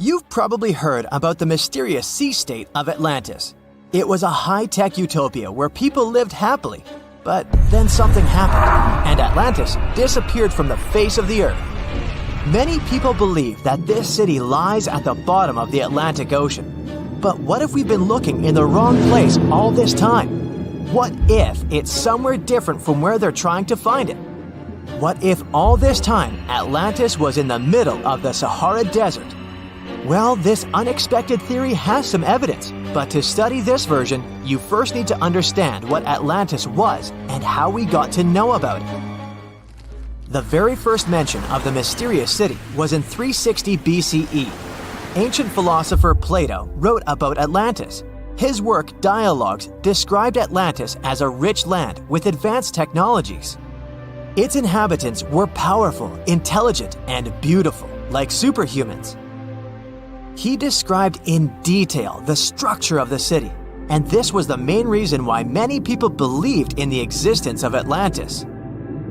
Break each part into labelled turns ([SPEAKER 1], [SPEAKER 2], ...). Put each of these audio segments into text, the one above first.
[SPEAKER 1] You've probably heard about the mysterious sea state of Atlantis. It was a high-tech utopia where people lived happily, but then something happened, and Atlantis disappeared from the face of the earth. Many people believe that this city lies at the bottom of the Atlantic Ocean. But what if we've been looking in the wrong place all this time? What if it's somewhere different from where they're trying to find it? What if all this time Atlantis was in the middle of the Sahara Desert? Well, this unexpected theory has some evidence, but to study this version, you first need to understand what Atlantis was and how we got to know about it. The very first mention of the mysterious city was in 360 BCE. Ancient philosopher Plato wrote about Atlantis. His work, Dialogues, described Atlantis as a rich land with advanced technologies. Its inhabitants were powerful, intelligent, and beautiful, like superhumans. He described in detail the structure of the city, and this was the main reason why many people believed in the existence of Atlantis.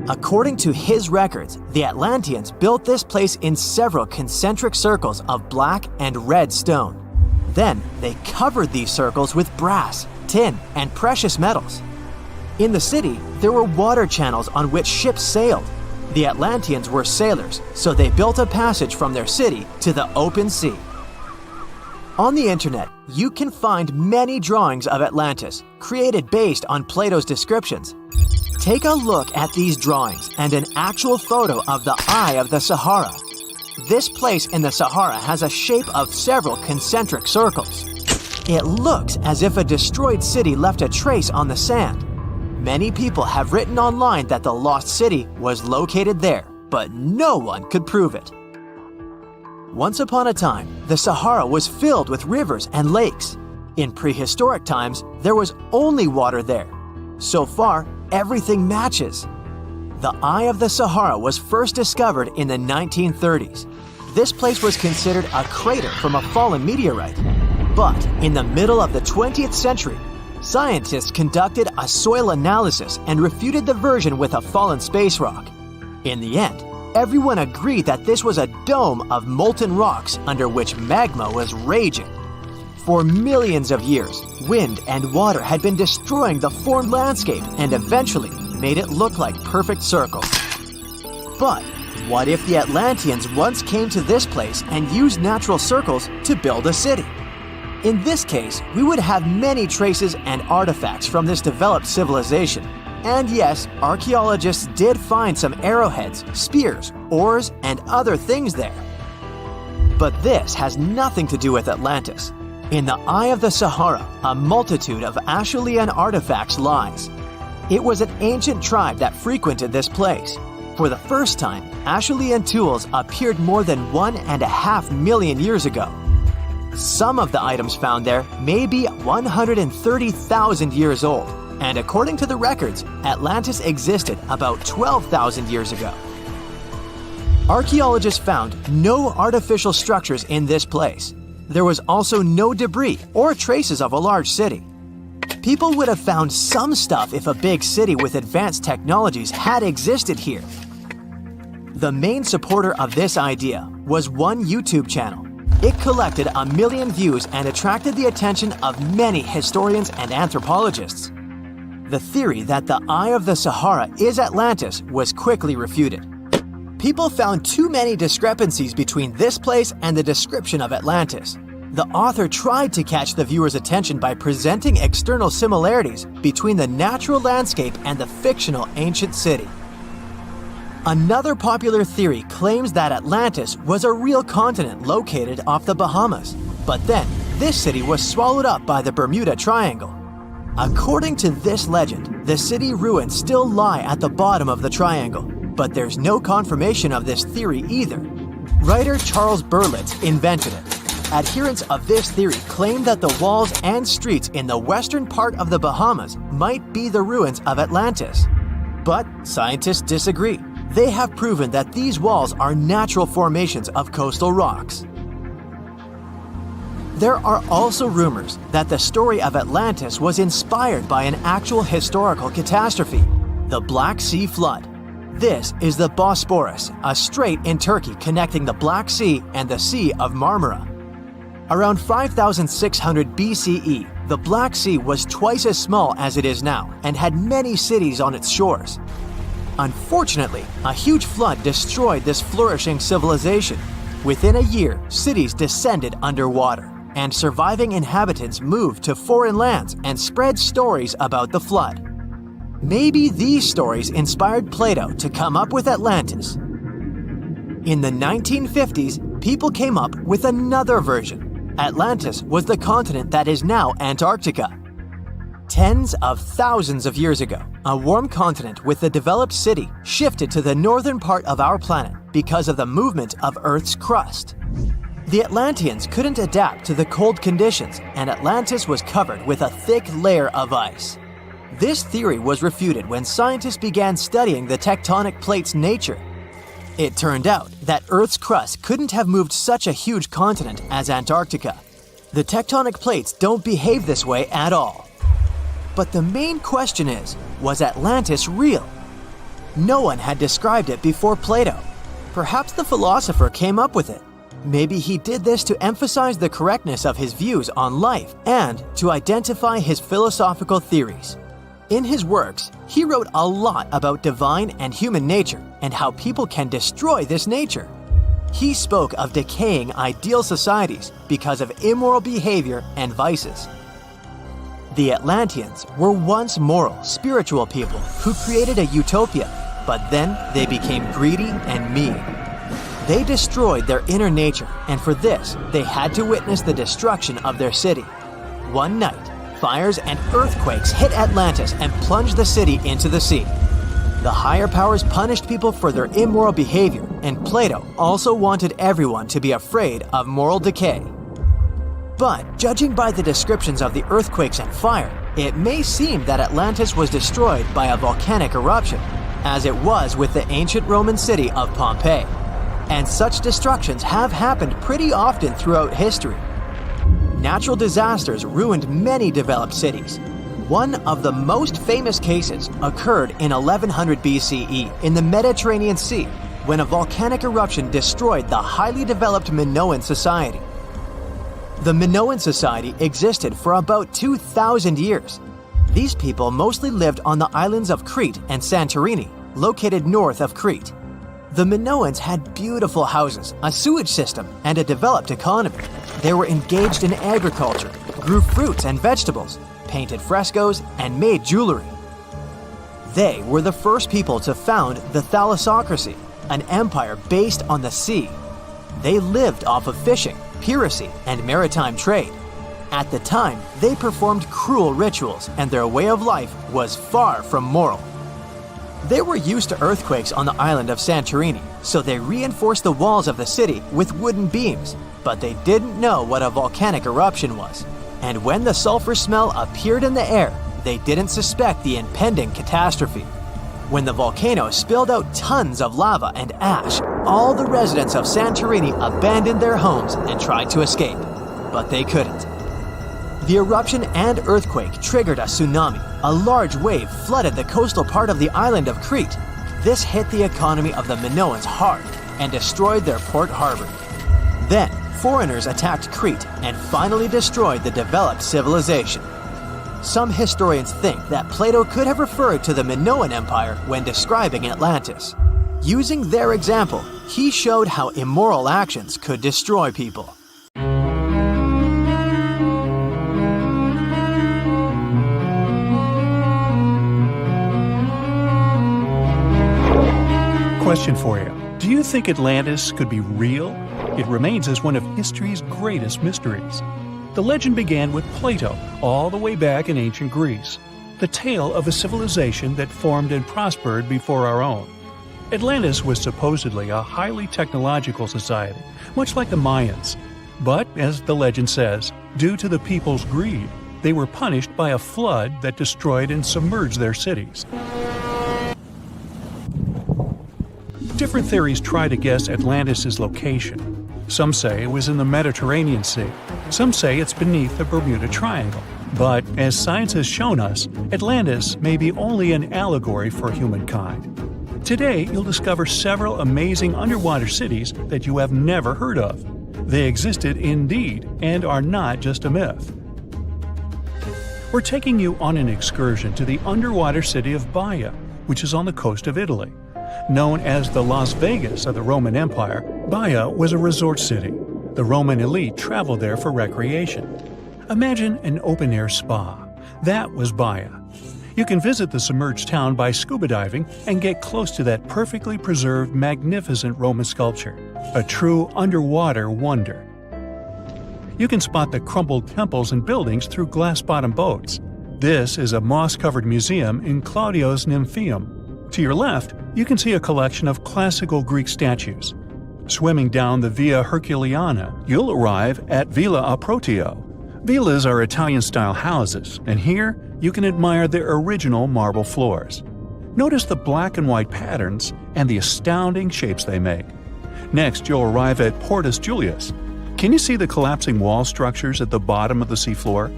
[SPEAKER 1] According to his records, the Atlanteans built this place in several concentric circles of black and red stone. Then they covered these circles with brass, tin, and precious metals. In the city, there were water channels on which ships sailed. The Atlanteans were sailors, so they built a passage from their city to the open sea. On the internet, you can find many drawings of Atlantis, created based on Plato's descriptions. Take a look at these drawings and an actual photo of the Eye of the Sahara. This place in the Sahara has a shape of several concentric circles. It looks as if a destroyed city left a trace on the sand. Many people have written online that the lost city was located there, but no one could prove it. Once upon a time, the Sahara was filled with rivers and lakes. In prehistoric times, there was only water there. So far, everything matches. The Eye of the Sahara was first discovered in the 1930s. This place was considered a crater from a fallen meteorite. But in the middle of the 20th century, scientists conducted a soil analysis and refuted the version with a fallen space rock. In the end, everyone agreed that this was a dome of molten rocks under which magma was raging. For millions of years, wind and water had been destroying the formed landscape and eventually made it look like perfect circles. But what if the Atlanteans once came to this place and used natural circles to build a city? In this case, we would have many traces and artifacts from this developed civilization. And yes, archaeologists did find some arrowheads, spears, oars, and other things there. But this has nothing to do with Atlantis. In the Eye of the Sahara, a multitude of Acheulean artifacts lies. It was an ancient tribe that frequented this place. For the first time, Acheulean tools appeared more than 1.5 million years ago. Some of the items found there may be 130,000 years old. And according to the records, Atlantis existed about 12,000 years ago. Archaeologists found no artificial structures in this place. There was also no debris or traces of a large city. People would have found some stuff if a big city with advanced technologies had existed here. The main supporter of this idea was one YouTube channel. It collected 1 million views and attracted the attention of many historians and anthropologists. The theory that the Eye of the Sahara is Atlantis was quickly refuted. People found too many discrepancies between this place and the description of Atlantis. The author tried to catch the viewer's attention by presenting external similarities between the natural landscape and the fictional ancient city. Another popular theory claims that Atlantis was a real continent located off the Bahamas, but then this city was swallowed up by the Bermuda Triangle. According to this legend, the city ruins still lie at the bottom of the triangle, but there's no confirmation of this theory either. Writer Charles Berlitz invented it. Adherents of this theory claim that the walls and streets in the western part of the Bahamas might be the ruins of Atlantis. But scientists disagree. They have proven that these walls are natural formations of coastal rocks. There are also rumors that the story of Atlantis was inspired by an actual historical catastrophe, the Black Sea Flood. This is the Bosporus, a strait in Turkey connecting the Black Sea and the Sea of Marmara. Around 5600 BCE, the Black Sea was twice as small as it is now and had many cities on its shores. Unfortunately, a huge flood destroyed this flourishing civilization. Within a year, cities descended underwater, and surviving inhabitants moved to foreign lands and spread stories about the flood. Maybe these stories inspired Plato to come up with Atlantis. In the 1950s, people came up with another version. Atlantis was the continent that is now Antarctica. Tens of thousands of years ago, a warm continent with a developed city shifted to the northern part of our planet because of the movement of Earth's crust. The Atlanteans couldn't adapt to the cold conditions, and Atlantis was covered with a thick layer of ice. This theory was refuted when scientists began studying the tectonic plate's nature. It turned out that Earth's crust couldn't have moved such a huge continent as Antarctica. The tectonic plates don't behave this way at all. But the main question is, was Atlantis real? No one had described it before Plato. Perhaps the philosopher came up with it. Maybe he did this to emphasize the correctness of his views on life and to identify his philosophical theories. In his works, he wrote a lot about divine and human nature and how people can destroy this nature. He spoke of decaying ideal societies because of immoral behavior and vices. The Atlanteans were once moral, spiritual people who created a utopia, but then they became greedy and mean. They destroyed their inner nature, and for this, they had to witness the destruction of their city. One night, fires and earthquakes hit Atlantis and plunged the city into the sea. The higher powers punished people for their immoral behavior, and Plato also wanted everyone to be afraid of moral decay. But judging by the descriptions of the earthquakes and fire, it may seem that Atlantis was destroyed by a volcanic eruption, as it was with the ancient Roman city of Pompeii. And such destructions have happened pretty often throughout history. Natural disasters ruined many developed cities. One of the most famous cases occurred in 1100 BCE in the Mediterranean Sea, when a volcanic eruption destroyed the highly developed Minoan society. The Minoan society existed for about 2,000 years. These people mostly lived on the islands of Crete and Santorini, located north of Crete. The Minoans had beautiful houses, a sewage system, and a developed economy. They were engaged in agriculture, grew fruits and vegetables, painted frescoes, and made jewelry. They were the first people to found the thalassocracy, an empire based on the sea. They lived off of fishing, piracy, and maritime trade. At the time, they performed cruel rituals, and their way of life was far from moral. They were used to earthquakes on the island of Santorini, so they reinforced the walls of the city with wooden beams, but they didn't know what a volcanic eruption was. And when the sulfur smell appeared in the air, they didn't suspect the impending catastrophe. When the volcano spilled out tons of lava and ash, all the residents of Santorini abandoned their homes and tried to escape, but they couldn't. The eruption and earthquake triggered a tsunami. A large wave flooded the coastal part of the island of Crete. This hit the economy of the Minoans hard and destroyed their port harbor. Then, foreigners attacked Crete and finally destroyed the developed civilization. Some historians think that Plato could have referred to the Minoan Empire when describing Atlantis. Using their example, he showed how immoral actions could destroy people.
[SPEAKER 2] Question for you. Do you think Atlantis could be real? It remains as one of history's greatest mysteries. The legend began with Plato, all the way back in ancient Greece. The tale of a civilization that formed and prospered before our own. Atlantis was supposedly a highly technological society, much like the Mayans. But, as the legend says, due to the people's greed, they were punished by a flood that destroyed and submerged their cities. Different theories try to guess Atlantis' location. Some say it was in the Mediterranean Sea. Some say it's beneath the Bermuda Triangle. But, as science has shown us, Atlantis may be only an allegory for humankind. Today, you'll discover several amazing underwater cities that you have never heard of. They existed indeed and are not just a myth. We're taking you on an excursion to the underwater city of Baia, which is on the coast of Italy. Known as the Las Vegas of the Roman Empire, Baia was a resort city. The Roman elite traveled there for recreation. Imagine an open-air spa. That was Baia. You can visit the submerged town by scuba diving and get close to that perfectly preserved, magnificent Roman sculpture, a true underwater wonder. You can spot the crumbled temples and buildings through glass-bottom boats. This is a moss-covered museum in Claudio's Nymphaeum. To your left, you can see a collection of classical Greek statues. Swimming down the Via Herculeana, you'll arrive at Villa Aprotio. Villas are Italian-style houses, and here you can admire their original marble floors. Notice the black and white patterns and the astounding shapes they make. Next, you'll arrive at Portus Julius. Can you see the collapsing wall structures at the bottom of the seafloor?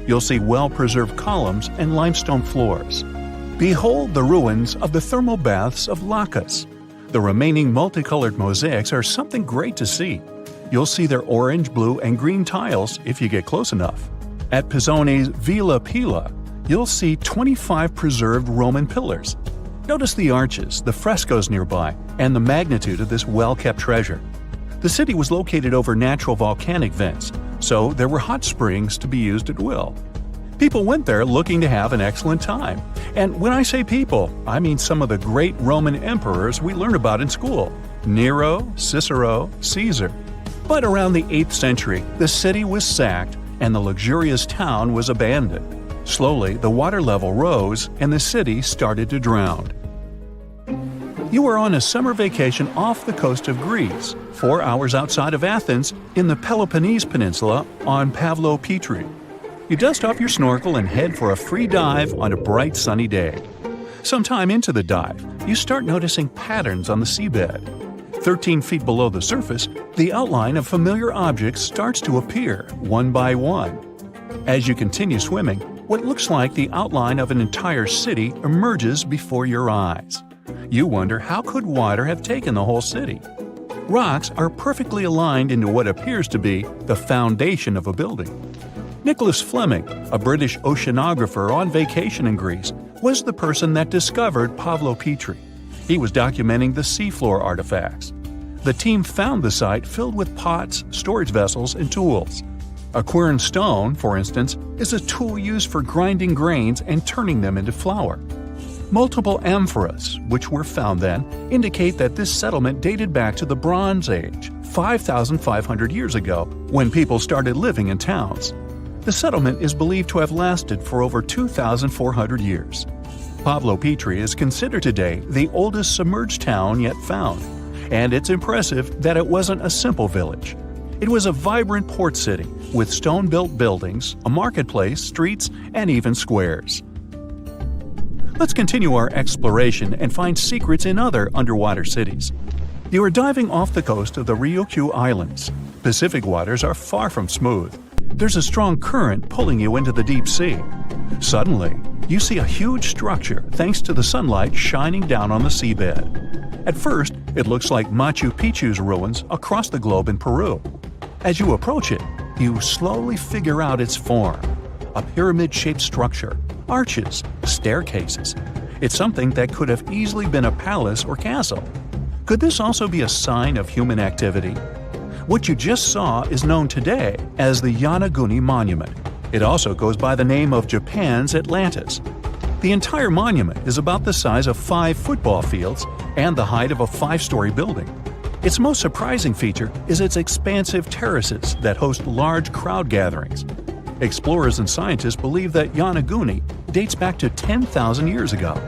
[SPEAKER 2] You'll see well-preserved columns and limestone floors. Behold the ruins of the thermal baths of Lacus. The remaining multicolored mosaics are something great to see. You'll see their orange, blue, and green tiles if you get close enough. At Pisoni's Villa Pila, you'll see 25 preserved Roman pillars. Notice the arches, the frescoes nearby, and the magnitude of this well-kept treasure. The city was located over natural volcanic vents, so there were hot springs to be used at will. People went there looking to have an excellent time. And when I say people, I mean some of the great Roman emperors we learned about in school: Nero, Cicero, Caesar. But around the 8th century, the city was sacked and the luxurious town was abandoned. Slowly, the water level rose and the city started to drown. You are on a summer vacation off the coast of Greece, 4 hours outside of Athens, in the Peloponnese Peninsula on Pavlopetri. You dust off your snorkel and head for a free dive on a bright sunny day. Sometime into the dive, you start noticing patterns on the seabed. 13 feet below the surface, the outline of familiar objects starts to appear, one by one. As you continue swimming, what looks like the outline of an entire city emerges before your eyes. You wonder, how could water have taken the whole city? Rocks are perfectly aligned into what appears to be the foundation of a building. Nicholas Fleming, a British oceanographer on vacation in Greece, was the person that discovered Pavlopetri. He was documenting the seafloor artifacts. The team found the site filled with pots, storage vessels, and tools. A quern stone, for instance, is a tool used for grinding grains and turning them into flour. Multiple amphoras, which were found then, indicate that this settlement dated back to the Bronze Age, 5,500 years ago, when people started living in towns. The settlement is believed to have lasted for over 2,400 years. Pavlopetri is considered today the oldest submerged town yet found, and it's impressive that it wasn't a simple village. It was a vibrant port city with stone-built buildings, a marketplace, streets, and even squares. Let's continue our exploration and find secrets in other underwater cities. You are diving off the coast of the Ryukyu Islands. Pacific waters are far from smooth. There's a strong current pulling you into the deep sea. Suddenly, you see a huge structure thanks to the sunlight shining down on the seabed. At first, it looks like Machu Picchu's ruins across the globe in Peru. As you approach it, you slowly figure out its form. A pyramid-shaped structure, arches, staircases. It's something that could have easily been a palace or castle. Could this also be a sign of human activity? What you just saw is known today as the Yonaguni Monument. It also goes by the name of Japan's Atlantis. The entire monument is about the size of 5 football fields and the height of a 5-story building. Its most surprising feature is its expansive terraces that host large crowd gatherings. Explorers and scientists believe that Yonaguni dates back to 10,000 years ago.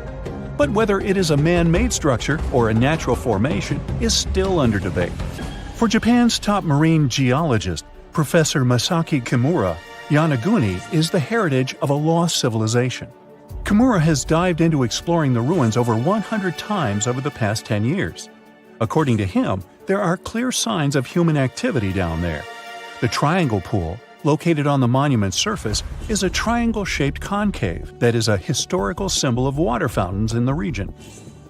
[SPEAKER 2] But whether it is a man-made structure or a natural formation is still under debate. For Japan's top marine geologist, Professor Masaki Kimura, Yonaguni is the heritage of a lost civilization. Kimura has dived into exploring the ruins over 100 times over the past 10 years. According to him, there are clear signs of human activity down there. The Triangle Pool, located on the monument's surface, is a triangle-shaped concave that is a historical symbol of water fountains in the region.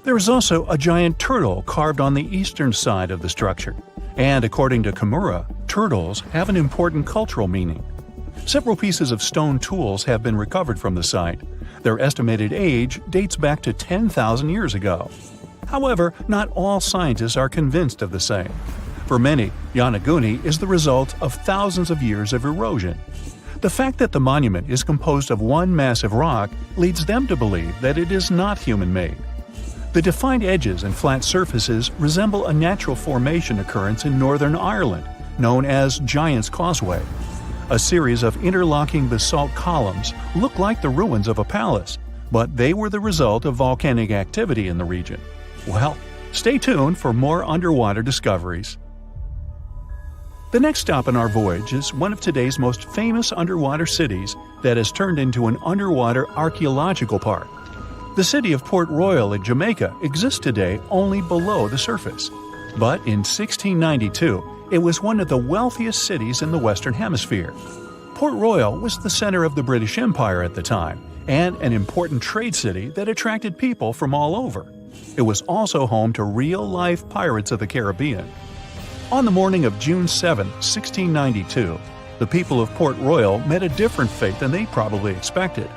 [SPEAKER 2] There is also a giant turtle carved on the eastern side of the structure. And according to Kimura, turtles have an important cultural meaning. Several pieces of stone tools have been recovered from the site. Their estimated age dates back to 10,000 years ago. However, not all scientists are convinced of the same. For many, Yonaguni is the result of thousands of years of erosion. The fact that the monument is composed of one massive rock leads them to believe that it is not human-made. The defined edges and flat surfaces resemble a natural formation occurrence in Northern Ireland, known as Giant's Causeway. A series of interlocking basalt columns look like the ruins of a palace, but they were the result of volcanic activity in the region. Well, stay tuned for more underwater discoveries. The next stop on our voyage is one of today's most famous underwater cities that has turned into an underwater archaeological park. The city of Port Royal in Jamaica exists today only below the surface. But in 1692, it was one of the wealthiest cities in the Western Hemisphere. Port Royal was the center of the British Empire at the time, and an important trade city that attracted people from all over. It was also home to real-life pirates of the Caribbean. On the morning of June 7, 1692, the people of Port Royal met a different fate than they probably expected.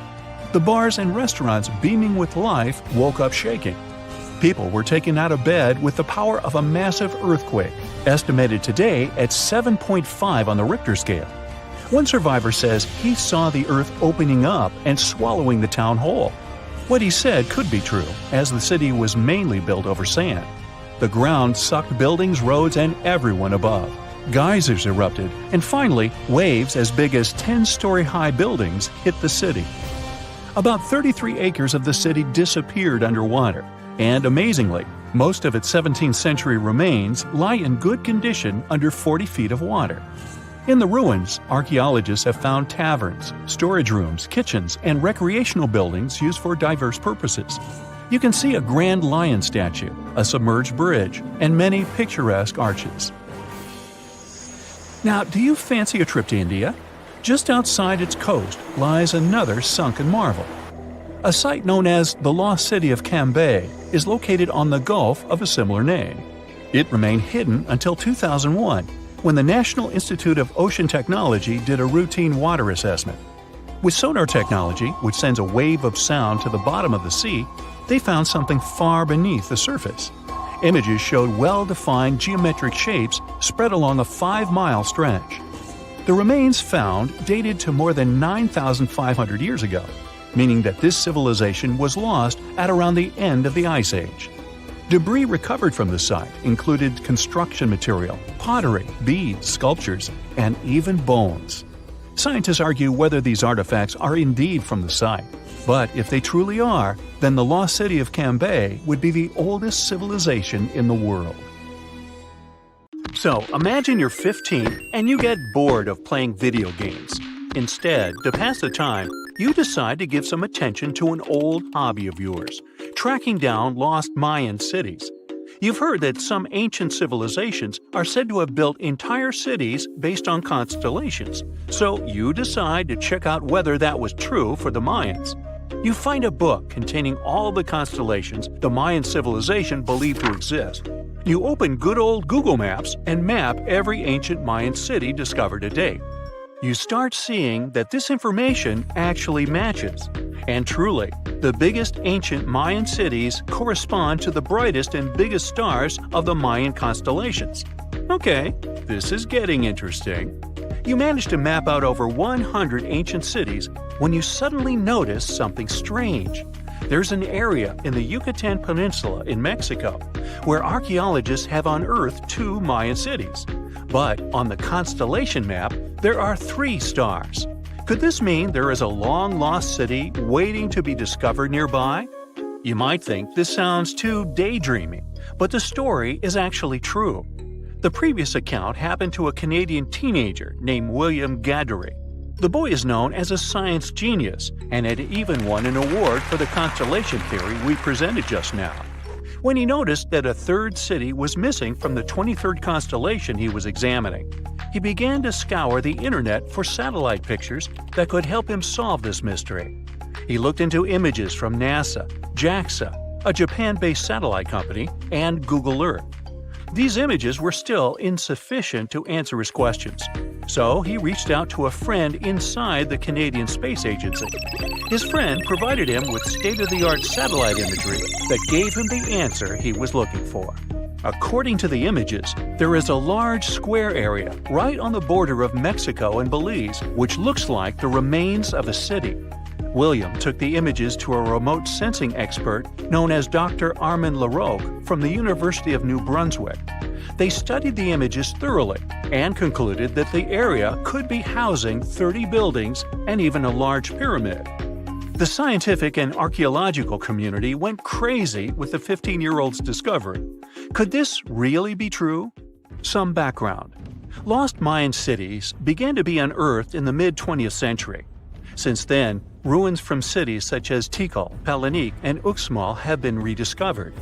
[SPEAKER 2] The bars and restaurants beaming with life woke up shaking. People were taken out of bed with the power of a massive earthquake, estimated today at 7.5 on the Richter scale. One survivor says he saw the earth opening up and swallowing the town whole. What he said could be true, as the city was mainly built over sand. The ground sucked buildings, roads, and everyone above. Geysers erupted, and finally, waves as big as 10-story-high buildings hit the city. About 33 acres of the city disappeared underwater, and amazingly, most of its 17th century remains lie in good condition under 40 feet of water. In the ruins, archaeologists have found taverns, storage rooms, kitchens, and recreational buildings used for diverse purposes. You can see a grand lion statue, a submerged bridge, and many picturesque arches. Now, do you fancy a trip to India? Just outside its coast lies another sunken marvel. A site known as the Lost City of Cambay is located on the Gulf of a similar name. It remained hidden until 2001, when the National Institute of Ocean Technology did a routine water assessment. With sonar technology, which sends a wave of sound to the bottom of the sea, they found something far beneath the surface. Images showed well-defined geometric shapes spread along a 5-mile stretch. The remains found dated to more than 9,500 years ago, meaning that this civilization was lost at around the end of the Ice Age. Debris recovered from the site included construction material, pottery, beads, sculptures, and even bones. Scientists argue whether these artifacts are indeed from the site. But if they truly are, then the lost city of Cambay would be the oldest civilization in the world. So, imagine you're 15 and you get bored of playing video games. Instead, to pass the time, you decide to give some attention to an old hobby of yours, tracking down lost Mayan cities. You've heard that some ancient civilizations are said to have built entire cities based on constellations, so you decide to check out whether that was true for the Mayans. You find a book containing all the constellations the Mayan civilization believed to exist. You open good old Google Maps and map every ancient Mayan city discovered to date. You start seeing that this information actually matches. And truly, the biggest ancient Mayan cities correspond to the brightest and biggest stars of the Mayan constellations. Okay, this is getting interesting. You manage to map out over 100 ancient cities when you suddenly notice something strange. There's an area in the Yucatan Peninsula in Mexico where archaeologists have unearthed 2 Mayan cities. But on the constellation map, there are 3 stars. Could this mean there is a long-lost city waiting to be discovered nearby? You might think this sounds too daydreaming, but the story is actually true. The previous account happened to a Canadian teenager named William Gaddery. The boy is known as a science genius and had even won an award for the constellation theory we presented just now. When he noticed that a 3rd city was missing from the 23rd constellation he was examining, he began to scour the internet for satellite pictures that could help him solve this mystery. He looked into images from NASA, JAXA, a Japan-based satellite company, and Google Earth. These images were still insufficient to answer his questions, so he reached out to a friend inside the Canadian Space Agency. His friend provided him with state-of-the-art satellite imagery that gave him the answer he was looking for. According to the images, there is a large square area right on the border of Mexico and Belize, which looks like the remains of a city. William took the images to a remote sensing expert known as Dr. Armand Larocque from the University of New Brunswick. They studied the images thoroughly and concluded that the area could be housing 30 buildings and even a large pyramid. The scientific and archaeological community went crazy with the 15-year-old's discovery. Could this really be true? Some background. Lost Mayan cities began to be unearthed in the mid-20th century. Since then, ruins from cities such as Tikal, Palenque, and Uxmal have been rediscovered.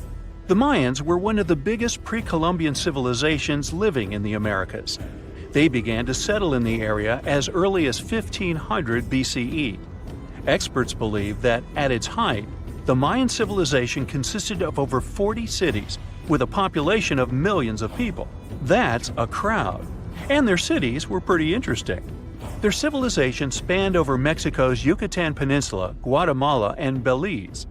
[SPEAKER 2] The Mayans were one of the biggest pre-Columbian civilizations living in the Americas. They began to settle in the area as early as 1500 BCE. Experts believe that, at its height, the Mayan civilization consisted of over 40 cities with a population of millions of people. That's a crowd. And their cities were pretty interesting. Their civilization spanned over Mexico's Yucatan Peninsula, Guatemala, and Belize.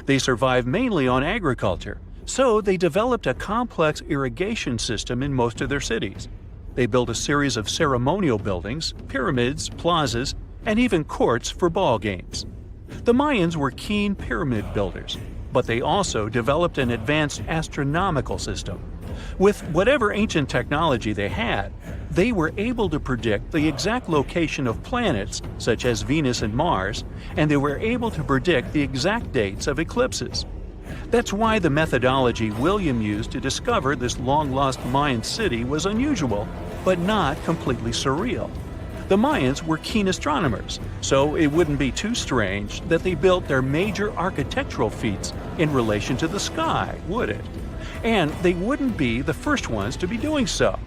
[SPEAKER 2] They survived mainly on agriculture, so they developed a complex irrigation system in most of their cities. They built a series of ceremonial buildings, pyramids, plazas, and even courts for ball games. The Mayans were keen pyramid builders, but they also developed an advanced astronomical system. With whatever ancient technology they had, they were able to predict the exact location of planets, such as Venus and Mars, and they were able to predict the exact dates of eclipses. That's why the methodology William used to discover this long-lost Mayan city was unusual, but not completely surreal. The Mayans were keen astronomers, so it wouldn't be too strange that they built their major architectural feats in relation to the sky, would it? And they wouldn't be the first ones to be doing so.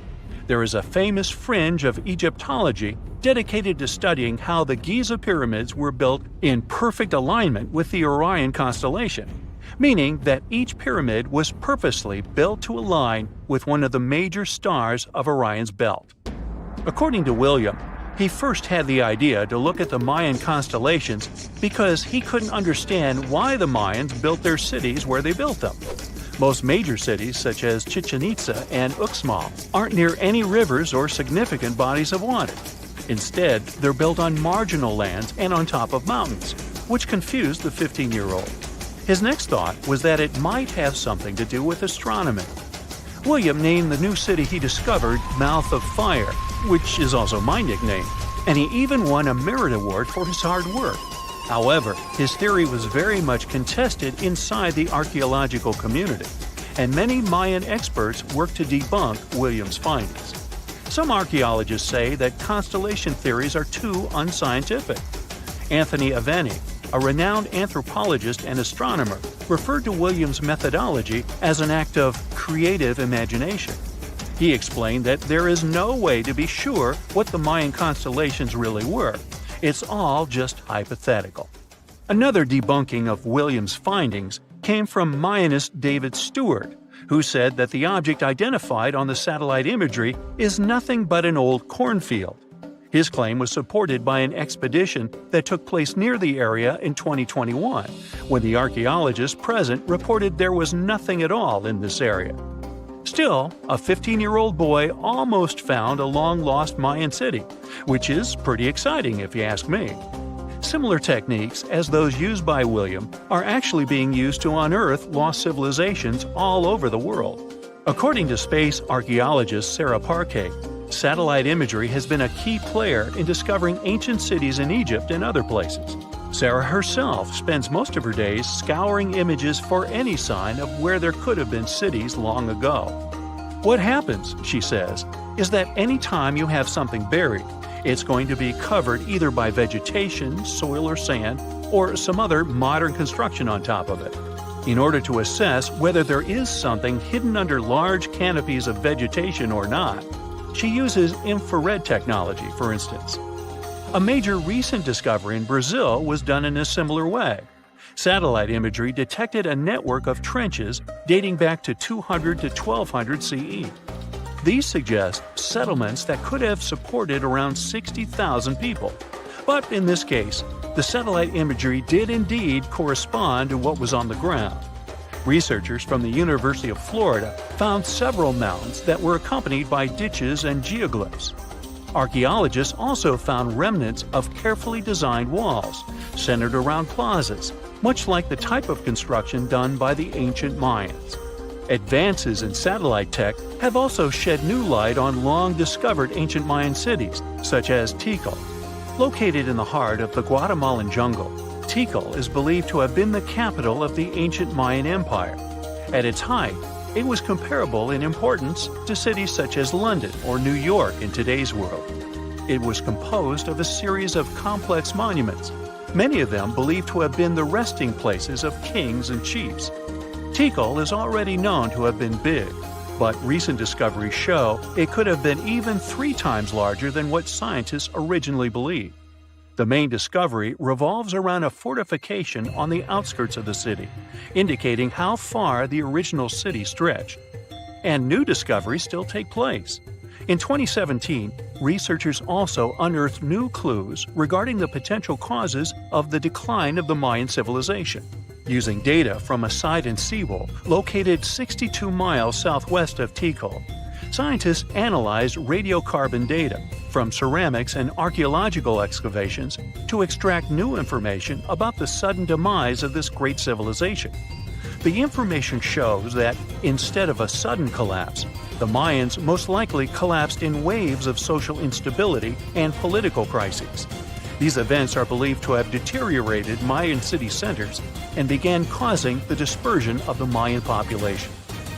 [SPEAKER 2] There is a famous fringe of Egyptology dedicated to studying how the Giza pyramids were built in perfect alignment with the Orion constellation, meaning that each pyramid was purposely built to align with one of the major stars of Orion's belt. According to William, he first had the idea to look at the Mayan constellations because he couldn't understand why the Mayans built their cities where they built them. Most major cities, such as Chichen Itza and Uxmal, aren't near any rivers or significant bodies of water. Instead, they're built on marginal lands and on top of mountains, which confused the 15-year-old. His next thought was that it might have something to do with astronomy. William named the new city he discovered Mouth of Fire, which is also my nickname, and he even won a merit award for his hard work. However, his theory was very much contested inside the archaeological community, and many Mayan experts worked to debunk William's findings. Some archaeologists say that constellation theories are too unscientific. Anthony Aveni, a renowned anthropologist and astronomer, referred to William's methodology as an act of creative imagination. He explained that there is no way to be sure what the Mayan constellations really were. It's all just hypothetical. Another debunking of William's findings came from Mayanist David Stewart, who said that the object identified on the satellite imagery is nothing but an old cornfield. His claim was supported by an expedition that took place near the area in 2021, when the archaeologists present reported there was nothing at all in this area. Still, a 15-year-old boy almost found a long-lost Mayan city, which is pretty exciting if you ask me. Similar techniques as those used by William are actually being used to unearth lost civilizations all over the world. According to space archaeologist Sarah Parquet, satellite imagery has been a key player in discovering ancient cities in Egypt and other places. Sarah herself spends most of her days scouring images for any sign of where there could have been cities long ago. What happens, she says, is that any time you have something buried, it's going to be covered either by vegetation, soil or sand, or some other modern construction on top of it. In order to assess whether there is something hidden under large canopies of vegetation or not, she uses infrared technology, for instance. A major recent discovery in Brazil was done in a similar way. Satellite imagery detected a network of trenches dating back to 200 to 1200 CE. These suggest settlements that could have supported around 60,000 people. But in this case, the satellite imagery did indeed correspond to what was on the ground. Researchers from the University of Florida found several mounds that were accompanied by ditches and geoglyphs. Archaeologists also found remnants of carefully designed walls, centered around plazas, much like the type of construction done by the ancient Mayans. Advances in satellite tech have also shed new light on long-discovered ancient Mayan cities, such as Tikal. Located in the heart of the Guatemalan jungle, Tikal is believed to have been the capital of the ancient Mayan Empire. At its height, it was comparable in importance to cities such as London or New York in today's world. It was composed of a series of complex monuments, many of them believed to have been the resting places of kings and chiefs. Tikal is already known to have been big, but recent discoveries show it could have been even 3 times larger than what scientists originally believed. The main discovery revolves around a fortification on the outskirts of the city, indicating how far the original city stretched. And new discoveries still take place. In 2017, researchers also unearthed new clues regarding the potential causes of the decline of the Mayan civilization. Using data from a Sidon seawall located 62 miles southwest of Tikal, scientists analyzed radiocarbon data from ceramics and archaeological excavations to extract new information about the sudden demise of this great civilization. The information shows that, instead of a sudden collapse, the Mayans most likely collapsed in waves of social instability and political crises. These events are believed to have deteriorated Mayan city centers and began causing the dispersion of the Mayan population.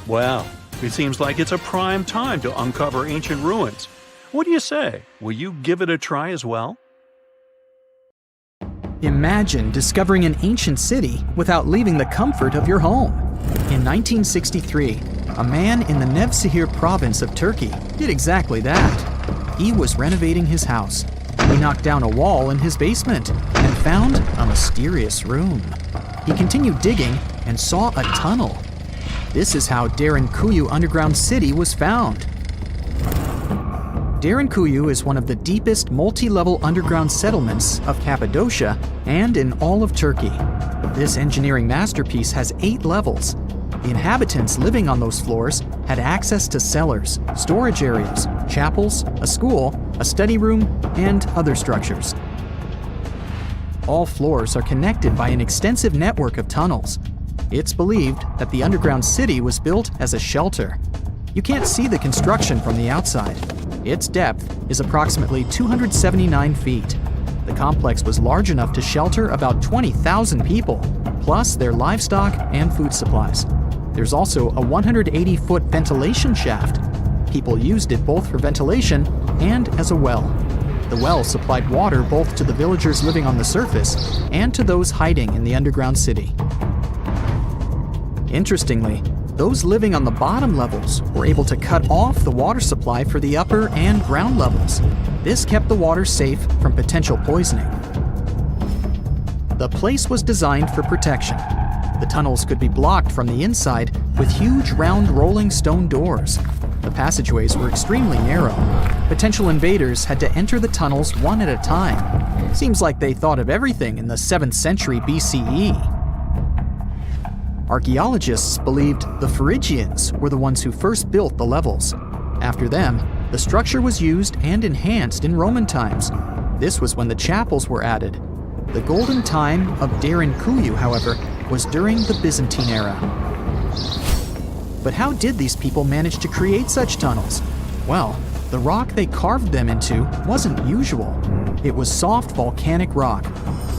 [SPEAKER 2] Well, it seems like it's a prime time to uncover ancient ruins. What do you say? Will you give it a try as well?
[SPEAKER 3] Imagine discovering an ancient city without leaving the comfort of your home. In 1963, a man in the Nevşehir province of Turkey did exactly that. He was renovating his house. He knocked down a wall in his basement and found a mysterious room. He continued digging and saw a tunnel. This is how Derinkuyu underground city was found. Derinkuyu is one of the deepest multi-level underground settlements of Cappadocia and in all of Turkey. This engineering masterpiece has 8 levels. The inhabitants living on those floors had access to cellars, storage areas, chapels, a school, a study room, and other structures. All floors are connected by an extensive network of tunnels. It's believed that the underground city was built as a shelter. You can't see the construction from the outside. Its depth is approximately 279 feet. The complex was large enough to shelter about 20,000 people, plus their livestock and food supplies. There's also a 180-foot ventilation shaft. People used it both for ventilation and as a well. The well supplied water both to the villagers living on the surface and to those hiding in the underground city. Interestingly, those living on the bottom levels were able to cut off the water supply for the upper and ground levels. This kept the water safe from potential poisoning. The place was designed for protection. The tunnels could be blocked from the inside with huge round rolling stone doors. The passageways were extremely narrow. Potential invaders had to enter the tunnels one at a time. Seems like they thought of everything in the 7th century BCE. Archaeologists believed the Phrygians were the ones who first built the levels. After them, the structure was used and enhanced in Roman times. This was when the chapels were added. The golden time of Derinkuyu, however, was during the Byzantine era. But how did these people manage to create such tunnels? Well, the rock they carved them into wasn't usual. It was soft volcanic rock.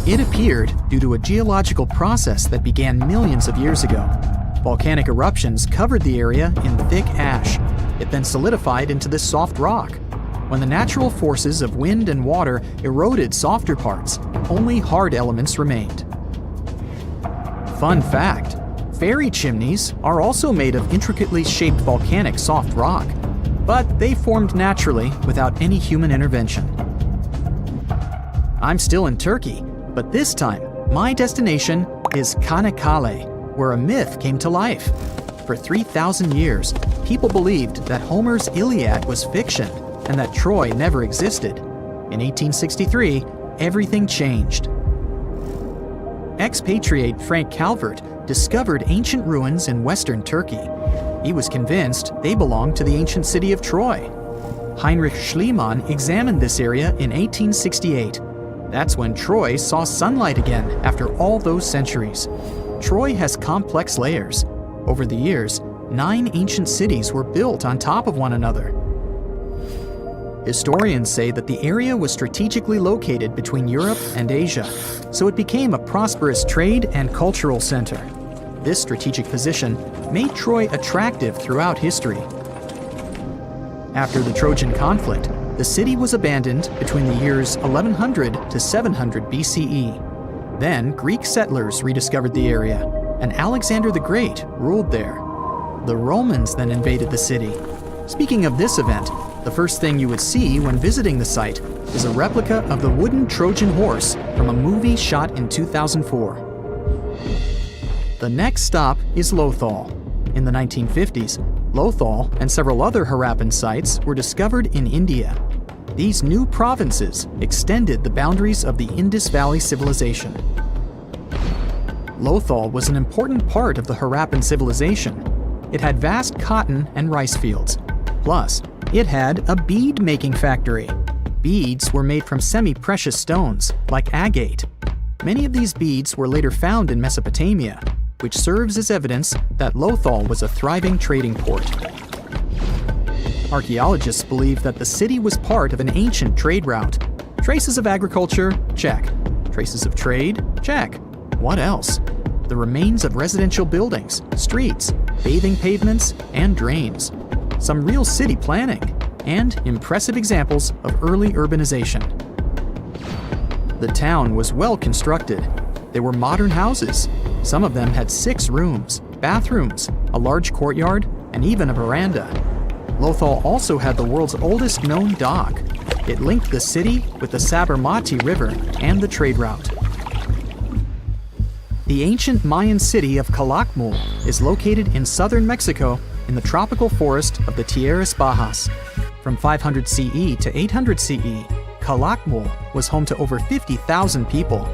[SPEAKER 3] It appeared due to a geological process that began millions of years ago. Volcanic eruptions covered the area in thick ash. It then solidified into this soft rock. When the natural forces of wind and water eroded softer parts, only hard elements remained. Fun fact, fairy chimneys are also made of intricately shaped volcanic soft rock, but they formed naturally without any human intervention. I'm still in Turkey, but this time, my destination is Çanakkale, where a myth came to life. For 3,000 years, people believed that Homer's Iliad was fiction and that Troy never existed. In 1863, everything changed. Expatriate Frank Calvert discovered ancient ruins in western Turkey. He was convinced they belonged to the ancient city of Troy. Heinrich Schliemann examined this area in 1868. That's when Troy saw sunlight again after all those centuries. Troy has complex layers. Over the years, 9 ancient cities were built on top of one another. Historians say that the area was strategically located between Europe and Asia, so it became a prosperous trade and cultural center. This strategic position made Troy attractive throughout history. After the Trojan conflict, the city was abandoned between the years 1100 to 700 BCE. Then Greek settlers rediscovered the area, and Alexander the Great ruled there. The Romans then invaded the city. Speaking of this event, the first thing you would see when visiting the site is a replica of the wooden Trojan horse from a movie shot in 2004. The next stop is Lothal. In the 1950s, Lothal and several other Harappan sites were discovered in India. These new provinces extended the boundaries of the Indus Valley civilization. Lothal was an important part of the Harappan civilization. It had vast cotton and rice fields. Plus, it had a bead-making factory. Beads were made from semi-precious stones, like agate. Many of these beads were later found in Mesopotamia, which serves as evidence that Lothal was a thriving trading port. Archaeologists believe that the city was part of an ancient trade route. Traces of agriculture? Check. Traces of trade? Check. What else? The remains of residential buildings, streets, bathing pavements, and drains. Some real city planning, and impressive examples of early urbanization. The town was well constructed. There were modern houses. Some of them had 6 rooms, bathrooms, a large courtyard, and even a veranda. Lothal also had the world's oldest known dock. It linked the city with the Sabarmati River and the trade route. The ancient Mayan city of Calakmul is located in southern Mexico in the tropical forest of the Tierras Bajas. From 500 CE to 800 CE, Calakmul was home to over 50,000 people.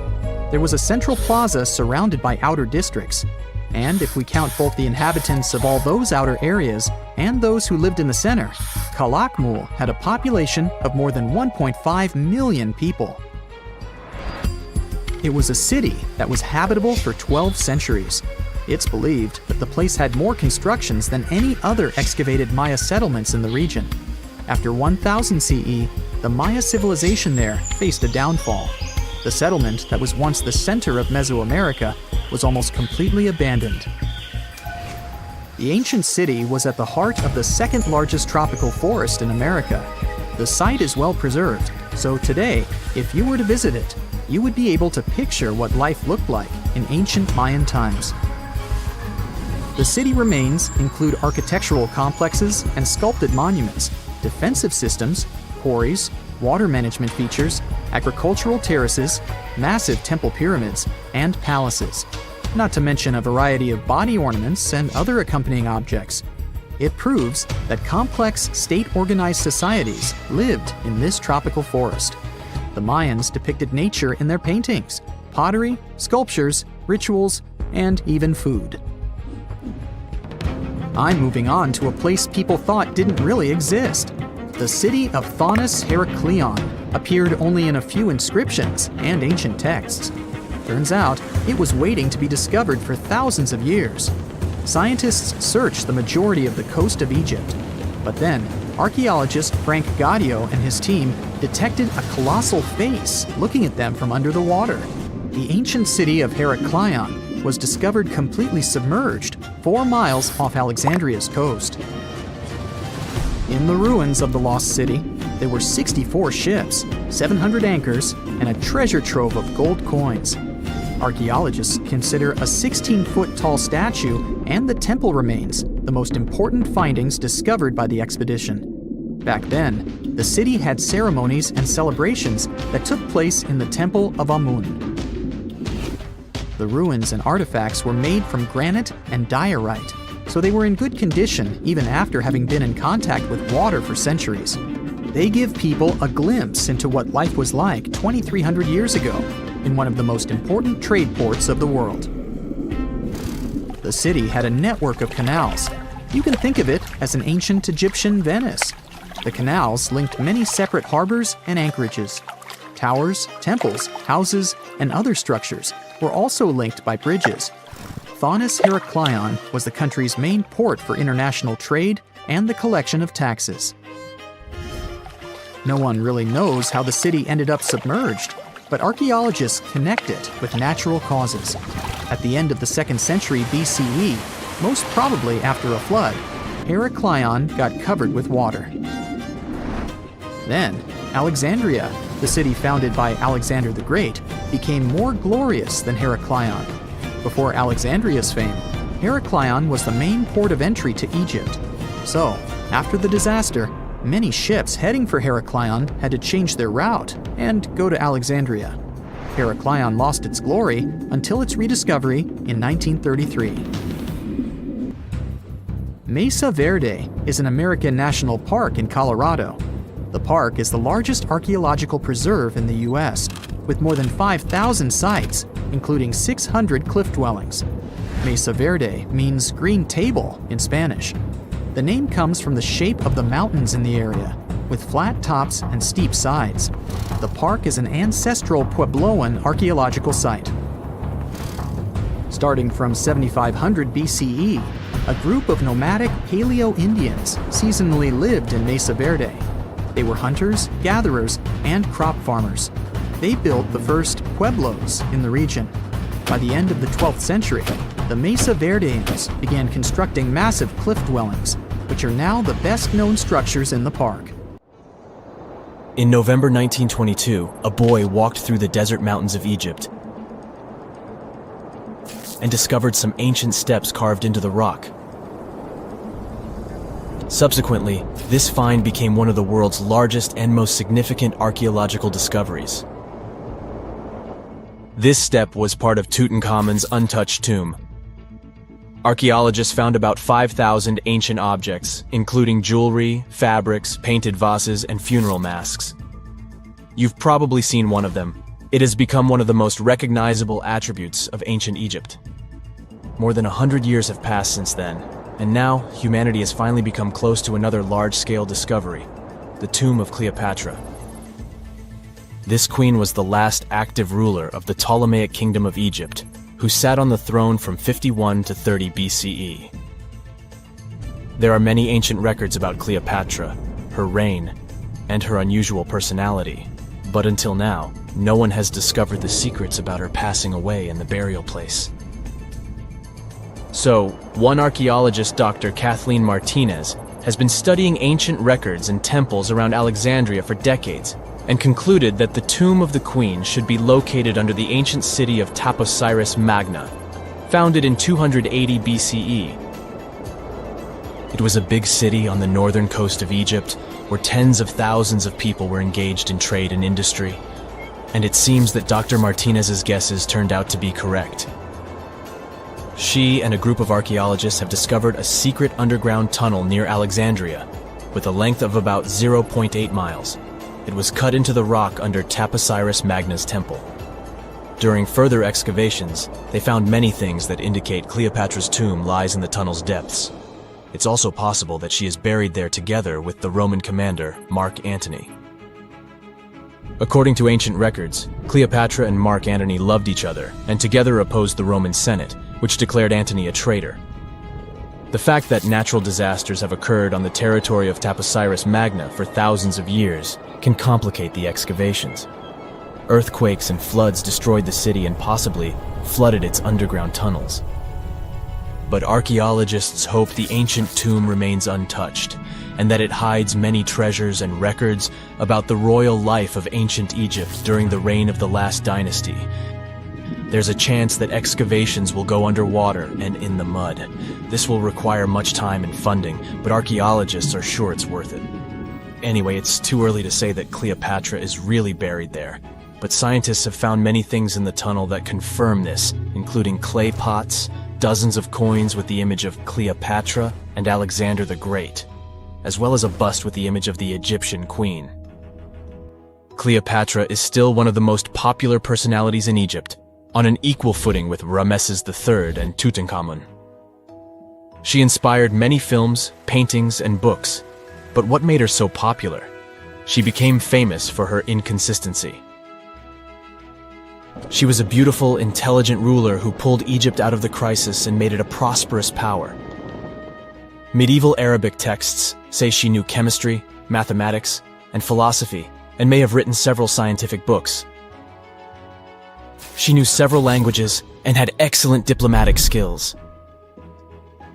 [SPEAKER 3] There was a central plaza surrounded by outer districts. And if we count both the inhabitants of all those outer areas and those who lived in the center, Calakmul had a population of more than 1.5 million people. It was a city that was habitable for 12 centuries. It's believed that the place had more constructions than any other excavated Maya settlements in the region. After 1000 CE, the Maya civilization there faced a downfall. The settlement that was once the center of Mesoamerica was almost completely abandoned. The ancient city was at the heart of the second largest tropical forest in America. The site is well preserved, so today, if you were to visit it, you would be able to picture what life looked like in ancient Mayan times. The city remains include architectural complexes and sculpted monuments, defensive systems, quarries, water management features, agricultural terraces, massive temple pyramids, and palaces, not to mention a variety of body ornaments and other accompanying objects. It proves that complex state-organized societies lived in this tropical forest. The Mayans depicted nature in their paintings, pottery, sculptures, rituals, and even food. I'm moving on to a place people thought didn't really exist. The city of Thonis-Heracleion appeared only in a few inscriptions and ancient texts. Turns out, it was waiting to be discovered for thousands of years. Scientists searched the majority of the coast of Egypt. But then, archaeologist Frank Gaudio and his team detected a colossal face looking at them from under the water. The ancient city of Heracleion was discovered completely submerged 4 miles off Alexandria's coast. In the ruins of the lost city, there were 64 ships, 700 anchors, and a treasure trove of gold coins. Archaeologists consider a 16-foot tall statue and the temple remains the most important findings discovered by the expedition. Back then, the city had ceremonies and celebrations that took place in the Temple of Amun. The ruins and artifacts were made from granite and diorite, so they were in good condition even after having been in contact with water for centuries. They give people a glimpse into what life was like 2,300 years ago in one of the most important trade ports of the world. The city had a network of canals. You can think of it as an ancient Egyptian Venice. The canals linked many separate harbors and anchorages. Towers, temples, houses, and other structures were also linked by bridges. Thonis-Heracleion was the country's main port for international trade and the collection of taxes. No one really knows how the city ended up submerged, but archaeologists connect it with natural causes. At the end of the 2nd century BCE, most probably after a flood, Heracleion got covered with water. Then, Alexandria, the city founded by Alexander the Great, became more glorious than Heracleion. Before Alexandria's fame, Heracleion was the main port of entry to Egypt. So, after the disaster, many ships heading for Heracleion had to change their route and go to Alexandria. Heracleion lost its glory until its rediscovery in 1933. Mesa Verde is an American national park in Colorado. The park is the largest archaeological preserve in the U.S., with more than 5,000 sites, including 600 cliff dwellings. Mesa Verde means green table in Spanish. The name comes from the shape of the mountains in the area, with flat tops and steep sides. The park is an ancestral Puebloan archaeological site. Starting from 7500 BCE, a group of nomadic Paleo-Indians seasonally lived in Mesa Verde. They were hunters, gatherers, and crop farmers. They built the first pueblos in the region. By the end of the 12th century, the Mesa Verdeans began constructing massive cliff dwellings, which are now the best-known structures in the park.
[SPEAKER 4] In November 1922, a boy walked through the desert mountains of Egypt and discovered some ancient steps carved into the rock. Subsequently, this find became one of the world's largest and most significant archaeological discoveries. This step was part of Tutankhamun's untouched tomb. Archaeologists found about 5,000 ancient objects, including jewelry, fabrics, painted vases, and funeral masks. You've probably seen one of them. It has become one of the most recognizable attributes of ancient Egypt. More than 100 years have passed since then, and now humanity has finally become close to another large-scale discovery, the tomb of Cleopatra. This queen was the last active ruler of the Ptolemaic Kingdom of Egypt, who sat on the throne from 51 to 30 BCE. There are many ancient records about Cleopatra, her reign, and her unusual personality, but until now, no one has discovered the secrets about her passing away in the burial place. So, one archaeologist, Dr. Kathleen Martinez, has been studying ancient records and temples around Alexandria for decades, and concluded that the tomb of the queen should be located under the ancient city of Taposiris Magna, founded in 280 BCE. It was a big city on the northern coast of Egypt, where tens of thousands of people were engaged in trade and industry, and it seems that Dr. Martinez's guesses turned out to be correct. She and a group of archaeologists have discovered a secret underground tunnel near Alexandria, with a length of about 0.8 miles. It was cut into the rock under Taposiris Magna's temple. During further excavations, they found many things that indicate Cleopatra's tomb lies in the tunnel's depths. It's also possible that she is buried there together with the Roman commander, Mark Antony. According to ancient records, Cleopatra and Mark Antony loved each other and together opposed the Roman Senate, which declared Antony a traitor. The fact that natural disasters have occurred on the territory of Taposiris Magna for thousands of years can complicate the excavations. Earthquakes and floods destroyed the city and possibly flooded its underground tunnels. But archaeologists hope the ancient tomb remains untouched, and that it hides many treasures and records about the royal life of ancient Egypt during the reign of the last dynasty. There's a chance that excavations will go underwater and in the mud. This will require much time and funding, but archaeologists are sure it's worth it. Anyway, it's too early to say that Cleopatra is really buried there. but scientists have found many things in the tunnel that confirm this, including clay pots, dozens of coins with the image of Cleopatra and Alexander the Great, as well as a bust with the image of the Egyptian queen. Cleopatra is still one of the most popular personalities in Egypt, on an equal footing with Ramesses III and Tutankhamun. She inspired many films, paintings, and books, but what made her so popular? She became famous for her inconsistency. She was a beautiful, intelligent ruler who pulled Egypt out of the crisis and made it a prosperous power. Medieval Arabic texts say she knew chemistry, mathematics, and philosophy, and may have written several scientific books. She knew several languages and had excellent diplomatic skills.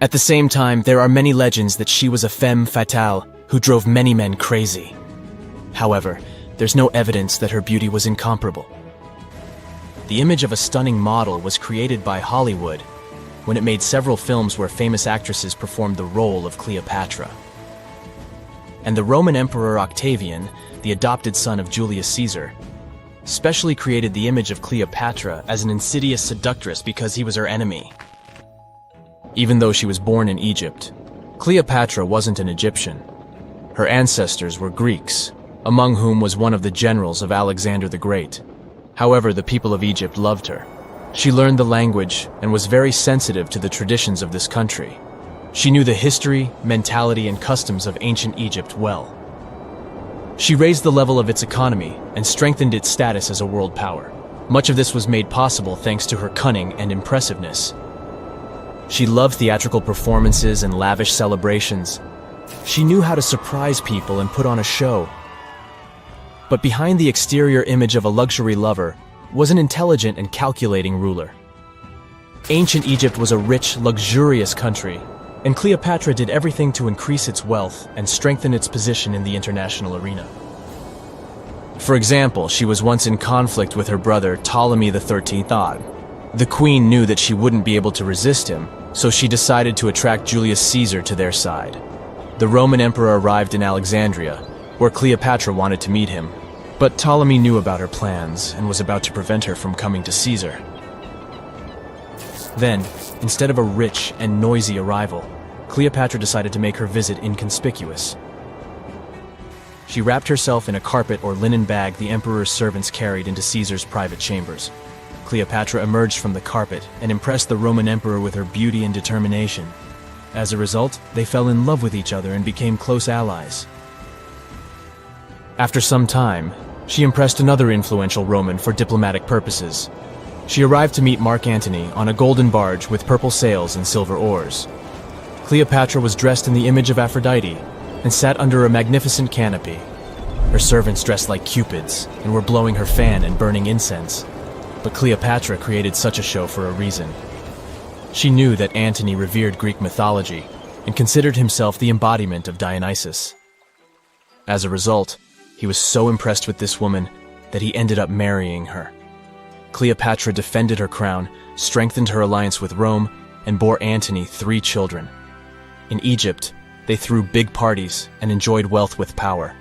[SPEAKER 4] At the same time, there are many legends that she was a femme fatale who drove many men crazy. However, there's no evidence that her beauty was incomparable. The image of a stunning model was created by Hollywood when it made several films where famous actresses performed the role of Cleopatra. And the Roman Emperor Octavian, the adopted son of Julius Caesar, specially created the image of Cleopatra as an insidious seductress because he was her enemy. Even though she was born in Egypt, Cleopatra wasn't an Egyptian. Her ancestors were Greeks, among whom was one of the generals of Alexander the Great. However, the people of Egypt loved her. She learned the language and was very sensitive to the traditions of this country. She knew the history, mentality, and customs of ancient Egypt well. She raised the level of its economy and strengthened its status as a world power. Much of this was made possible thanks to her cunning and impressiveness. She loved theatrical performances and lavish celebrations. She knew how to surprise people and put on a show. But behind the exterior image of a luxury lover was an intelligent and calculating ruler. Ancient Egypt was a rich, luxurious country, and Cleopatra did everything to increase its wealth and strengthen its position in the international arena. For example, she was once in conflict with her brother Ptolemy XIII Odd. The queen knew that she wouldn't be able to resist him, so she decided to attract Julius Caesar to their side. The Roman emperor arrived in Alexandria, where Cleopatra wanted to meet him, but Ptolemy knew about her plans and was about to prevent her from coming to Caesar. Then, instead of a rich and noisy arrival, Cleopatra decided to make her visit inconspicuous. She wrapped herself in a carpet or linen bag the emperor's servants carried into Caesar's private chambers. Cleopatra emerged from the carpet and impressed the Roman emperor with her beauty and determination. As a result, they fell in love with each other and became close allies. After some time, she impressed another influential Roman for diplomatic purposes. She arrived to meet Mark Antony on a golden barge with purple sails and silver oars. Cleopatra was dressed in the image of Aphrodite and sat under a magnificent canopy. Her servants dressed like cupids and were blowing her fan and burning incense. But Cleopatra created such a show for a reason. She knew that Antony revered Greek mythology and considered himself the embodiment of Dionysus. As a result, he was so impressed with this woman that he ended up marrying her. Cleopatra defended her crown, strengthened her alliance with Rome, and bore Antony 3 children. In Egypt, they threw big parties and enjoyed wealth with power.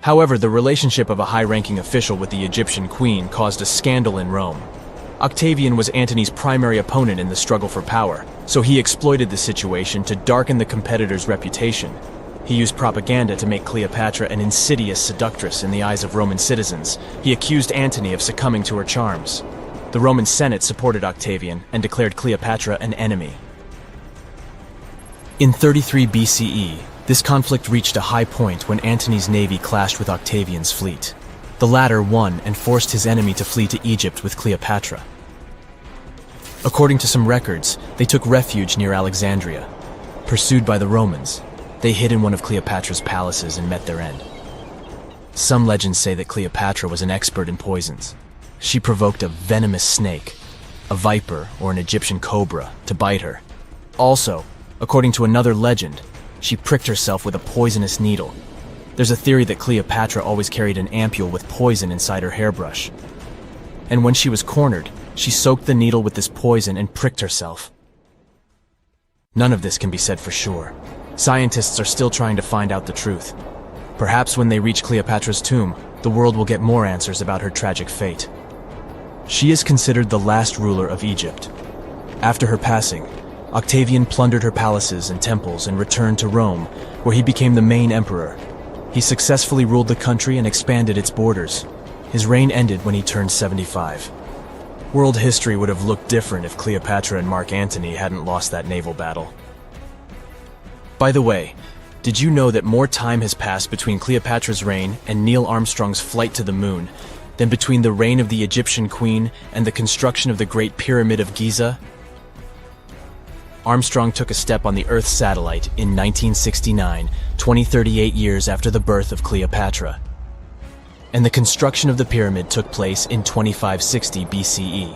[SPEAKER 4] However, the relationship of a high-ranking official with the Egyptian queen caused a scandal in Rome. Octavian was Antony's primary opponent in the struggle for power, so he exploited the situation to darken the competitor's reputation. He used propaganda to make Cleopatra an insidious seductress in the eyes of Roman citizens. He accused Antony of succumbing to her charms. The Roman Senate supported Octavian and declared Cleopatra an enemy. In 33 BCE, this conflict reached a high point when Antony's navy clashed with Octavian's fleet. The latter won and forced his enemy to flee to Egypt with Cleopatra. According to some records, they took refuge near Alexandria. Pursued by the Romans, they hid in one of Cleopatra's palaces and met their end. Some legends say that Cleopatra was an expert in poisons. She provoked a venomous snake, a viper or an Egyptian cobra, to bite her. Also, according to another legend, she pricked herself with a poisonous needle. There's a theory that Cleopatra always carried an ampule with poison inside her hairbrush. And when she was cornered, she soaked the needle with this poison and pricked herself. None of this can be said for sure. Scientists are still trying to find out the truth. Perhaps when they reach Cleopatra's tomb, the world will get more answers about her tragic fate. She is considered the last ruler of Egypt. After her passing, Octavian plundered her palaces and temples and returned to Rome, where he became the main emperor. He successfully ruled the country and expanded its borders. His reign ended when he turned 75. World history would have looked different if Cleopatra and Mark Antony hadn't lost that naval battle. By the way, did you know that more time has passed between Cleopatra's reign and Neil Armstrong's flight to the moon than between the reign of the Egyptian queen and the construction of the Great Pyramid of Giza? Armstrong took a step on the Earth's satellite in 1969, 38 years after the birth of Cleopatra. And the construction of the pyramid took place in 2560 BCE.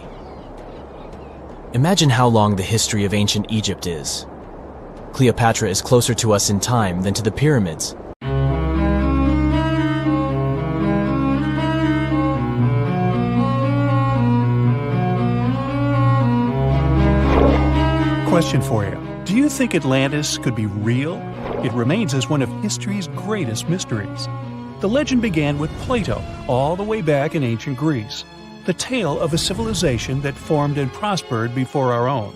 [SPEAKER 4] Imagine how long the history of ancient Egypt is. Cleopatra is closer to us in time than to the pyramids.
[SPEAKER 2] Question for you. Do you think Atlantis could be real? It remains as one of history's greatest mysteries. The legend began with Plato, all the way back in ancient Greece. The tale of a civilization that formed and prospered before our own.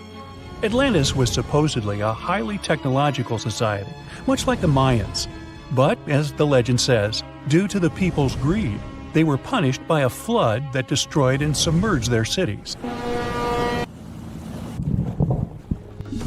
[SPEAKER 2] Atlantis was supposedly a highly technological society, much like the Mayans. But, as the legend says, due to the people's greed, they were punished by a flood that destroyed and submerged their cities.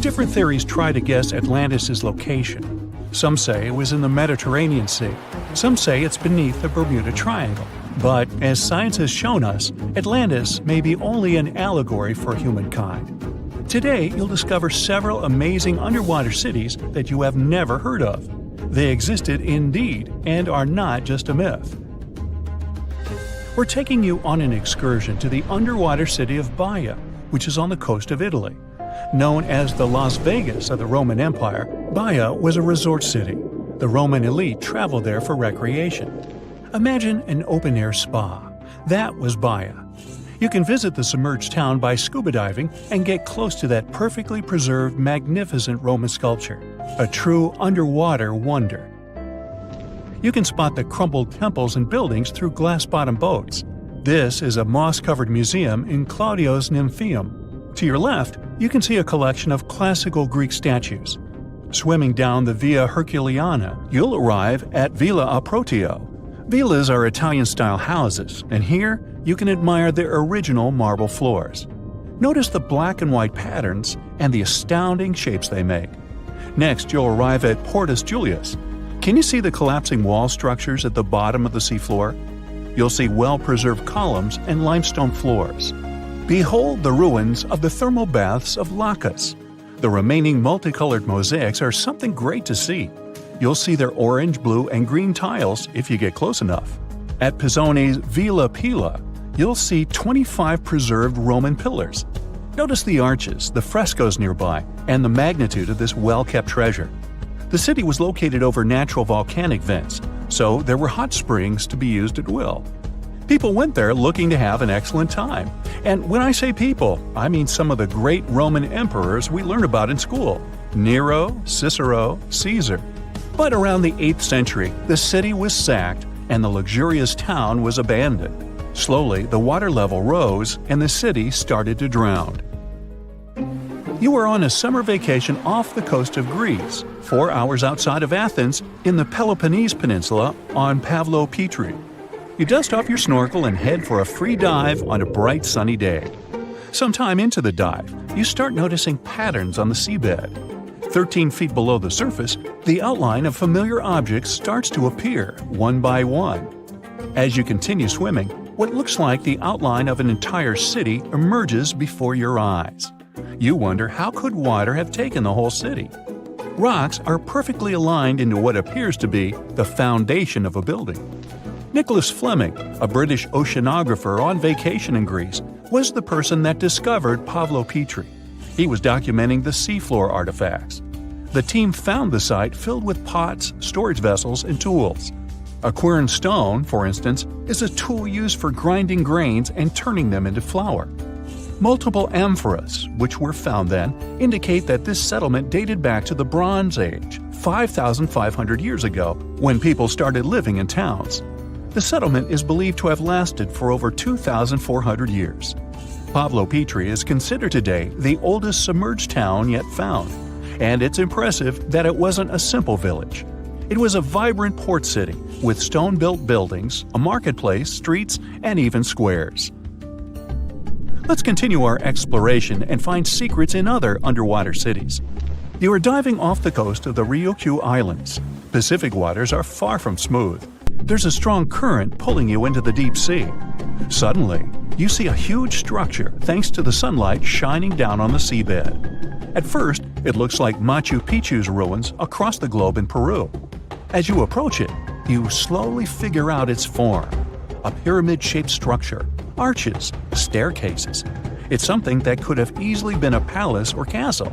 [SPEAKER 2] Different theories try to guess Atlantis' location. Some say it was in the Mediterranean Sea. Some say it's beneath the Bermuda Triangle. But, as science has shown us, Atlantis may be only an allegory for humankind. Today, you'll discover several amazing underwater cities that you have never heard of. They existed indeed and are not just a myth. We're taking you on an excursion to the underwater city of Baia, which is on the coast of Italy. Known as the Las Vegas of the Roman Empire, Baia was a resort city. The Roman elite traveled there for recreation. Imagine an open-air spa. That was Baia. You can visit the submerged town by scuba diving and get close to that perfectly preserved, magnificent Roman sculpture, a true underwater wonder. You can spot the crumbled temples and buildings through glass-bottom boats. This is a moss-covered museum in Claudio's Nymphaeum. To your left, you can see a collection of classical Greek statues. Swimming down the Via Herculeana, you'll arrive at Villa Aprotio. Villas are Italian-style houses, and here you can admire their original marble floors. Notice the black and white patterns and the astounding shapes they make. Next, you'll arrive at Portus Julius. Can you see the collapsing wall structures at the bottom of the seafloor? You'll see well-preserved columns and limestone floors. Behold the ruins of the thermal baths of Lacus. The remaining multicolored mosaics are something great to see. You'll see their orange, blue, and green tiles if you get close enough. At Pisoni's Villa Pila, you'll see 25 preserved Roman pillars. Notice the arches, the frescoes nearby, and the magnitude of this well-kept treasure. The city was located over natural volcanic vents, so there were hot springs to be used at will. People went there looking to have an excellent time. And when I say people, I mean some of the great Roman emperors we learned about in school: Nero, Cicero, Caesar. But around the 8th century, the city was sacked and the luxurious town was abandoned. Slowly, the water level rose and the city started to drown. You are on a summer vacation off the coast of Greece, 4 hours outside of Athens, in the Peloponnese Peninsula on Pavlopetri. You dust off your snorkel and head for a free dive on a bright sunny day. Sometime into the dive, you start noticing patterns on the seabed. 13 feet below the surface, the outline of familiar objects starts to appear, one by one. As you continue swimming, what looks like the outline of an entire city emerges before your eyes. You wonder, how could water have taken the whole city? Rocks are perfectly aligned into what appears to be the foundation of a building. Nicholas Fleming, a British oceanographer on vacation in Greece, was the person that discovered Pavlopetri. He was documenting the seafloor artifacts. The team found the site filled with pots, storage vessels, and tools. A quern stone, for instance, is a tool used for grinding grains and turning them into flour. Multiple amphoras, which were found then, indicate that this settlement dated back to the Bronze Age, 5,500 years ago, when people started living in towns. The settlement is believed to have lasted for over 2,400 years. Pavlopetri is considered today the oldest submerged town yet found, and it's impressive that it wasn't a simple village. It was a vibrant port city with stone-built buildings, a marketplace, streets, and even squares. Let's continue our exploration and find secrets in other underwater cities. You are diving off the coast of the Ryukyu Islands. Pacific waters are far from smooth. There's a strong current pulling you into the deep sea. Suddenly, you see a huge structure thanks to the sunlight shining down on the seabed. At first, it looks like Machu Picchu's ruins across the globe in Peru. As you approach it, you slowly figure out its form. A pyramid-shaped structure, arches, staircases. It's something that could have easily been a palace or castle.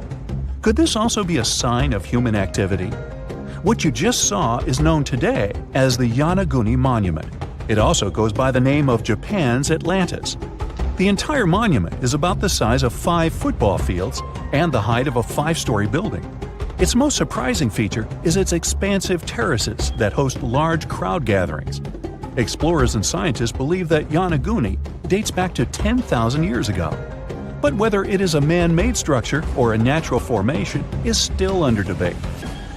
[SPEAKER 2] Could this also be a sign of human activity? What you just saw is known today as the Yonaguni Monument. It also goes by the name of Japan's Atlantis. The entire monument is about the size of 5 football fields and the height of a 5-story building. Its most surprising feature is its expansive terraces that host large crowd gatherings. Explorers and scientists believe that Yonaguni dates back to 10,000 years ago. But whether it is a man-made structure or a natural formation is still under debate.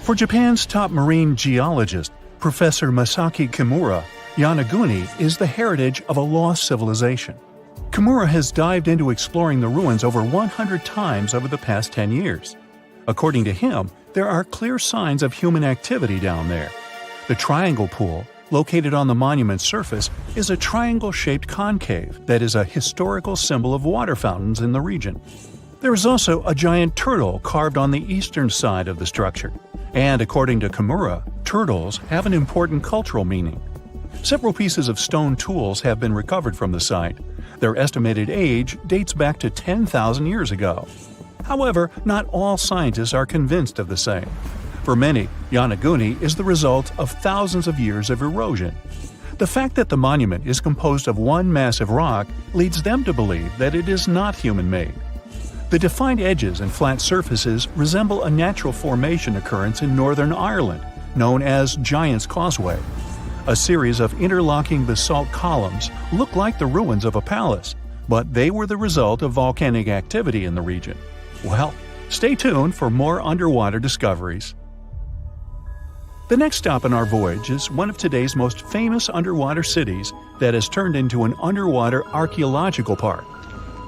[SPEAKER 2] For Japan's top marine geologist, Professor Masaki Kimura, Yonaguni is the heritage of a lost civilization. Kimura has dived into exploring the ruins over 100 times over the past 10 years. According to him, there are clear signs of human activity down there. The triangle pool, located on the monument's surface, is a triangle-shaped concave that is a historical symbol of water fountains in the region. There is also a giant turtle carved on the eastern side of the structure. And according to Kimura, turtles have an important cultural meaning. Several pieces of stone tools have been recovered from the site. Their estimated age dates back to 10,000 years ago. However, not all scientists are convinced of the same. For many, Yonaguni is the result of thousands of years of erosion. The fact that the monument is composed of one massive rock leads them to believe that it is not human-made. The defined edges and flat surfaces resemble a natural formation occurrence in Northern Ireland, known as Giant's Causeway. A series of interlocking basalt columns look like the ruins of a palace, but they were the result of volcanic activity in the region. Well, stay tuned for more underwater discoveries. The next stop on our voyage is one of today's most famous underwater cities that has turned into an underwater archaeological park.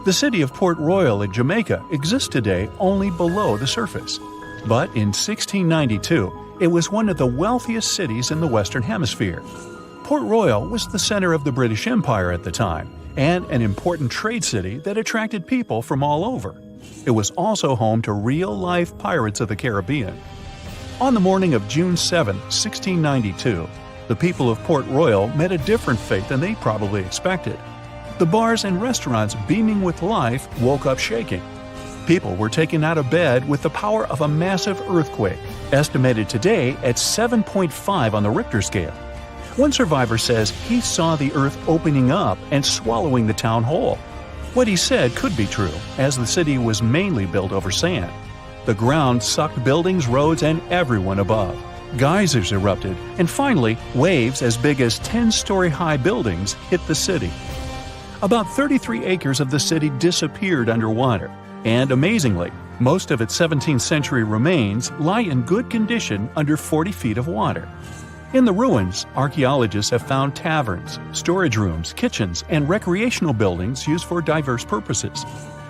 [SPEAKER 2] The city of Port Royal in Jamaica exists today only below the surface. But in 1692, it was one of the wealthiest cities in the Western Hemisphere. Port Royal was the center of the British Empire at the time, and an important trade city that attracted people from all over. It was also home to real-life pirates of the Caribbean. On the morning of June 7, 1692, the people of Port Royal met a different fate than they probably expected. The bars and restaurants beaming with life woke up shaking. People were taken out of bed with the power of a massive earthquake, estimated today at 7.5 on the Richter scale. One survivor says he saw the earth opening up and swallowing the town whole. What he said could be true, as the city was mainly built over sand. The ground sucked buildings, roads, and everyone above. Geysers erupted, and finally, waves as big as 10-story-high buildings hit the city. About 33 acres of the city disappeared underwater, and amazingly, most of its 17th century remains lie in good condition under 40 feet of water. In the ruins, archaeologists have found taverns, storage rooms, kitchens, and recreational buildings used for diverse purposes.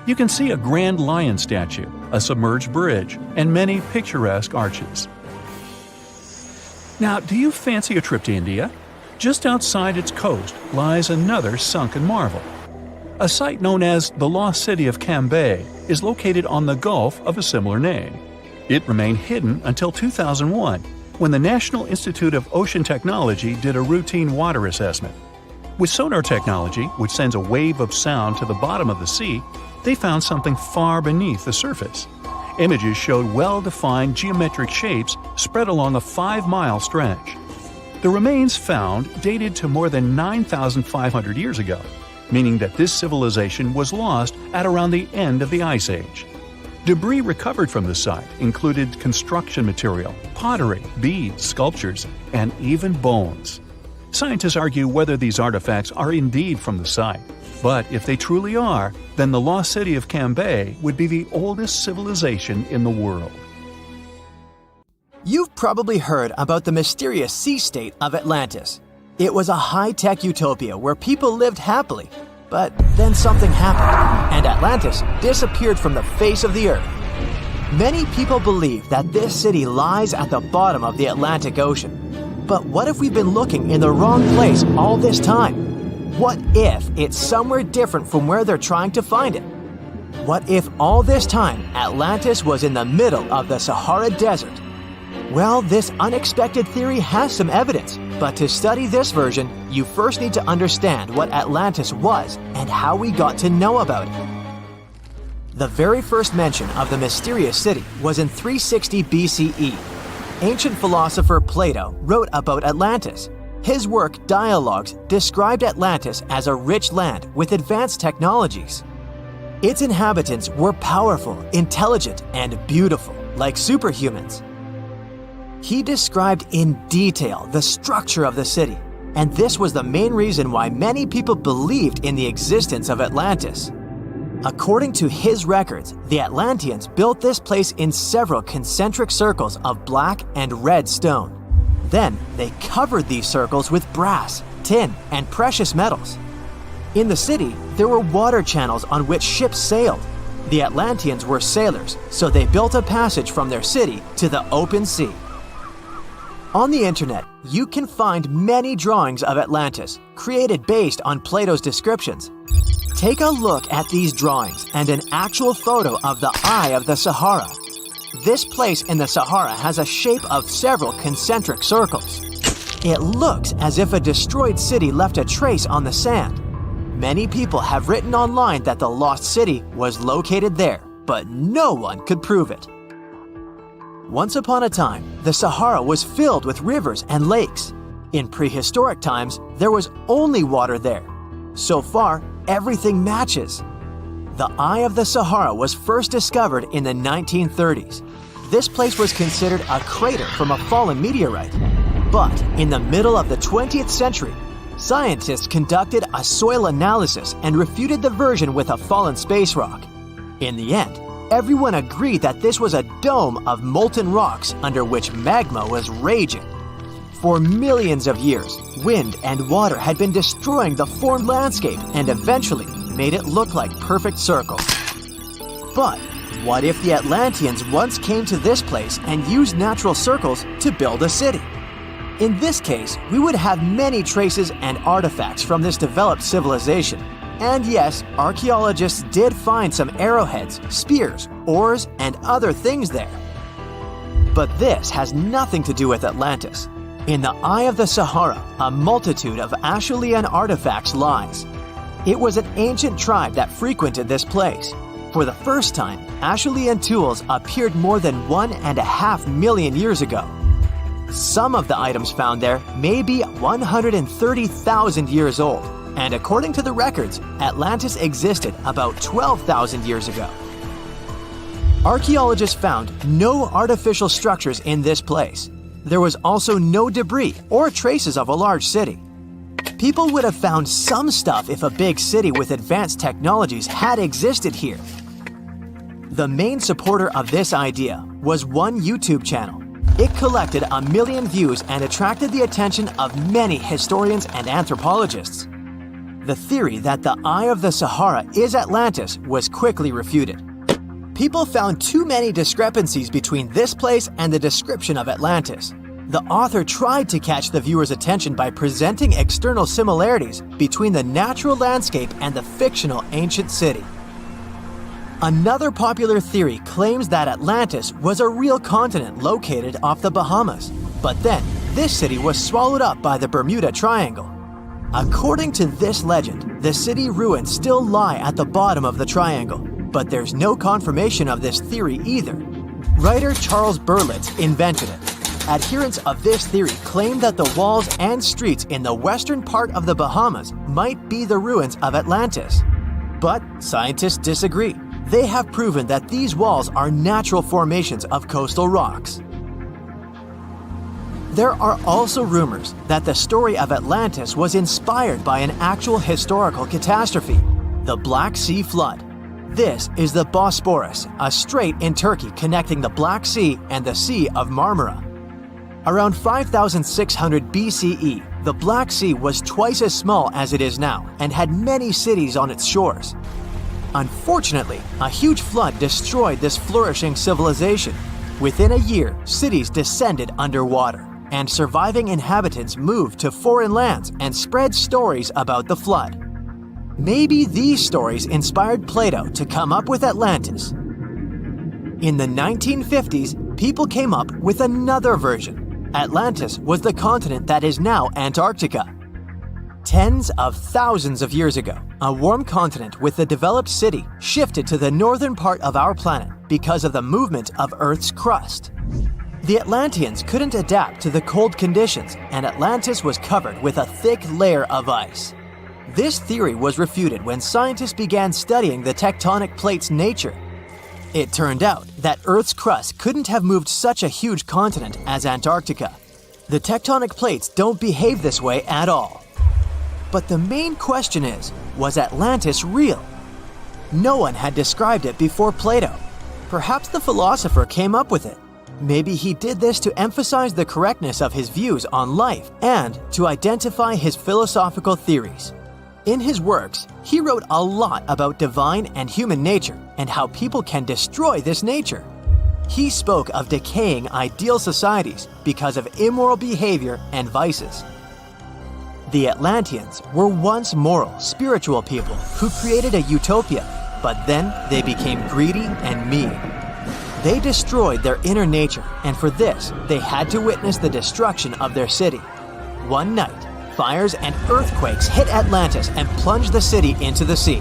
[SPEAKER 2] You can see a grand lion statue, a submerged bridge, and many picturesque arches. Now, do you fancy a trip to India? Just outside its coast lies another sunken marvel. A site known as the Lost City of Cambay is located on the Gulf of a similar name. It remained hidden until 2001, when the National Institute of Ocean Technology did a routine water assessment. With sonar technology, which sends a wave of sound to the bottom of the sea, they found something far beneath the surface. Images showed well-defined geometric shapes spread along a 5-mile stretch. The remains found dated to more than 9,500 years ago, meaning that this civilization was lost at around the end of the Ice Age. Debris recovered from the site included construction material, pottery, beads, sculptures, and even bones. Scientists argue whether these artifacts are indeed from the site. But if they truly are, then the lost city of Cambay would be the oldest civilization in the world.
[SPEAKER 1] You've probably heard about the mysterious sea state of Atlantis. It was a high-tech utopia where people lived happily, but then something happened, and Atlantis disappeared from the face of the earth. Many people believe that this city lies at the bottom of the Atlantic Ocean. But what if we've been looking in the wrong place all this time? What if it's somewhere different from where they're trying to find it? What if all this time Atlantis was in the middle of the Sahara Desert? Well, this unexpected theory has some evidence, but to study this version, you first need to understand what Atlantis was and how we got to know about it. The very first mention of the mysterious city was in 360 BCE. Ancient philosopher Plato wrote about Atlantis. His work, Dialogues, described Atlantis as a rich land with advanced technologies. Its inhabitants were powerful, intelligent, and beautiful, like superhumans. He described in detail the structure of the city, and this was the main reason why many people believed in the existence of Atlantis. According to his records, the Atlanteans built this place in several concentric circles of black and red stone. Then they covered these circles with brass, tin, and precious metals. In the city, there were water channels on which ships sailed. The Atlanteans were sailors, so they built a passage from their city to the open sea. On the internet, you can find many drawings of Atlantis, created based on Plato's descriptions. Take a look at these drawings and an actual photo of the Eye of the Sahara. This place in the Sahara has a shape of several concentric circles. It looks as if a destroyed city left a trace on the sand. Many people have written online that the lost city was located there, but no one could prove it. Once upon a time, the Sahara was filled with rivers and lakes. In prehistoric times, there was only water there. So far, everything matches. The Eye of the Sahara was first discovered in the 1930s. This place was considered a crater from a fallen meteorite. But in the middle of the 20th century, scientists conducted a soil analysis and refuted the version with a fallen space rock. In the end, everyone agreed that this was a dome of molten rocks under which magma was raging. For millions of years, wind and water had been destroying the formed landscape and eventually made it look like perfect circles. But what if the Atlanteans once came to this place and used natural circles to build a city? In this case, we would have many traces and artifacts from this developed civilization. And yes, archaeologists did find some arrowheads, spears, oars, and other things there. But this has nothing to do with Atlantis. In the Eye of the Sahara, a multitude of Acheulean artifacts lies. It was an ancient tribe that frequented this place. For the first time, Acheulean tools appeared more than 1.5 million years ago. Some of the items found there may be 130,000 years old, and according to the records, Atlantis existed about 12,000 years ago. Archaeologists found no artificial structures in this place. There was also no debris or traces of a large city. People would have found some stuff if a big city with advanced technologies had existed here. The main supporter of this idea was one YouTube channel. It collected 1 million views and attracted the attention of many historians and anthropologists. The theory that the Eye of the Sahara is Atlantis was quickly refuted. People found too many discrepancies between this place and the description of Atlantis. The author tried to catch the viewer's attention by presenting external similarities between the natural landscape and the fictional ancient city. Another popular theory claims that Atlantis was a real continent located off the Bahamas, but then this city was swallowed up by the Bermuda Triangle. According to this legend, the city ruins still lie at the bottom of the triangle, but there's no confirmation of this theory either. Writer Charles Berlitz invented it. Adherents of this theory claim that the walls and streets in the western part of the Bahamas might be the ruins of Atlantis. But scientists disagree. They have proven that these walls are natural formations of coastal rocks. There are also rumors that the story of Atlantis was inspired by an actual historical catastrophe, the Black Sea Flood. This is the Bosporus, a strait in Turkey connecting the Black Sea and the Sea of Marmara. Around 5600 BCE, the Black Sea was twice as small as it is now and had many cities on its shores. Unfortunately, a huge flood destroyed this flourishing civilization. Within a year, cities descended underwater, and surviving inhabitants moved to foreign lands and spread stories about the flood. Maybe these stories inspired Plato to come up with Atlantis. In the 1950s, people came up with another version. Atlantis was the continent that is now Antarctica. Tens of thousands of years ago, a warm continent with a developed city shifted to the northern part of our planet because of the movement of Earth's crust. The Atlanteans couldn't adapt to the cold conditions, and Atlantis was covered with a thick layer of ice. This theory was refuted when scientists began studying the tectonic plate's nature. It turned out that Earth's crust couldn't have moved such a huge continent as Antarctica. The tectonic plates don't behave this way at all. But the main question is, was Atlantis real? No one had described it before Plato. Perhaps the philosopher came up with it. Maybe he did this to emphasize the correctness of his views on life and to identify his philosophical theories. In his works, he wrote a lot about divine and human nature and how people can destroy this nature. He spoke of decaying ideal societies because of immoral behavior and vices. The Atlanteans were once moral, spiritual people who created a utopia, but then they became greedy and mean. They destroyed their inner nature, and for this, they had to witness the destruction of their city. One night, fires and earthquakes hit Atlantis and plunged the city into the sea.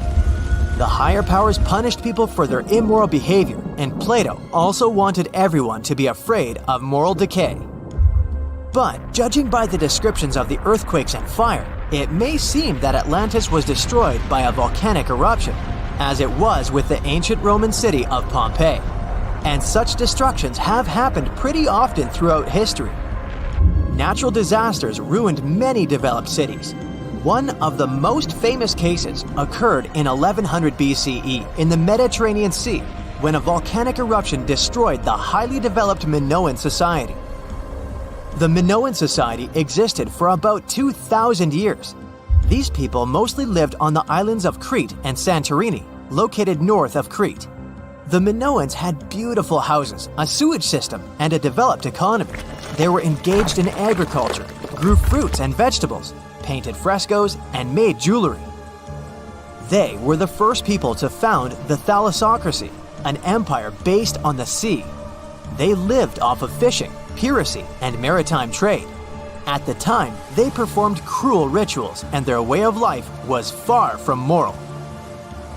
[SPEAKER 1] The higher powers punished people for their immoral behavior, and Plato also wanted everyone to be afraid of moral decay. But judging by the descriptions of the earthquakes and fire, it may seem that Atlantis was destroyed by a volcanic eruption, as it was with the ancient Roman city of Pompeii. And such destructions have happened pretty often throughout history. Natural disasters ruined many developed cities. One of the most famous cases occurred in 1100 BCE in the Mediterranean Sea, when a volcanic eruption destroyed the highly developed Minoan society. The Minoan society existed for about 2,000 years. These people mostly lived on the islands of Crete and Santorini, located north of Crete. The Minoans had beautiful houses, a sewage system, and a developed economy. They were engaged in agriculture, grew fruits and vegetables, painted frescoes, and made jewelry. They were the first people to found the thalassocracy, an empire based on the sea. They lived off of fishing, piracy, and maritime trade. At the time, they performed cruel rituals, and their way of life was far from moral.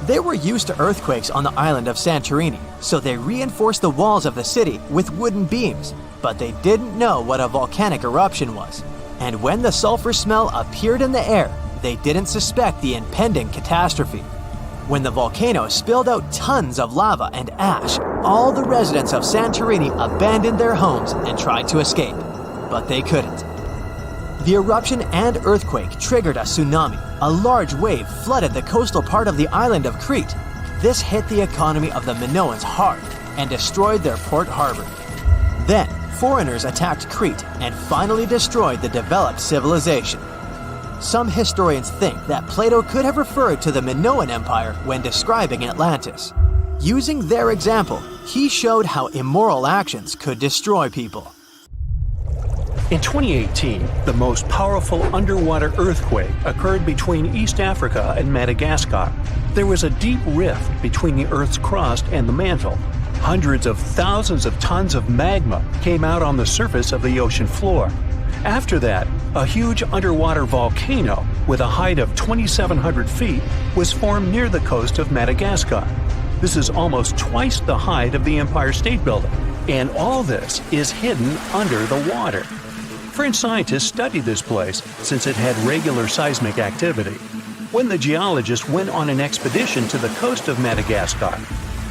[SPEAKER 1] They were used to earthquakes on the island of Santorini, so they reinforced the walls of the city with wooden beams, but they didn't know what a volcanic eruption was. And when the sulfur smell appeared in the air, they didn't suspect the impending catastrophe. When the volcano spilled out tons of lava and ash, all the residents of Santorini abandoned their homes and tried to escape, but they couldn't. The eruption and earthquake triggered a tsunami. A large wave flooded the coastal part of the island of Crete. This hit the economy of the Minoans hard and destroyed their port harbor. Then, foreigners attacked Crete and finally destroyed the developed civilization. Some historians think that Plato could have referred to the Minoan Empire when describing Atlantis. Using their example, he showed how immoral actions could destroy people.
[SPEAKER 2] In 2018, the most powerful underwater earthquake occurred between East Africa and Madagascar. There was a deep rift between the Earth's crust and the mantle. Hundreds of thousands of tons of magma came out on the surface of the ocean floor. After that, a huge underwater volcano with a height of 2,700 feet was formed near the coast of Madagascar. This is almost twice the height of the Empire State Building, and all this is hidden under the water. French scientists studied this place since it had regular seismic activity. When the geologists went on an expedition to the coast of Madagascar,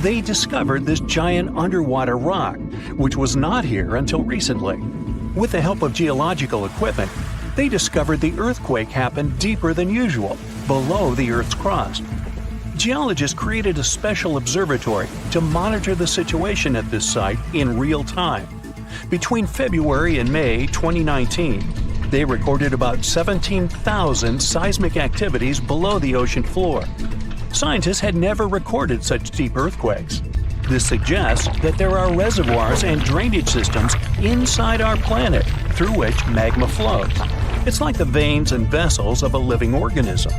[SPEAKER 2] they discovered this giant underwater rock, which was not here until recently. With the help of geological equipment, they discovered the earthquake happened deeper than usual, below the Earth's crust. Geologists created a special observatory to monitor the situation at this site in real time. Between February and May 2019, they recorded about 17,000 seismic activities below the ocean floor. Scientists had never recorded such deep earthquakes. This suggests that there are reservoirs and drainage systems inside our planet through which magma flows. It's like the veins and vessels of a living organism.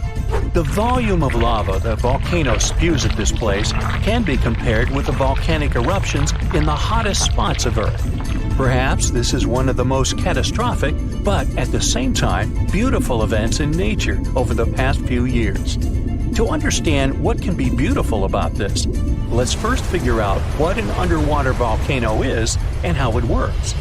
[SPEAKER 2] The volume of lava the volcano spews at this place can be compared with the volcanic eruptions in the hottest spots of Earth. Perhaps this is one of the most catastrophic, but at the same time, beautiful events in nature over the past few years. To understand what can be beautiful about this, let's first figure out what an underwater volcano is and how it works.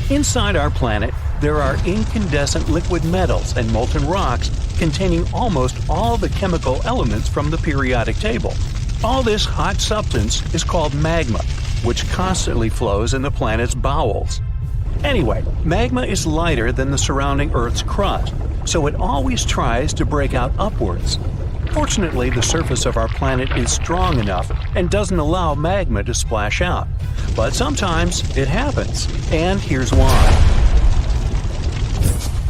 [SPEAKER 2] Inside our planet, there are incandescent liquid metals and molten rocks containing almost all the chemical elements from the periodic table. All this hot substance is called magma, which constantly flows in the planet's bowels. Anyway, magma is lighter than the surrounding Earth's crust, so it always tries to break out upwards. Fortunately, the surface of our planet is strong enough and doesn't allow magma to splash out. But sometimes it happens, and here's why.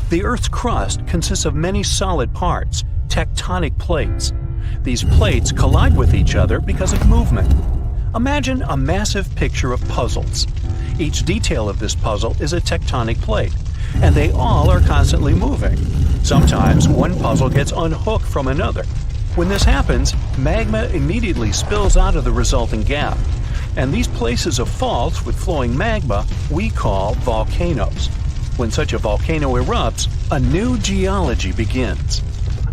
[SPEAKER 2] The Earth's crust consists of many solid parts, tectonic plates. These plates collide with each other because of movement. Imagine a massive picture of puzzles. Each detail of this puzzle is a tectonic plate, and they all are constantly moving. Sometimes one puzzle gets unhooked from another. When this happens, magma immediately spills out of the resulting gap. And these places of faults with flowing magma we call volcanoes. When such a volcano erupts, a new geology begins.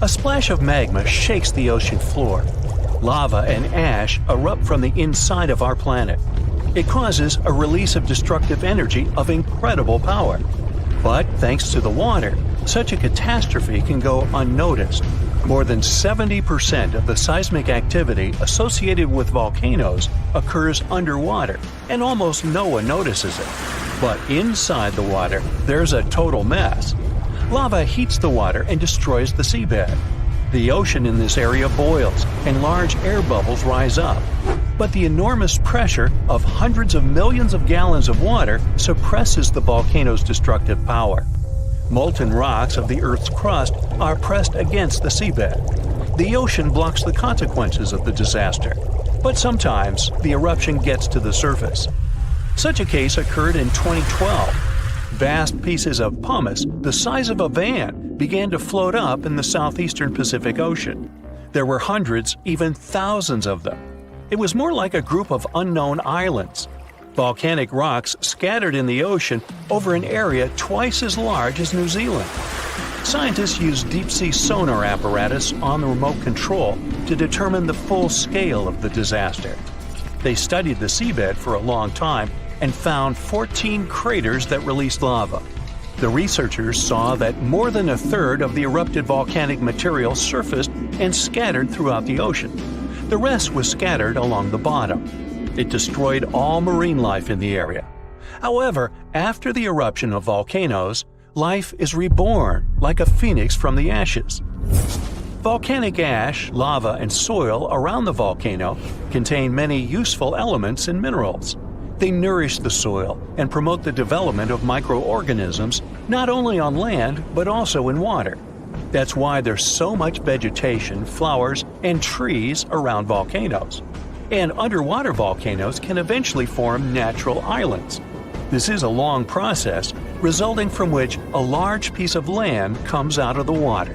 [SPEAKER 2] A splash of magma shakes the ocean floor. Lava and ash erupt from the inside of our planet. It causes a release of destructive energy of incredible power. But thanks to the water, such a catastrophe can go unnoticed. More than 70% of the seismic activity associated with volcanoes occurs underwater, and almost no one notices it. But inside the water, there's a total mess. Lava heats the water and destroys the seabed. The ocean in this area boils, and large air bubbles rise up. But the enormous pressure of hundreds of millions of gallons of water suppresses the volcano's destructive power. Molten rocks of the Earth's crust are pressed against the seabed. The ocean blocks the consequences of the disaster, but sometimes the eruption gets to the surface. Such a case occurred in 2012. Vast pieces of pumice the size of a van began to float up in the southeastern Pacific Ocean. There were hundreds, even thousands of them. It was more like a group of unknown islands. Volcanic rocks scattered in the ocean over an area twice as large as New Zealand. Scientists used deep-sea sonar apparatus on the remote control to determine the full scale of the disaster. They studied the seabed for a long time and found 14 craters that released lava. The researchers saw that more than a third of the erupted volcanic material surfaced and scattered throughout the ocean. The rest was scattered along the bottom. It destroyed all marine life in the area. However, after the eruption of volcanoes, life is reborn like a phoenix from the ashes. Volcanic ash, lava, and soil around the volcano contain many useful elements and minerals. They nourish the soil and promote the development of microorganisms not only on land but also in water. That's why there's so much vegetation, flowers, and trees around volcanoes. And underwater volcanoes can eventually form natural islands. This is a long process, resulting from which a large piece of land comes out of the water.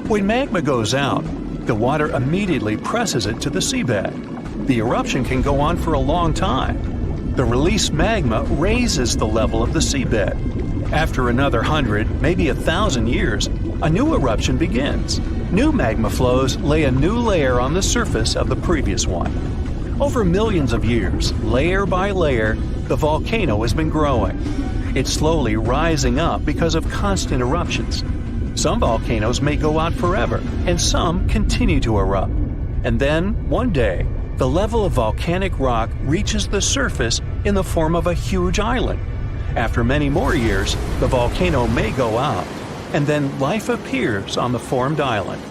[SPEAKER 2] When magma goes out, the water immediately presses it to the seabed. The eruption can go on for a long time. The released magma raises the level of the seabed. After another 100, maybe 1,000 years, a new eruption begins. New magma flows lay a new layer on the surface of the previous one. Over millions of years, layer by layer, the volcano has been growing. It's slowly rising up because of constant eruptions. Some volcanoes may go out forever, and some continue to erupt. And then, one day, the level of volcanic rock reaches the surface in the form of a huge island. After many more years, the volcano may go out, and then life appears on the formed island.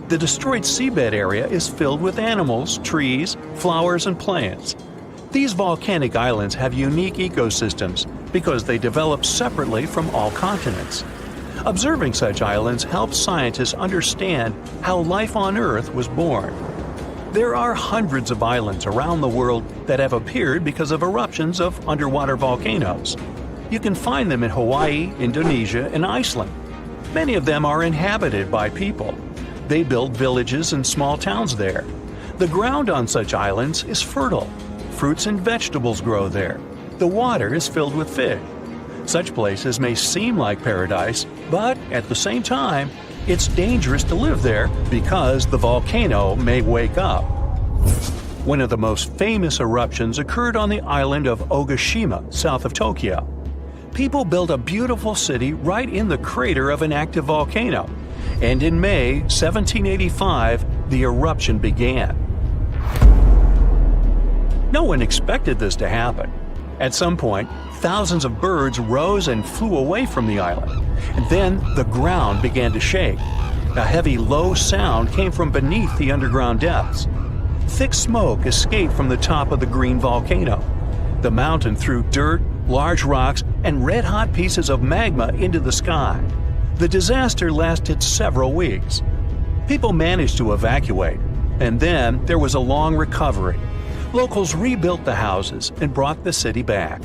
[SPEAKER 2] The destroyed seabed area is filled with animals, trees, flowers, and plants. These volcanic islands have unique ecosystems because they develop separately from all continents. Observing such islands helps scientists understand how life on Earth was born. There are hundreds of islands around the world that have appeared because of eruptions of underwater volcanoes. You can find them in Hawaii, Indonesia, and Iceland. Many of them are inhabited by people. They build villages and small towns there. The ground on such islands is fertile. Fruits and vegetables grow there. The water is filled with fish. Such places may seem like paradise, but at the same time, it's dangerous to live there because the volcano may wake up. One of the most famous eruptions occurred on the island of Ogashima, south of Tokyo. People built a beautiful city right in the crater of an active volcano, and in May 1785, the eruption began. No one expected this to happen. At some point, thousands of birds rose and flew away from the island, and then the ground began to shake. A heavy, low sound came from beneath the underground depths. Thick smoke escaped from the top of the green volcano. The mountain threw dirt, large rocks, and red-hot pieces of magma into the sky. The disaster lasted several weeks. People managed to evacuate, and then there was a long recovery. Locals rebuilt the houses and brought the city back.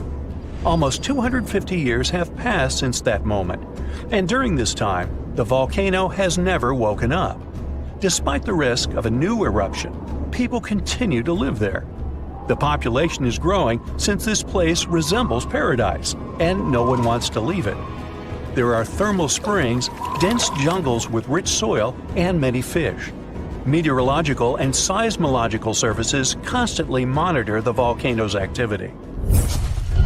[SPEAKER 2] Almost 250 years have passed since that moment, and during this time, the volcano has never woken up. Despite the risk of a new eruption, people continue to live there. The population is growing since this place resembles paradise, and no one wants to leave it. There are thermal springs, dense jungles with rich soil, and many fish. Meteorological and seismological services constantly monitor the volcano's activity.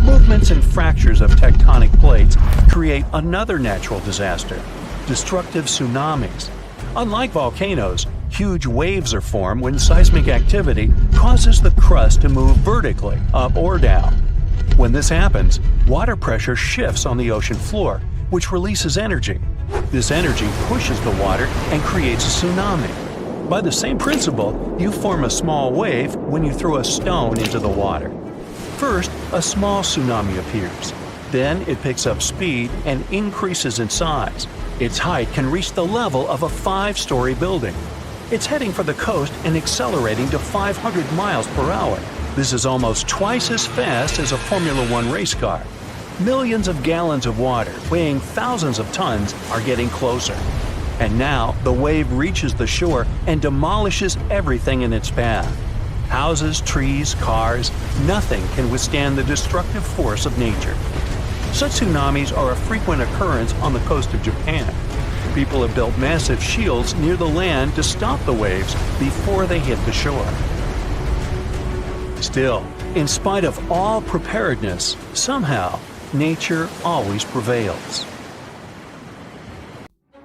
[SPEAKER 2] Movements and fractures of tectonic plates create another natural disaster, destructive tsunamis. Unlike volcanoes, huge waves are formed when seismic activity causes the crust to move vertically, up or down. When this happens, water pressure shifts on the ocean floor, which releases energy. This energy pushes the water and creates a tsunami. By the same principle, you form a small wave when you throw a stone into the water. First, a small tsunami appears. Then it picks up speed and increases in size. Its height can reach the level of a 5-story building. It's heading for the coast and accelerating to 500 miles per hour. This is almost twice as fast as a Formula One race car. Millions of gallons of water, weighing thousands of tons, are getting closer. And now the wave reaches the shore and demolishes everything in its path. Houses, trees, cars, nothing can withstand the destructive force of nature. Such tsunamis are a frequent occurrence on the coast of Japan. People have built massive shields near the land to stop the waves before they hit the shore. Still, in spite of all preparedness, somehow, nature always prevails.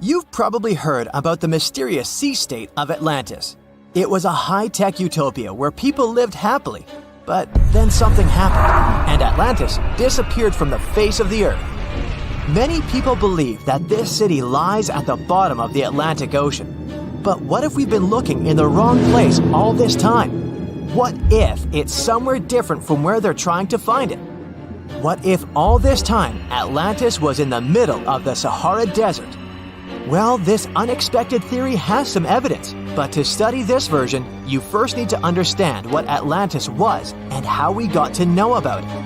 [SPEAKER 1] You've probably heard about the mysterious sea state of Atlantis. It was a high-tech utopia where people lived happily, but then something happened, and Atlantis disappeared from the face of the earth. Many people believe that this city lies at the bottom of the Atlantic Ocean. But what if we've been looking in the wrong place all this time? What if it's somewhere different from where they're trying to find it? What if all this time Atlantis was in the middle of the Sahara Desert? Well, this unexpected theory has some evidence, but to study this version, you first need to understand what Atlantis was and how we got to know about it.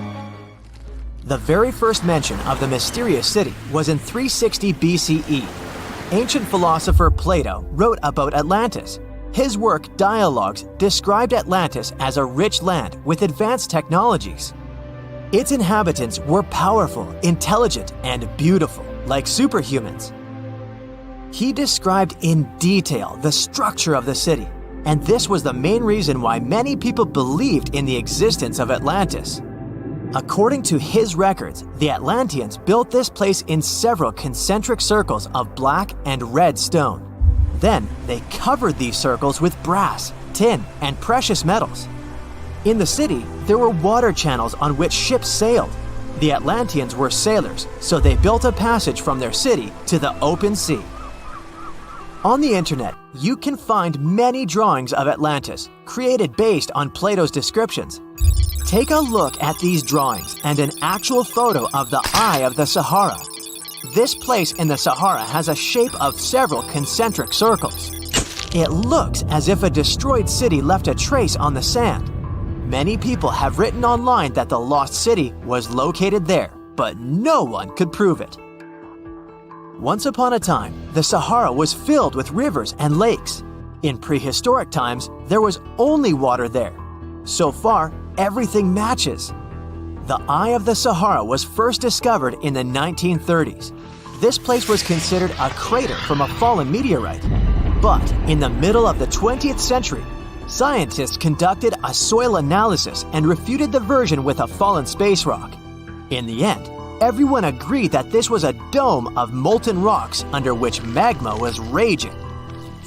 [SPEAKER 1] The very first mention of the mysterious city was in 360 BCE. Ancient philosopher Plato wrote about Atlantis. His work, Dialogues, described Atlantis as a rich land with advanced technologies. Its inhabitants were powerful, intelligent, and beautiful, like superhumans. He described in detail the structure of the city, and this was the main reason why many people believed in the existence of Atlantis. According to his records, the Atlanteans built this place in several concentric circles of black and red stone. Then they covered these circles with brass, tin, and precious metals. In the city, there were water channels on which ships sailed. The Atlanteans were sailors, so they built a passage from their city to the open sea. On the internet, you can find many drawings of Atlantis, created based on Plato's descriptions. Take a look at these drawings and an actual photo of the Eye of the Sahara. This place in the Sahara has a shape of several concentric circles. It looks as if a destroyed city left a trace on the sand. Many people have written online that the lost city was located there, but no one could prove it. Once upon a time, the Sahara was filled with rivers and lakes. In prehistoric times, there was only water there. So far, everything matches. The Eye of the Sahara was first discovered in the 1930s. This place was considered a crater from a fallen meteorite. But in the middle of the 20th century, scientists conducted a soil analysis and refuted the version with a fallen space rock. In the end, everyone agreed that this was a dome of molten rocks under which magma was raging.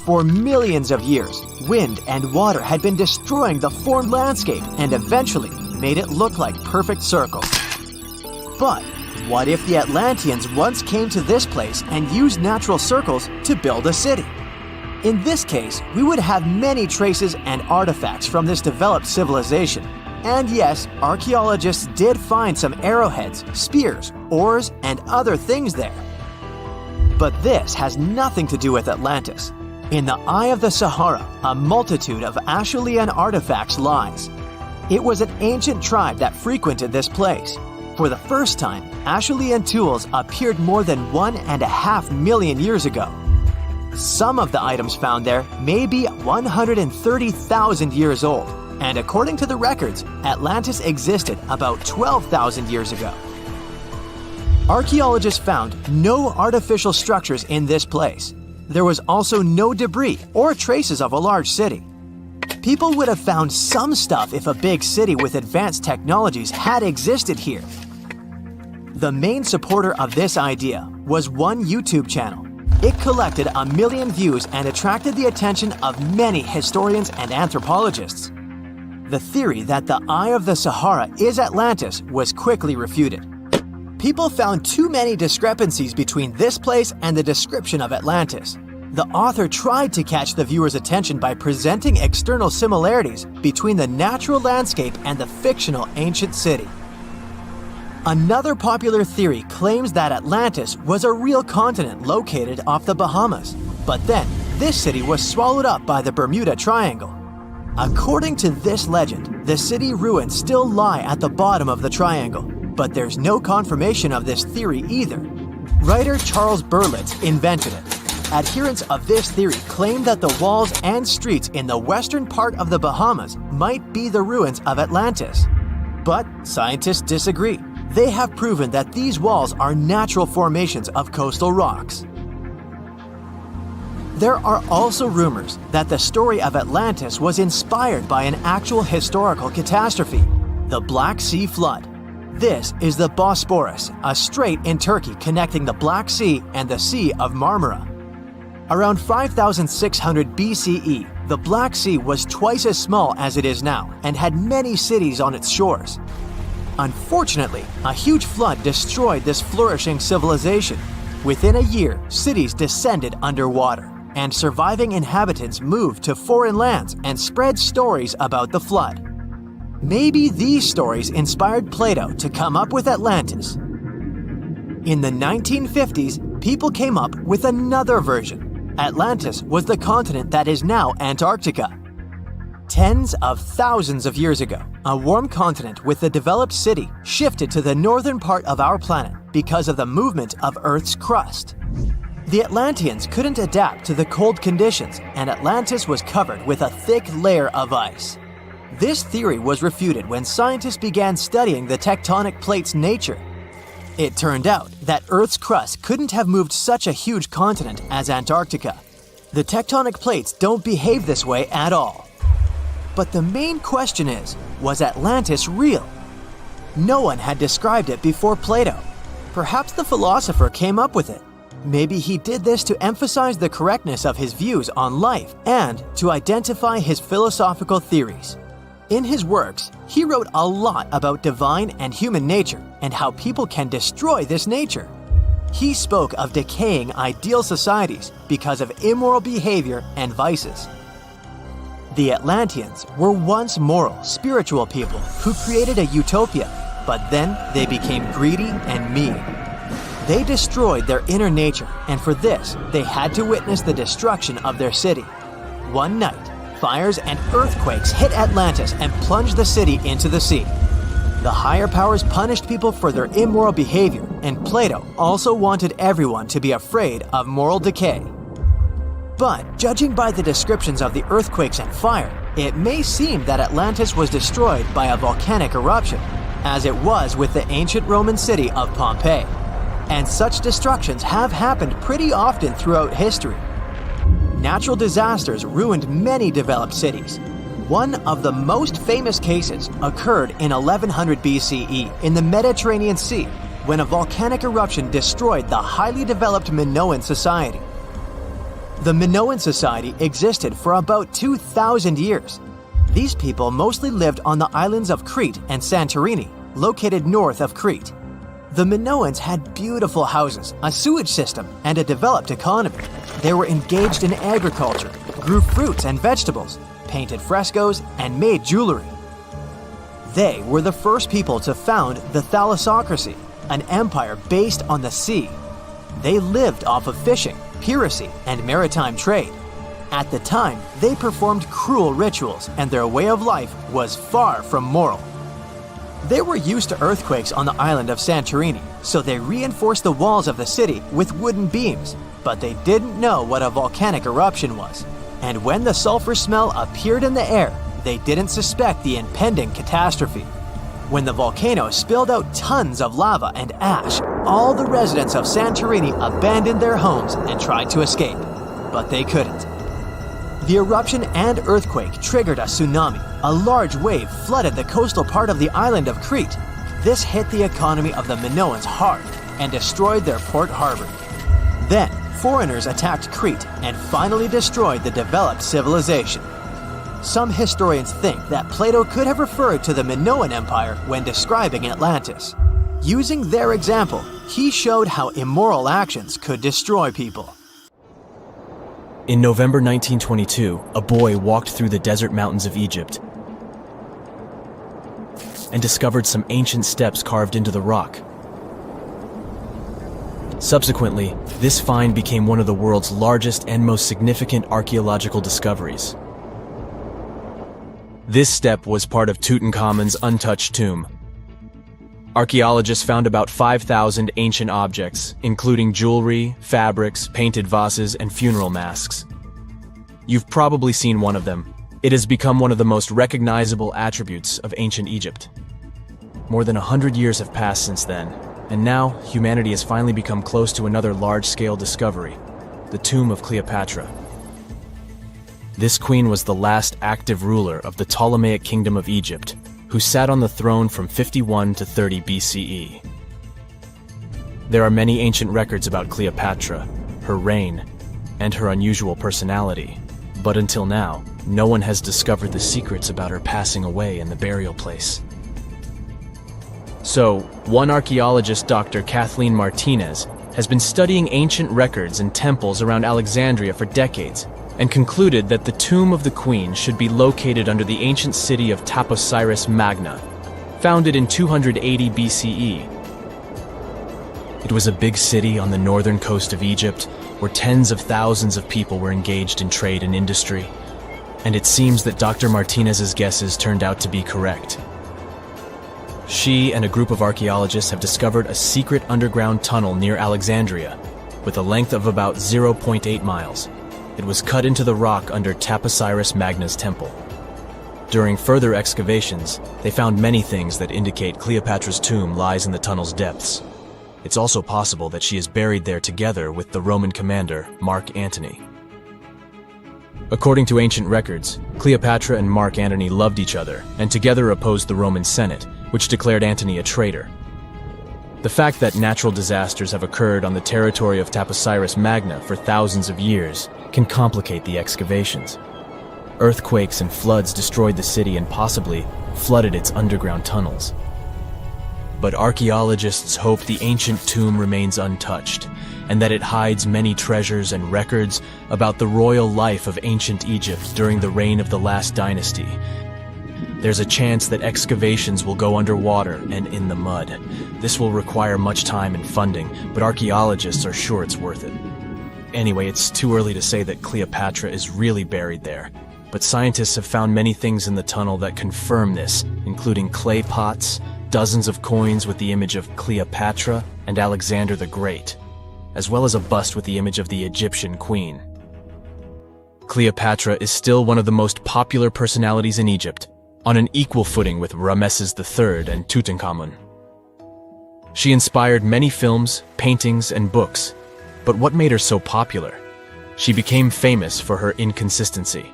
[SPEAKER 1] For millions of years, wind and water had been destroying the formed landscape and eventually made it look like perfect circles. But what if the Atlanteans once came to this place and used natural circles to build a city? In this case, we would have many traces and artifacts from this developed civilization. And yes, archaeologists did find some arrowheads, spears, oars, and other things there. But this has nothing to do with Atlantis. In the Eye of the Sahara, a multitude of Acheulean artifacts lies. It was an ancient tribe that frequented this place. For the first time, Acheulean tools appeared more than 1.5 million years ago. Some of the items found there may be 130,000 years old. And according to the records, Atlantis existed about 12,000 years ago. Archaeologists found no artificial structures in this place. There was also no debris or traces of a large city. People would have found some stuff if a big city with advanced technologies had existed here. The main supporter of this idea was one YouTube channel. It collected 1 million views and attracted the attention of many historians and anthropologists. The theory that the Eye of the Sahara is Atlantis was quickly refuted. People found too many discrepancies between this place and the description of Atlantis. The author tried to catch the viewer's attention by presenting external similarities between the natural landscape and the fictional ancient city. Another popular theory claims that Atlantis was a real continent located off the Bahamas, but then this city was swallowed up by the Bermuda Triangle. According to this legend, the city ruins still lie at the bottom of the triangle, but there's no confirmation of this theory either. Writer Charles Berlitz invented it. Adherents of this theory claim that the walls and streets in the western part of the Bahamas might be the ruins of Atlantis. But scientists disagree. They have proven that these walls are natural formations of coastal rocks. There are also rumors that the story of Atlantis was inspired by an actual historical catastrophe, the Black Sea Flood. This is the Bosporus, a strait in Turkey connecting the Black Sea and the Sea of Marmara. Around 5600 BCE, the Black Sea was twice as small as it is now and had many cities on its shores. Unfortunately, a huge flood destroyed this flourishing civilization. Within a year, cities descended underwater, and surviving inhabitants moved to foreign lands and spread stories about the flood. Maybe these stories inspired Plato to come up with Atlantis. In the 1950s, people came up with another version. Atlantis was the continent that is now Antarctica. Tens of thousands of years ago, a warm continent with a developed city shifted to the northern part of our planet because of the movement of Earth's crust. The Atlanteans couldn't adapt to the cold conditions, and Atlantis was covered with a thick layer of ice. This theory was refuted when scientists began studying the tectonic plate's nature. It turned out that Earth's crust couldn't have moved such a huge continent as Antarctica. The tectonic plates don't behave this way at all. But the main question is, was Atlantis real? No one had described it before Plato. Perhaps the philosopher came up with it. Maybe he did this to emphasize the correctness of his views on life and to identify his philosophical theories. In his works, he wrote a lot about divine and human nature and how people can destroy this nature. He spoke of decaying ideal societies because of immoral behavior and vices. The Atlanteans were once moral, spiritual people who created a utopia, but then they became greedy and mean. They destroyed their inner nature, and for this, they had to witness the destruction of their city. One night, fires and earthquakes hit Atlantis and plunged the city into the sea. The higher powers punished people for their immoral behavior, and Plato also wanted everyone to be afraid of moral decay. But judging by the descriptions of the earthquakes and fire, it may seem that Atlantis was destroyed by a volcanic eruption, as it was with the ancient Roman city of Pompeii. And such destructions have happened pretty often throughout history. Natural disasters ruined many developed cities. One of the most famous cases occurred in 1100 BCE in the Mediterranean Sea, when a volcanic eruption destroyed the highly developed Minoan society. The Minoan society existed for about 2,000 years. These people mostly lived on the islands of Crete and Santorini, located north of Crete. The Minoans had beautiful houses, a sewage system, and a developed economy. They were engaged in agriculture, grew fruits and vegetables, painted frescoes, and made jewelry. They were the first people to found the thalassocracy, an empire based on the sea. They lived off of fishing, piracy, and maritime trade. At the time, they performed cruel rituals, and their way of life was far from moral. They were used to earthquakes on the island of Santorini, so they reinforced the walls of the city with wooden beams, but they didn't know what a volcanic eruption was. And when the sulfur smell appeared in the air, they didn't suspect the impending catastrophe. When the volcano spilled out tons of lava and ash, all the residents of Santorini abandoned their homes and tried to escape, but they couldn't. The eruption and earthquake triggered a tsunami. A large wave flooded the coastal part of the island of Crete. This hit the economy of the Minoans hard and destroyed their port harbor. Then, foreigners attacked Crete and finally destroyed the developed civilization. Some historians think that Plato could have referred to the Minoan Empire when describing Atlantis. Using their example, he showed how immoral actions could destroy people.
[SPEAKER 4] In November 1922, a boy walked through the desert mountains of Egypt and discovered some ancient steps carved into the rock. Subsequently, this find became one of the world's largest and most significant archaeological discoveries. This step was part of Tutankhamun's untouched tomb. Archaeologists found about 5,000 ancient objects, including jewelry, fabrics, painted vases, and funeral masks. You've probably seen one of them. It has become one of the most recognizable attributes of ancient Egypt. More than 100 years have passed since then, and now humanity has finally become close to another large-scale discovery, the tomb of Cleopatra. This queen was the last active ruler of the Ptolemaic Kingdom of Egypt, who sat on the throne from 51 to 30 BCE. There are many ancient records about Cleopatra, her reign, and her unusual personality, but until now, no one has discovered the secrets about her passing away in the burial place. So, one archaeologist, Dr. Kathleen Martinez, has been studying ancient records and temples around Alexandria for decades, and concluded that the tomb of the queen should be located under the ancient city of Taposiris Magna, founded in 280 BCE. It was a big city on the northern coast of Egypt, where tens of thousands of people were engaged in trade and industry, and it seems that Dr. Martinez's guesses turned out to be correct. She and a group of archaeologists have discovered a secret underground tunnel near Alexandria, with a length of about 0.8 miles. It was cut into the rock under Taposiris Magna's temple. During further excavations, they found many things that indicate Cleopatra's tomb lies in the tunnel's depths. It's also possible that she is buried there together with the Roman commander, Mark Antony. According to ancient records, Cleopatra and Mark Antony loved each other and together opposed the Roman Senate, which declared Antony a traitor. The fact that natural disasters have occurred on the territory of Taposiris Magna for thousands of years can complicate the excavations. Earthquakes and floods destroyed the city and possibly flooded its underground tunnels. But archaeologists hope the ancient tomb remains untouched, and that it hides many treasures and records about the royal life of ancient Egypt during the reign of the last dynasty. There's a chance that excavations will go underwater and in the mud. This will require much time and funding, but archaeologists are sure it's worth it. Anyway, it's too early to say that Cleopatra is really buried there, but scientists have found many things in the tunnel that confirm this, including clay pots, dozens of coins with the image of Cleopatra and Alexander the Great, as well as a bust with the image of the Egyptian queen. Cleopatra is still one of the most popular personalities in Egypt, on an equal footing with Ramesses III and Tutankhamun. She inspired many films, paintings, and books, but what made her so popular? She became famous for her inconsistency.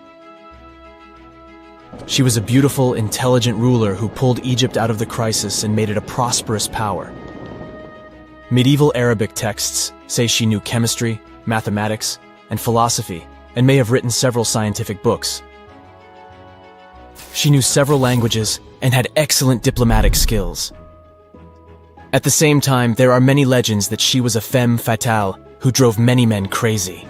[SPEAKER 4] She was a beautiful, intelligent ruler who pulled Egypt out of the crisis and made it a prosperous power. Medieval Arabic texts say she knew chemistry, mathematics, and philosophy, and may have written several scientific books. She knew several languages and had excellent diplomatic skills. At the same time, there are many legends that she was a femme fatale who drove many men crazy.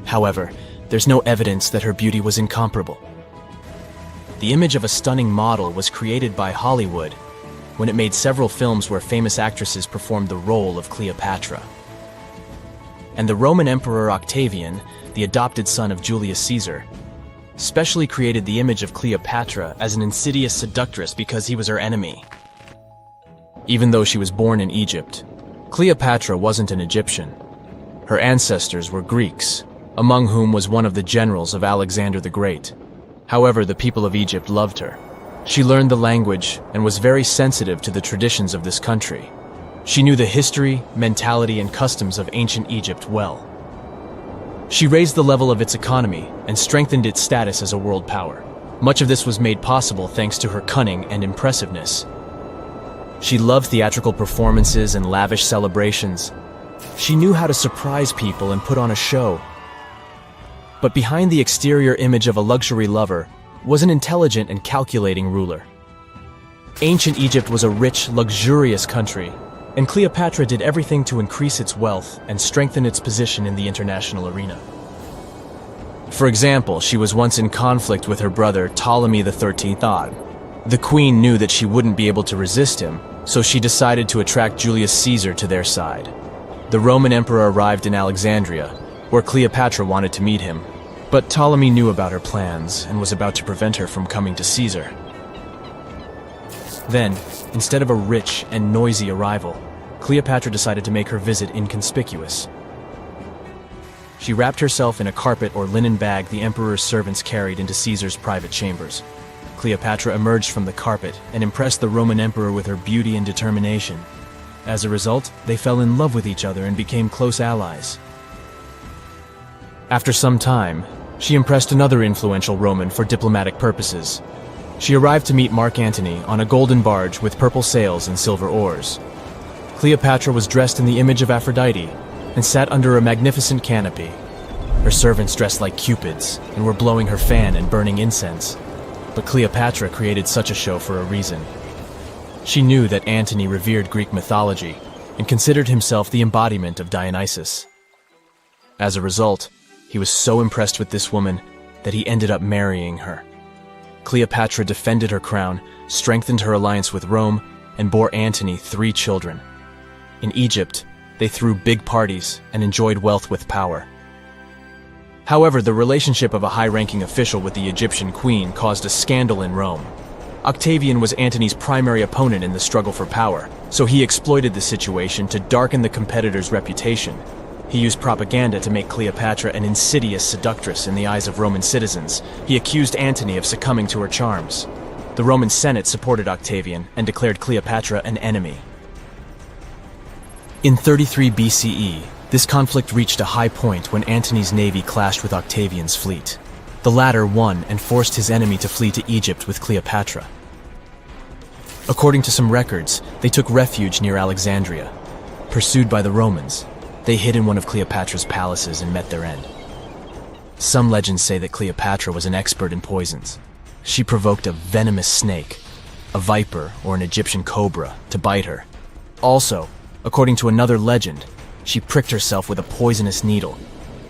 [SPEAKER 4] However, there's no evidence that her beauty was incomparable. The image of a stunning model was created by Hollywood when it made several films where famous actresses performed the role of Cleopatra. And the Roman Emperor Octavian, the adopted son of Julius Caesar, specially created the image of Cleopatra as an insidious seductress because he was her enemy. Even though she was born in Egypt, Cleopatra wasn't an Egyptian. Her ancestors were Greeks, among whom was one of the generals of Alexander the Great. However, the people of Egypt loved her. She learned the language and was very sensitive to the traditions of this country. She knew the history, mentality, and customs of ancient Egypt well. She raised the level of its economy and strengthened its status as a world power. Much of this was made possible thanks to her cunning and impressiveness. She loved theatrical performances and lavish celebrations. She knew how to surprise people and put on a show. But behind the exterior image of a luxury lover was an intelligent and calculating ruler. Ancient Egypt was a rich, luxurious country, and Cleopatra did everything to increase its wealth and strengthen its position in the international arena. For example, she was once in conflict with her brother Ptolemy XIII. The queen knew that she wouldn't be able to resist him, so she decided to attract Julius Caesar to their side. The Roman emperor arrived in Alexandria, where Cleopatra wanted to meet him, but Ptolemy knew about her plans and was about to prevent her from coming to Caesar. Then, instead of a rich and noisy arrival, Cleopatra decided to make her visit inconspicuous. She wrapped herself in a carpet or linen bag the emperor's servants carried into Caesar's private chambers. Cleopatra emerged from the carpet and impressed the Roman emperor with her beauty and determination. As a result, they fell in love with each other and became close allies. After some time, she impressed another influential Roman for diplomatic purposes. She arrived to meet Mark Antony on a golden barge with purple sails and silver oars. Cleopatra was dressed in the image of Aphrodite and sat under a magnificent canopy. Her servants dressed like cupids and were blowing her fan and burning incense. But Cleopatra created such a show for a reason. She knew that Antony revered Greek mythology and considered himself the embodiment of Dionysus. As a result, he was so impressed with this woman that he ended up marrying her. Cleopatra defended her crown, strengthened her alliance with Rome, and bore Antony 3 children. In Egypt, they threw big parties and enjoyed wealth with power. However, the relationship of a high-ranking official with the Egyptian queen caused a scandal in Rome. Octavian was Antony's primary opponent in the struggle for power, so he exploited the situation to darken the competitor's reputation. He used propaganda to make Cleopatra an insidious seductress in the eyes of Roman citizens. He accused Antony of succumbing to her charms. The Roman Senate supported Octavian and declared Cleopatra an enemy. In 33 BCE, this conflict reached a high point when Antony's navy clashed with Octavian's fleet. The latter won and forced his enemy to flee to Egypt with Cleopatra. According to some records, they took refuge near Alexandria. Pursued by the Romans, they hid in one of Cleopatra's palaces and met their end. Some legends say that Cleopatra was an expert in poisons. She provoked a venomous snake, a viper or an Egyptian cobra, to bite her. Also, according to another legend, she pricked herself with a poisonous needle.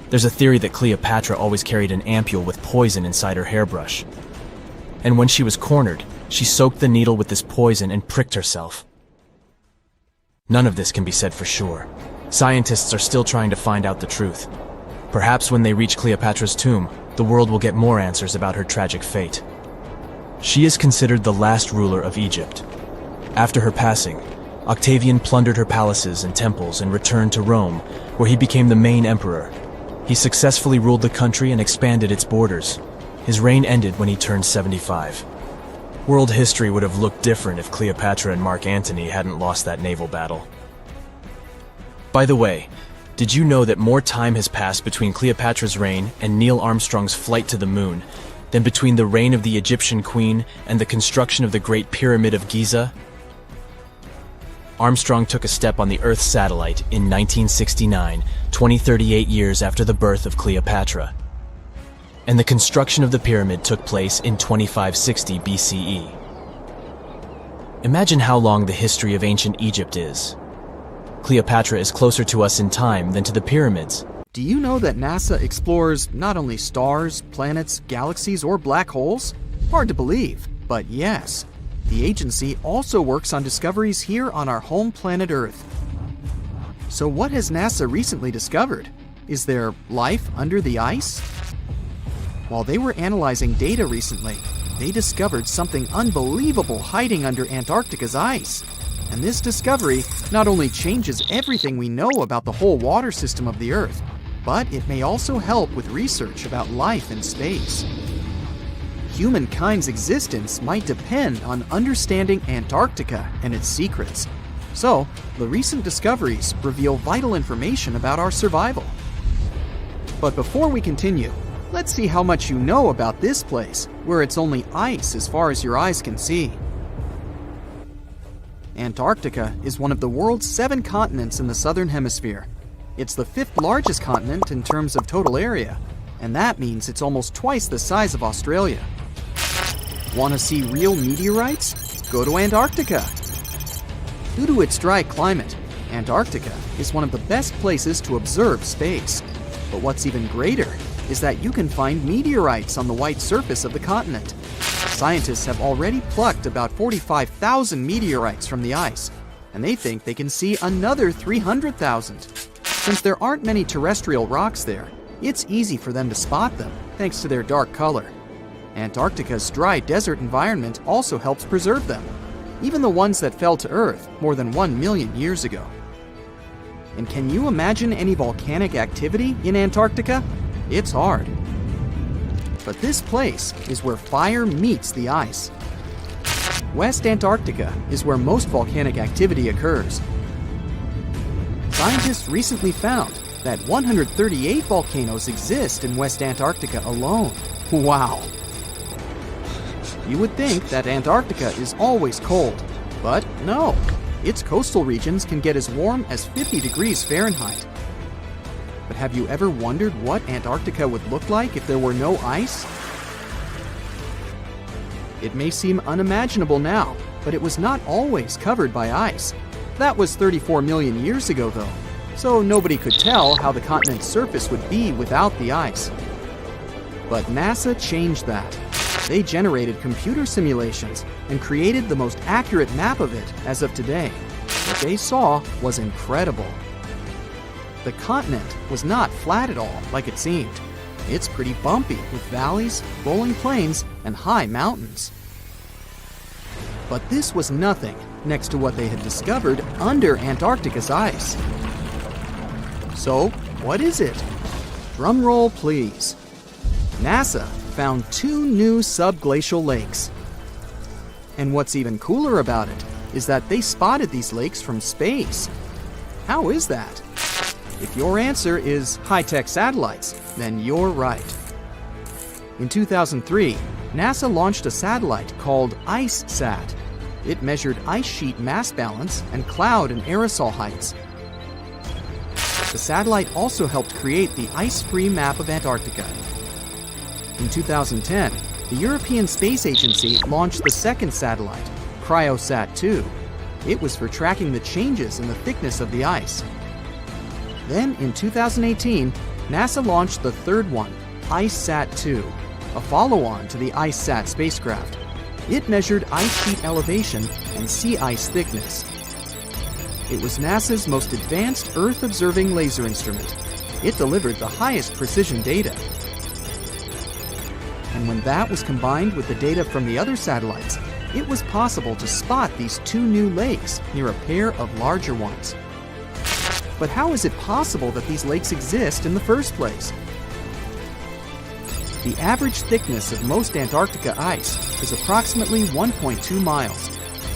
[SPEAKER 4] There's a theory that Cleopatra always carried an ampule with poison inside her hairbrush. And when she was cornered, she soaked the needle with this poison and pricked herself. None of this can be said for sure. Scientists are still trying to find out the truth. Perhaps when they reach Cleopatra's tomb, the world will get more answers about her tragic fate. She is considered the last ruler of Egypt. After her passing, Octavian plundered her palaces and temples and returned to Rome, where he became the main emperor. He successfully ruled the country and expanded its borders. His reign ended when he turned 75. World history would have looked different if Cleopatra and Mark Antony hadn't lost that naval battle. By the way, did you know that more time has passed between Cleopatra's reign and Neil Armstrong's flight to the moon than between the reign of the Egyptian queen and the construction of the Great Pyramid of Giza? Armstrong took a step on the Earth satellite in 1969, 38 years after the birth of Cleopatra. And the construction of the pyramid took place in 2560 BCE. Imagine how long the history of ancient Egypt is. Cleopatra is closer to us in time than to the pyramids.
[SPEAKER 3] Do you know that NASA explores not only stars, planets, galaxies, or black holes? Hard to believe, but yes. The agency also works on discoveries here on our home planet Earth. So what has NASA recently discovered? Is there life under the ice? While they were analyzing data recently, they discovered something unbelievable hiding under Antarctica's ice. And this discovery not only changes everything we know about the whole water system of the Earth, but it may also help with research about life in space. Humankind's existence might depend on understanding Antarctica and its secrets. So, the recent discoveries reveal vital information about our survival. But before we continue, let's see how much you know about this place, where it's only ice as far as your eyes can see. Antarctica is one of the world's 7 continents in the southern hemisphere. It's the 5th largest continent in terms of total area, and that means it's almost twice the size of Australia. Want to see real meteorites? Go to Antarctica. Due to its dry climate, Antarctica is one of the best places to observe space. But what's even greater is that you can find meteorites on the white surface of the continent. Scientists have already plucked about 45,000 meteorites from the ice, and they think they can see another 300,000. Since there aren't many terrestrial rocks there, it's easy for them to spot them, thanks to their dark color. Antarctica's dry desert environment also helps preserve them, even the ones that fell to Earth more than 1 million years ago. And can you imagine any volcanic activity in Antarctica? It's hard. But this place is where fire meets the ice. West Antarctica is where most volcanic activity occurs. Scientists recently found that 138 volcanoes exist in West Antarctica alone. Wow! You would think that Antarctica is always cold, but no. Its coastal regions can get as warm as 50 degrees Fahrenheit. But have you ever wondered what Antarctica would look like if there were no ice? It may seem unimaginable now, but it was not always covered by ice. That was 34 million years ago, though, so nobody could tell how the continent's surface would be without the ice. But NASA changed that. They generated computer simulations and created the most accurate map of it as of today. What they saw was incredible. The continent was not flat at all like it seemed. It's pretty bumpy with valleys, rolling plains, and high mountains. But this was nothing next to what they had discovered under Antarctica's ice. So, what is it? Drum roll, please. NASA found 2 new subglacial lakes. And what's even cooler about it is that they spotted these lakes from space. How is that? If your answer is high-tech satellites, then you're right. In 2003, NASA launched a satellite called IceSat. It measured ice sheet mass balance and cloud and aerosol heights. The satellite also helped create the ice-free map of Antarctica. In 2010, the European Space Agency launched the second satellite, Cryosat-2. It was for tracking the changes in the thickness of the ice. Then, in 2018, NASA launched the third one, IceSat-2, a follow-on to the IceSat spacecraft. It measured ice sheet elevation and sea ice thickness. It was NASA's most advanced Earth-observing laser instrument. It delivered the highest precision data. And when that was combined with the data from the other satellites, it was possible to spot these two new lakes near a pair of larger ones. But how is it possible that these lakes exist in the first place? The average thickness of most Antarctica ice is approximately 1.2 miles.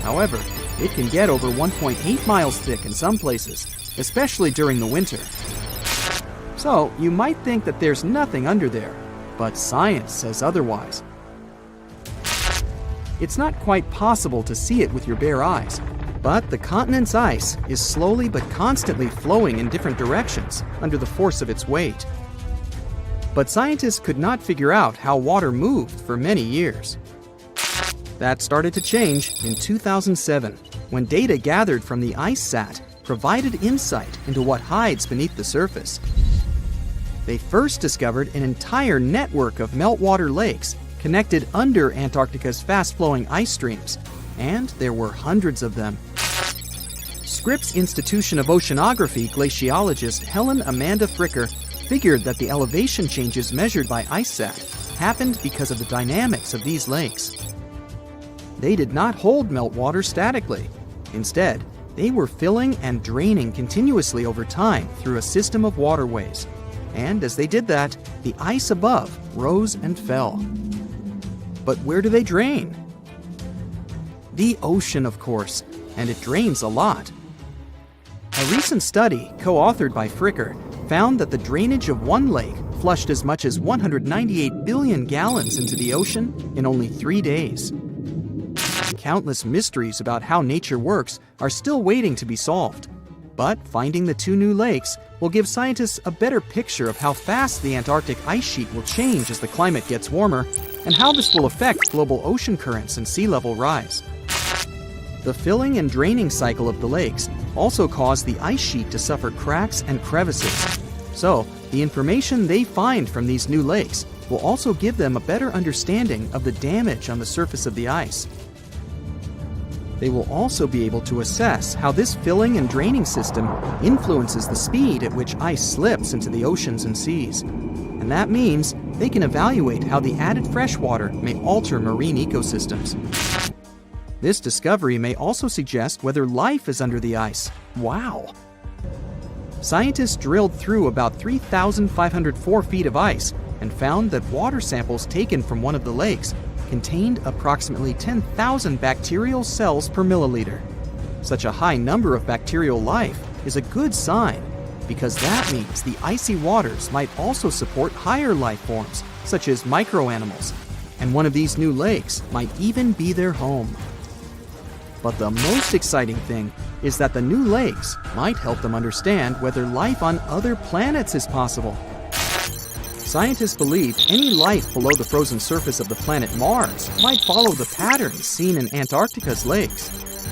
[SPEAKER 3] However, it can get over 1.8 miles thick in some places, especially during the winter. So, you might think that there's nothing under there, but science says otherwise. It's not quite possible to see it with your bare eyes, but the continent's ice is slowly but constantly flowing in different directions under the force of its weight. But scientists could not figure out how water moved for many years. That started to change in 2007, when data gathered from the IceSat provided insight into what hides beneath the surface. They first discovered an entire network of meltwater lakes connected under Antarctica's fast-flowing ice streams, and there were hundreds of them. Scripps Institution of Oceanography glaciologist Helen Amanda Fricker figured that the elevation changes measured by IceSat happened because of the dynamics of these lakes. They did not hold meltwater statically. Instead, they were filling and draining continuously over time through a system of waterways. And as they did that, the ice above rose and fell. But where do they drain? The ocean, of course, and it drains a lot. A recent study, co-authored by Fricker, found that the drainage of one lake flushed as much as 198 billion gallons into the ocean in only 3 days. Countless mysteries about how nature works are still waiting to be solved. But finding the two new lakes will give scientists a better picture of how fast the Antarctic ice sheet will change as the climate gets warmer, and how this will affect global ocean currents and sea level rise. The filling and draining cycle of the lakes also caused the ice sheet to suffer cracks and crevices. So, the information they find from these new lakes will also give them a better understanding of the damage on the surface of the ice. They will also be able to assess how this filling and draining system influences the speed at which ice slips into the oceans and seas. And that means they can evaluate how the added fresh water may alter marine ecosystems. This discovery may also suggest whether life is under the ice. Wow! Scientists drilled through about 3,504 feet of ice and found that water samples taken from one of the lakes contained approximately 10,000 bacterial cells per milliliter. Such a high number of bacterial life is a good sign, because that means the icy waters might also support higher life forms, such as microanimals, and one of these new lakes might even be their home. But the most exciting thing is that the new lakes might help them understand whether life on other planets is possible. Scientists believe any life below the frozen surface of the planet Mars might follow the patterns seen in Antarctica's lakes.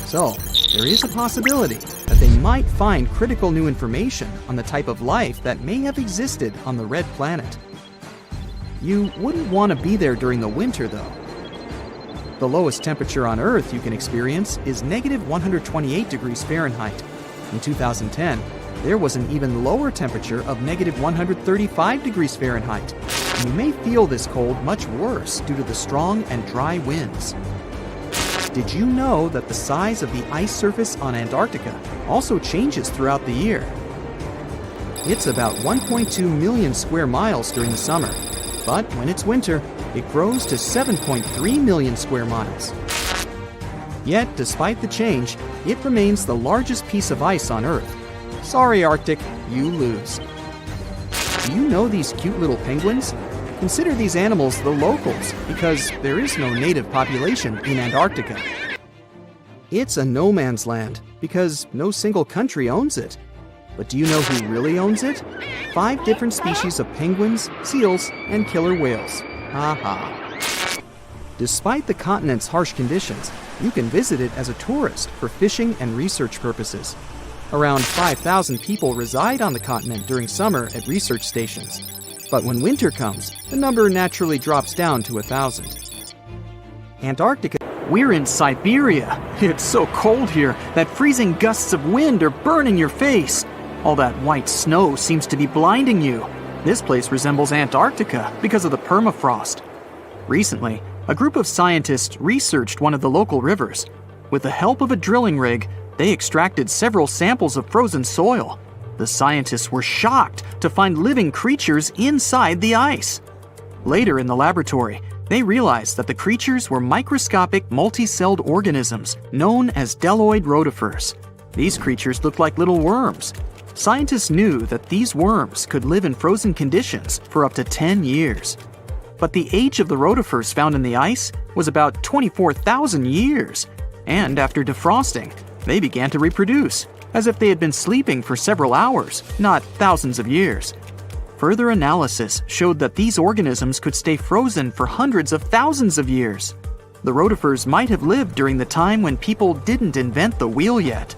[SPEAKER 3] So, there is a possibility that they might find critical new information on the type of life that may have existed on the red planet. You wouldn't want to be there during the winter, though. The lowest temperature on Earth you can experience is negative 128 degrees Fahrenheit. In 2010, there was an even lower temperature of negative 135 degrees Fahrenheit. And you may feel this cold much worse due to the strong and dry winds. Did you know that the size of the ice surface on Antarctica also changes throughout the year? It's about 1.2 million square miles during the summer, but when it's winter, it grows to 7.3 million square miles. Yet, despite the change, it remains the largest piece of ice on Earth. Sorry, Arctic, you lose. Do you know these cute little penguins? Consider these animals the locals, because there is no native population in Antarctica. It's a no man's land, because no single country owns it. But do you know who really owns it? 5 different species of penguins, seals, and killer whales. Haha. Despite the continent's harsh conditions, you can visit it as a tourist for fishing and research purposes. Around 5,000 people reside on the continent during summer at research stations. But when winter comes, the number naturally drops down to 1,000. Antarctica. We're in Siberia. It's so cold here that freezing gusts of wind are burning your face. All that white snow seems to be blinding you. This place resembles Antarctica because of the permafrost. Recently, a group of scientists researched one of the local rivers. With the help of a drilling rig, they extracted several samples of frozen soil. The scientists were shocked to find living creatures inside the ice. Later in the laboratory, they realized that the creatures were microscopic multicelled organisms known as bdelloid rotifers. These creatures looked like little worms. Scientists knew that these worms could live in frozen conditions for up to 10 years. But the age of the rotifers found in the ice was about 24,000 years. And after defrosting, they began to reproduce, as if they had been sleeping for several hours, not thousands of years. Further analysis showed that these organisms could stay frozen for hundreds of thousands of years. The rotifers might have lived during the time when people didn't invent the wheel yet.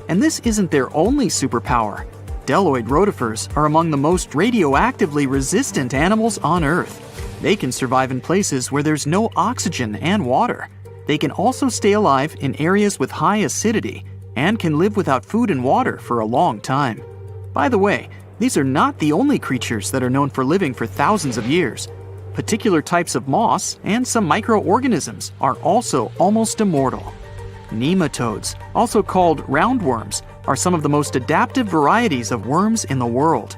[SPEAKER 3] And this isn't their only superpower. Bdelloid rotifers are among the most radioactively resistant animals on Earth. They can survive in places where there's no oxygen and water. They can also stay alive in areas with high acidity and can live without food and water for a long time. By the way, these are not the only creatures that are known for living for thousands of years. Particular types of moss and some microorganisms are also almost immortal. Nematodes, also called roundworms, are some of the most adaptive varieties of worms in the world.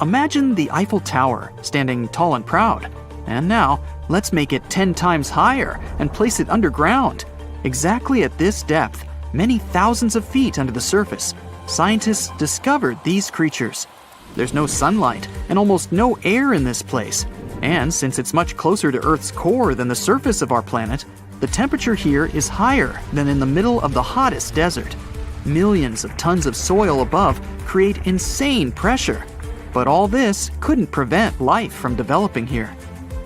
[SPEAKER 3] Imagine the Eiffel Tower standing tall and proud. And now, let's make it 10 times higher and place it underground. Exactly at this depth, many thousands of feet under the surface, scientists discovered these creatures. There's no sunlight and almost no air in this place. And since it's much closer to Earth's core than the surface of our planet, the temperature here is higher than in the middle of the hottest desert. Millions of tons of soil above create insane pressure. But all this couldn't prevent life from developing here.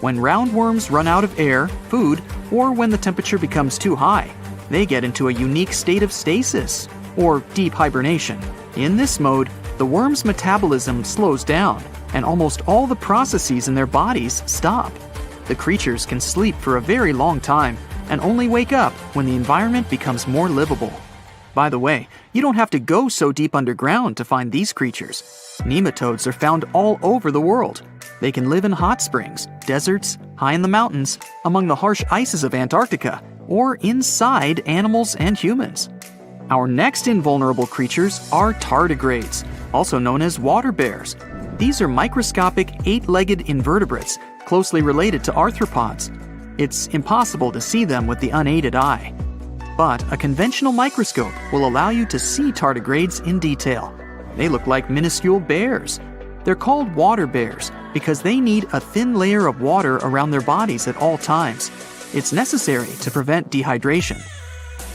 [SPEAKER 3] When roundworms run out of air, food, or when the temperature becomes too high, they get into a unique state of stasis, or deep hibernation. In this mode, the worm's metabolism slows down, and almost all the processes in their bodies stop. The creatures can sleep for a very long time, and only wake up when the environment becomes more livable. By the way, you don't have to go so deep underground to find these creatures. Nematodes are found all over the world. They can live in hot springs, deserts, high in the mountains, among the harsh ices of Antarctica, or inside animals and humans. Our next invulnerable creatures are tardigrades, also known as water bears. These are microscopic, 8-legged invertebrates closely related to arthropods. It's impossible to see them with the unaided eye. But a conventional microscope will allow you to see tardigrades in detail. They look like minuscule bears. They're called water bears because they need a thin layer of water around their bodies at all times. It's necessary to prevent dehydration.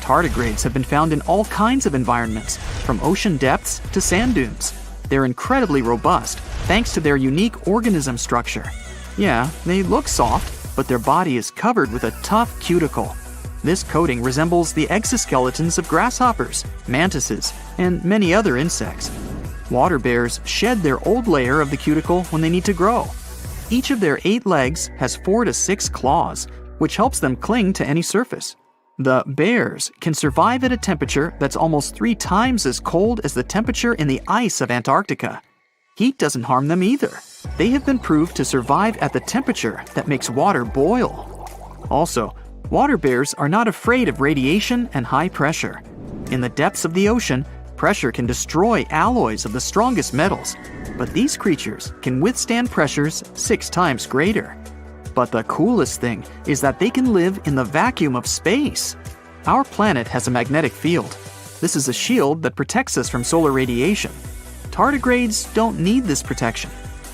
[SPEAKER 3] Tardigrades have been found in all kinds of environments, from ocean depths to sand dunes. They're incredibly robust thanks to their unique organism structure. Yeah, they look soft, but their body is covered with a tough cuticle. This coating resembles the exoskeletons of grasshoppers, mantises, and many other insects. Water bears shed their old layer of the cuticle when they need to grow. Each of their 8 legs has 4 to 6 claws, which helps them cling to any surface. The bears can survive at a temperature that's almost 3 times as cold as the temperature in the ice of Antarctica. Heat doesn't harm them either. They have been proved to survive at the temperature that makes water boil. Also, water bears are not afraid of radiation and high pressure. In the depths of the ocean, pressure can destroy alloys of the strongest metals, but these creatures can withstand pressures 6 times greater. But the coolest thing is that they can live in the vacuum of space. Our planet has a magnetic field. This is a shield that protects us from solar radiation. Tardigrades don't need this protection.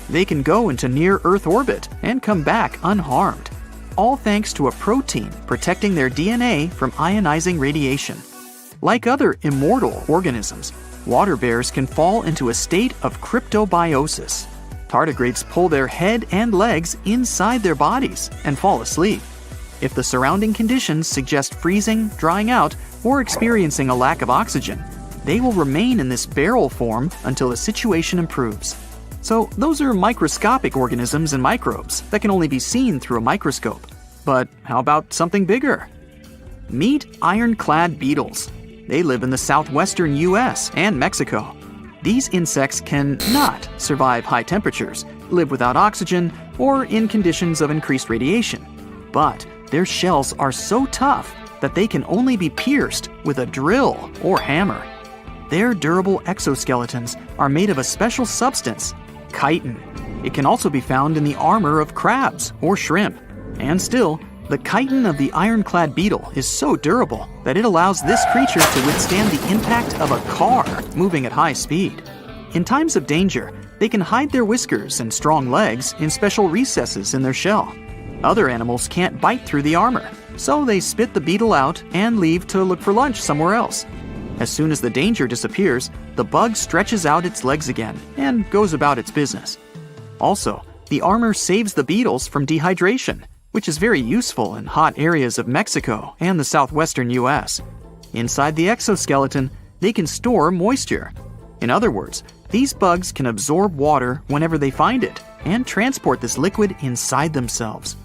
[SPEAKER 3] They can go into near-Earth orbit and come back unharmed, all thanks to a protein protecting their DNA from ionizing radiation. Like other immortal organisms, water bears can fall into a state of cryptobiosis. Tardigrades pull their head and legs inside their bodies and fall asleep. If the surrounding conditions suggest freezing, drying out, or experiencing a lack of oxygen, they will remain in this barrel form until the situation improves. So those are microscopic organisms and microbes that can only be seen through a microscope. But how about something bigger? Meet ironclad beetles. They live in the southwestern US and Mexico. These insects can not survive high temperatures, live without oxygen, or in conditions of increased radiation. But their shells are so tough that they can only be pierced with a drill or hammer. Their durable exoskeletons are made of a special substance, chitin. It can also be found in the armor of crabs or shrimp. And still, the chitin of the ironclad beetle is so durable that it allows this creature to withstand the impact of a car moving at high speed. In times of danger, they can hide their whiskers and strong legs in special recesses in their shell. Other animals can't bite through the armor, so they spit the beetle out and leave to look for lunch somewhere else. As soon as the danger disappears, the bug stretches out its legs again and goes about its business. Also, the armor saves the beetles from dehydration, which is very useful in hot areas of Mexico and the southwestern US. Inside the exoskeleton, they can store moisture. In other words, these bugs can absorb water whenever they find it and transport this liquid inside themselves.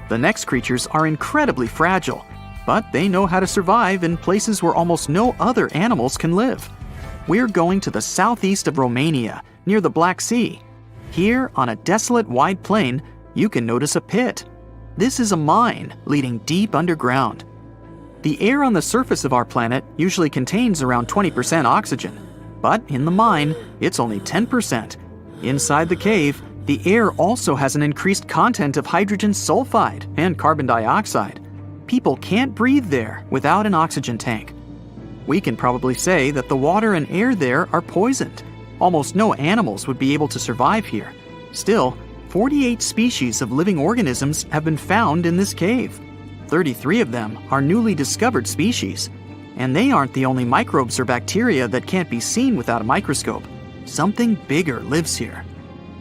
[SPEAKER 3] The next creatures are incredibly fragile, but they know how to survive in places where almost no other animals can live. We're going to the southeast of Romania, near the Black Sea. Here, on a desolate wide plain, you can notice a pit. This is a mine leading deep underground. The air on the surface of our planet usually contains around 20% oxygen, but in the mine, it's only 10%. Inside the cave, the air also has an increased content of hydrogen sulfide and carbon dioxide. People can't breathe there without an oxygen tank. We can probably say that the water and air there are poisoned. Almost no animals would be able to survive here. Still, 48 species of living organisms have been found in this cave. 33 of them are newly discovered species. And they aren't the only microbes or bacteria that can't be seen without a microscope. Something bigger lives here.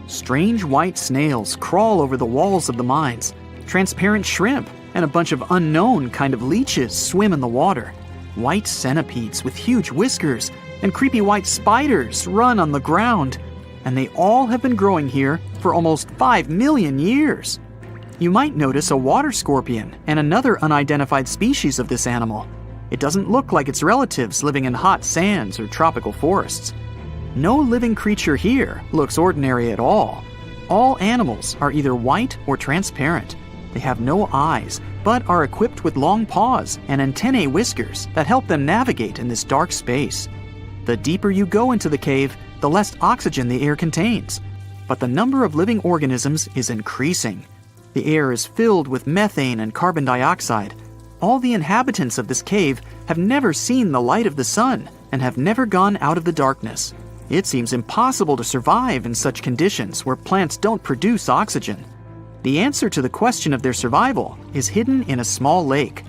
[SPEAKER 3] Strange white snails crawl over the walls of the mines. Transparent shrimp and a bunch of unknown kind of leeches swim in the water. White centipedes with huge whiskers and creepy white spiders run on the ground. And they all have been growing here for almost 5 million years. You might notice a water scorpion and another unidentified species of this animal. It doesn't look like its relatives living in hot sands or tropical forests. No living creature here looks ordinary at all. All animals are either white or transparent. They have no eyes, but are equipped with long paws and antennae whiskers that help them navigate in this dark space. The deeper you go into the cave, the less oxygen the air contains. But the number of living organisms is increasing. The air is filled with methane and carbon dioxide. All the inhabitants of this cave have never seen the light of the sun and have never gone out of the darkness. It seems impossible to survive in such conditions where plants don't produce oxygen. The answer to the question of their survival is hidden in a small lake.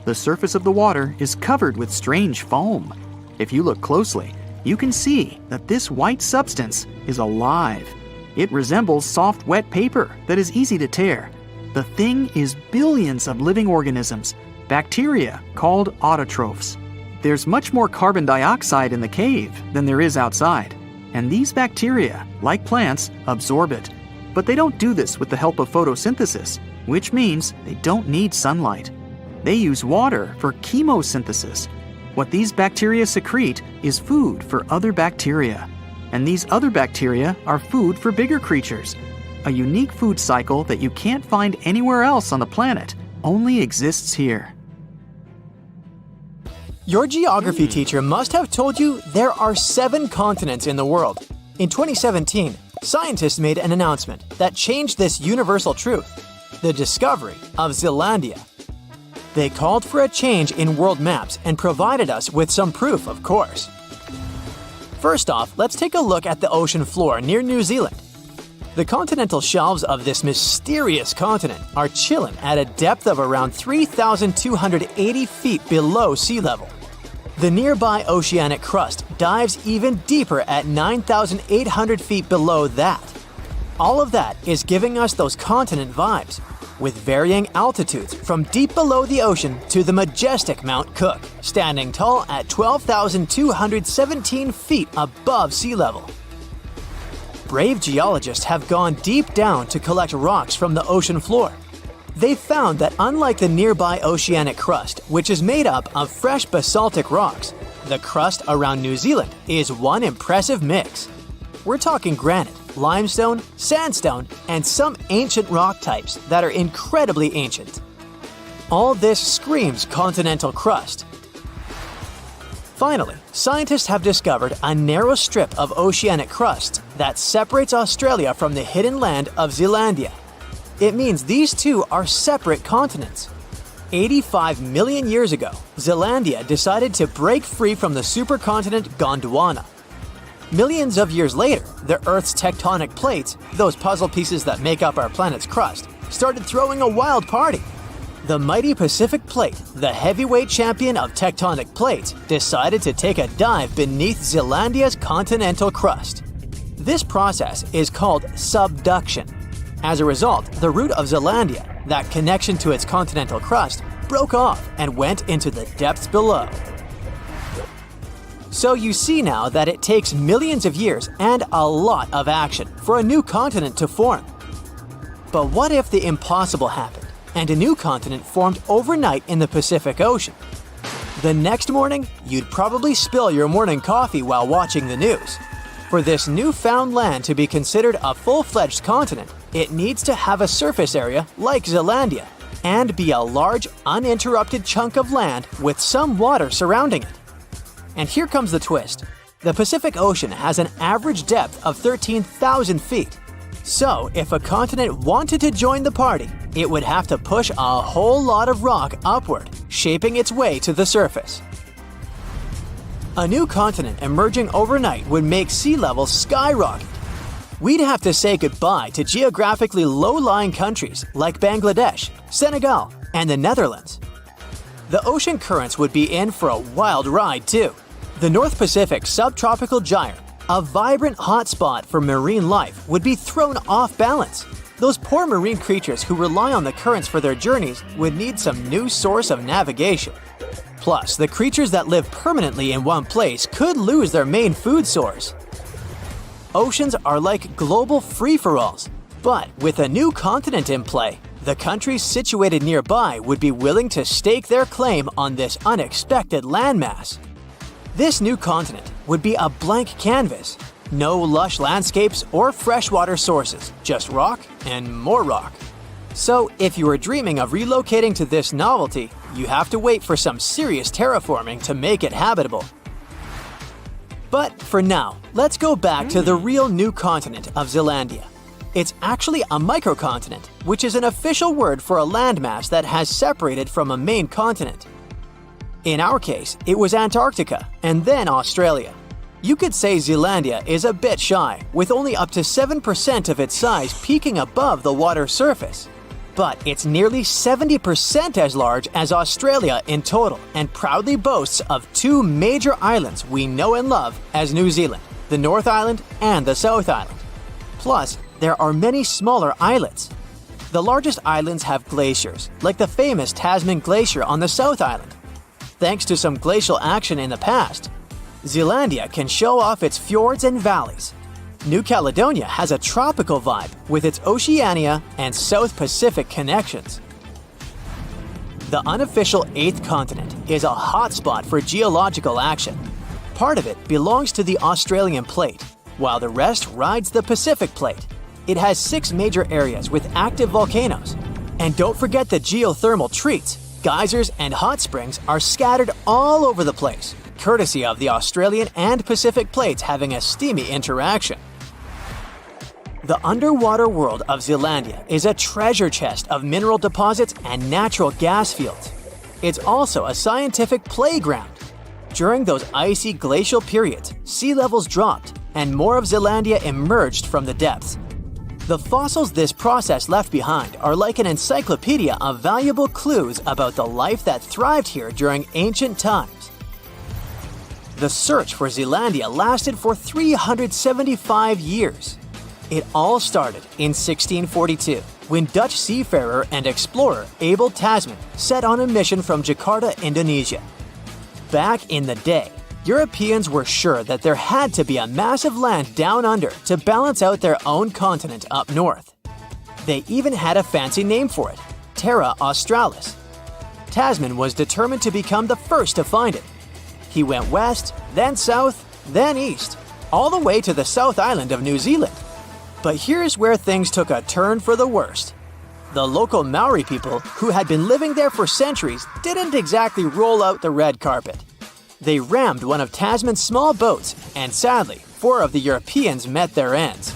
[SPEAKER 3] The surface of the water is covered with strange foam. If you look closely, you can see that this white substance is alive. It resembles soft, wet paper that is easy to tear. The thing is billions of living organisms, bacteria called autotrophs. There's much more carbon dioxide in the cave than there is outside, and these bacteria, like plants, absorb it. But they don't do this with the help of photosynthesis, which means they don't need sunlight. They use water for chemosynthesis. What these bacteria secrete is food for other bacteria. And these other bacteria are food for bigger creatures. A unique food cycle that you can't find anywhere else on the planet only exists here.
[SPEAKER 1] Your geography teacher must have told you there are 7 continents in the world. In 2017, scientists made an announcement that changed this universal truth: the discovery of Zealandia. They called for a change in world maps and provided us with some proof, of course. First off, let's take a look at the ocean floor near New Zealand. The continental shelves of this mysterious continent are chilling at a depth of around 3,280 feet below sea level. The nearby oceanic crust dives even deeper at 9,800 feet below that. all of that is giving us those continent vibes, with varying altitudes from deep below the ocean to the majestic Mount Cook, standing tall at 12,217 feet above sea level. Brave geologists have gone deep down to collect rocks from the ocean floor. They found that unlike the nearby oceanic crust, which is made up of fresh basaltic rocks, the crust around New Zealand is one impressive mix. We're talking granite, limestone, sandstone, and some ancient rock types that are incredibly ancient. All this screams continental crust. Finally, scientists have discovered a narrow strip of oceanic crust that separates Australia from the hidden land of Zealandia. It means these two are separate continents. 85 million years ago, Zealandia decided to break free from the supercontinent Gondwana. Millions of years later, the Earth's tectonic plates, those puzzle pieces that make up our planet's crust, started throwing a wild party. The mighty Pacific Plate, the heavyweight champion of tectonic plates, decided to take a dive beneath Zealandia's continental crust. This process is called subduction. As a result, the root of Zealandia, that connection to its continental crust, broke off and went into the depths below. So you see now that it takes millions of years and a lot of action for a new continent to form. But what if the impossible happened and a new continent formed overnight in the Pacific Ocean? The next morning, you'd probably spill your morning coffee while watching the news. For this newfound land to be considered a full-fledged continent, it needs to have a surface area like Zealandia and be a large, uninterrupted chunk of land with some water surrounding it. And here comes the twist. The Pacific Ocean has an average depth of 13,000 feet. So, if a continent wanted to join the party, it would have to push a whole lot of rock upward, shaping its way to the surface. A new continent emerging overnight would make sea levels skyrocket. We'd have to say goodbye to geographically low-lying countries like Bangladesh, Senegal, and the Netherlands. The ocean currents would be in for a wild ride too. The North Pacific subtropical gyre, a vibrant hotspot for marine life, would be thrown off balance. Those poor marine creatures who rely on the currents for their journeys would need some new source of navigation. Plus, the creatures that live permanently in one place could lose their main food source. Oceans are like global free-for-alls, but with a new continent in play, the countries situated nearby would be willing to stake their claim on this unexpected landmass. This new continent would be a blank canvas. No lush landscapes or freshwater sources, just rock and more rock. So, if you are dreaming of relocating to this novelty, you have to wait for some serious terraforming to make it habitable. But for now, let's go back to the real new continent of Zealandia. It's actually a microcontinent, which is an official word for a landmass that has separated from a main continent. In our case, it was Antarctica and then Australia. You could say Zealandia is a bit shy, with only up to 7% of its size peaking above the water's surface. But it's nearly 70% as large as Australia in total and proudly boasts of two major islands we know and love as New Zealand, the North Island and the South Island. Plus, there are many smaller islets. The largest islands have glaciers, like the famous Tasman Glacier on the South Island. Thanks to some glacial action in the past, Zealandia can show off its fjords and valleys. New Caledonia has a tropical vibe with its Oceania and South Pacific connections. The unofficial 8th continent is a hotspot for geological action. Part of it belongs to the Australian plate, while the rest rides the Pacific plate. It has 6 major areas with active volcanoes. And don't forget the geothermal treats. Geysers and hot springs are scattered all over the place, courtesy of the Australian and Pacific plates having a steamy interaction. The underwater world of Zealandia is a treasure chest of mineral deposits and natural gas fields. It's also a scientific playground. During those icy glacial periods, sea levels dropped and more of Zealandia emerged from the depths. The fossils this process left behind are like an encyclopedia of valuable clues about the life that thrived here during ancient times. The search for Zealandia lasted for 375 years. It all started in 1642 when Dutch seafarer and explorer Abel Tasman set on a mission from Jakarta, Indonesia. Back in the day, Europeans were sure that there had to be a massive land down under to balance out their own continent up north. They even had a fancy name for it, Terra Australis. Tasman was determined to become the first to find it. He went west, then south, then east, all the way to the South Island of New Zealand. But here's where things took a turn for the worst. The local Maori people, who had been living there for centuries, didn't exactly roll out the red carpet. They rammed one of Tasman's small boats, and sadly, 4 of the Europeans met their ends.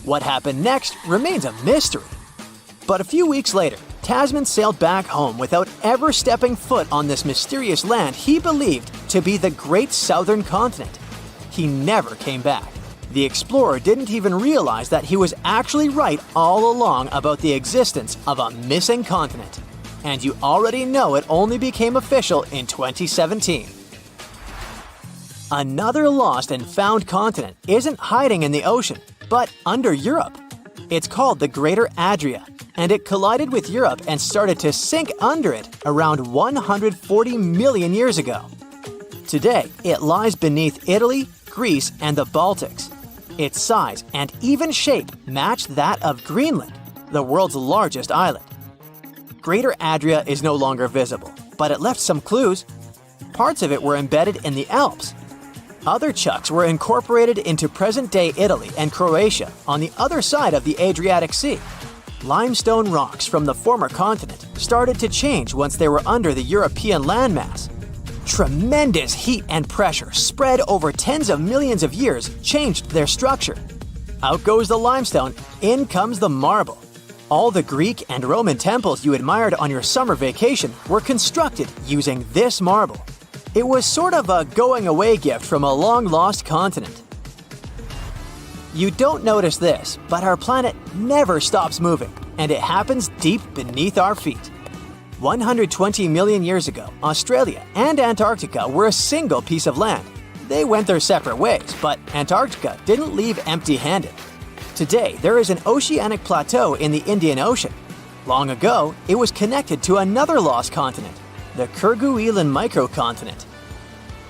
[SPEAKER 1] What happened next remains a mystery. But a few weeks later, Tasman sailed back home without ever stepping foot on this mysterious land he believed to be the Great Southern Continent. He never came back. The explorer didn't even realize that he was actually right all along about the existence of a missing continent. And you already know it only became official in 2017. Another lost and found continent isn't hiding in the ocean, but under Europe. It's called the Greater Adria, and it collided with Europe and started to sink under it around 140 million years ago. Today, it lies beneath Italy, Greece, and the Baltics. Its size and even shape match that of Greenland, the world's largest island. Greater Adria is no longer visible, but it left some clues. Parts of it were embedded in the Alps. Other chunks were incorporated into present-day Italy and Croatia on the other side of the Adriatic Sea. Limestone rocks from the former continent started to change once they were under the European landmass. Tremendous heat and pressure spread over tens of millions of years changed their structure. Out goes the limestone, in comes the marble. All the Greek and Roman temples you admired on your summer vacation were constructed using this marble. It was sort of a going-away gift from a long-lost continent. You don't notice this, but our planet never stops moving, and it happens deep beneath our feet. 120 million years ago, Australia and Antarctica were a single piece of land. They went their separate ways, but Antarctica didn't leave empty-handed. Today, there is an oceanic plateau in the Indian Ocean. Long ago, it was connected to another lost continent, the Kerguelen microcontinent.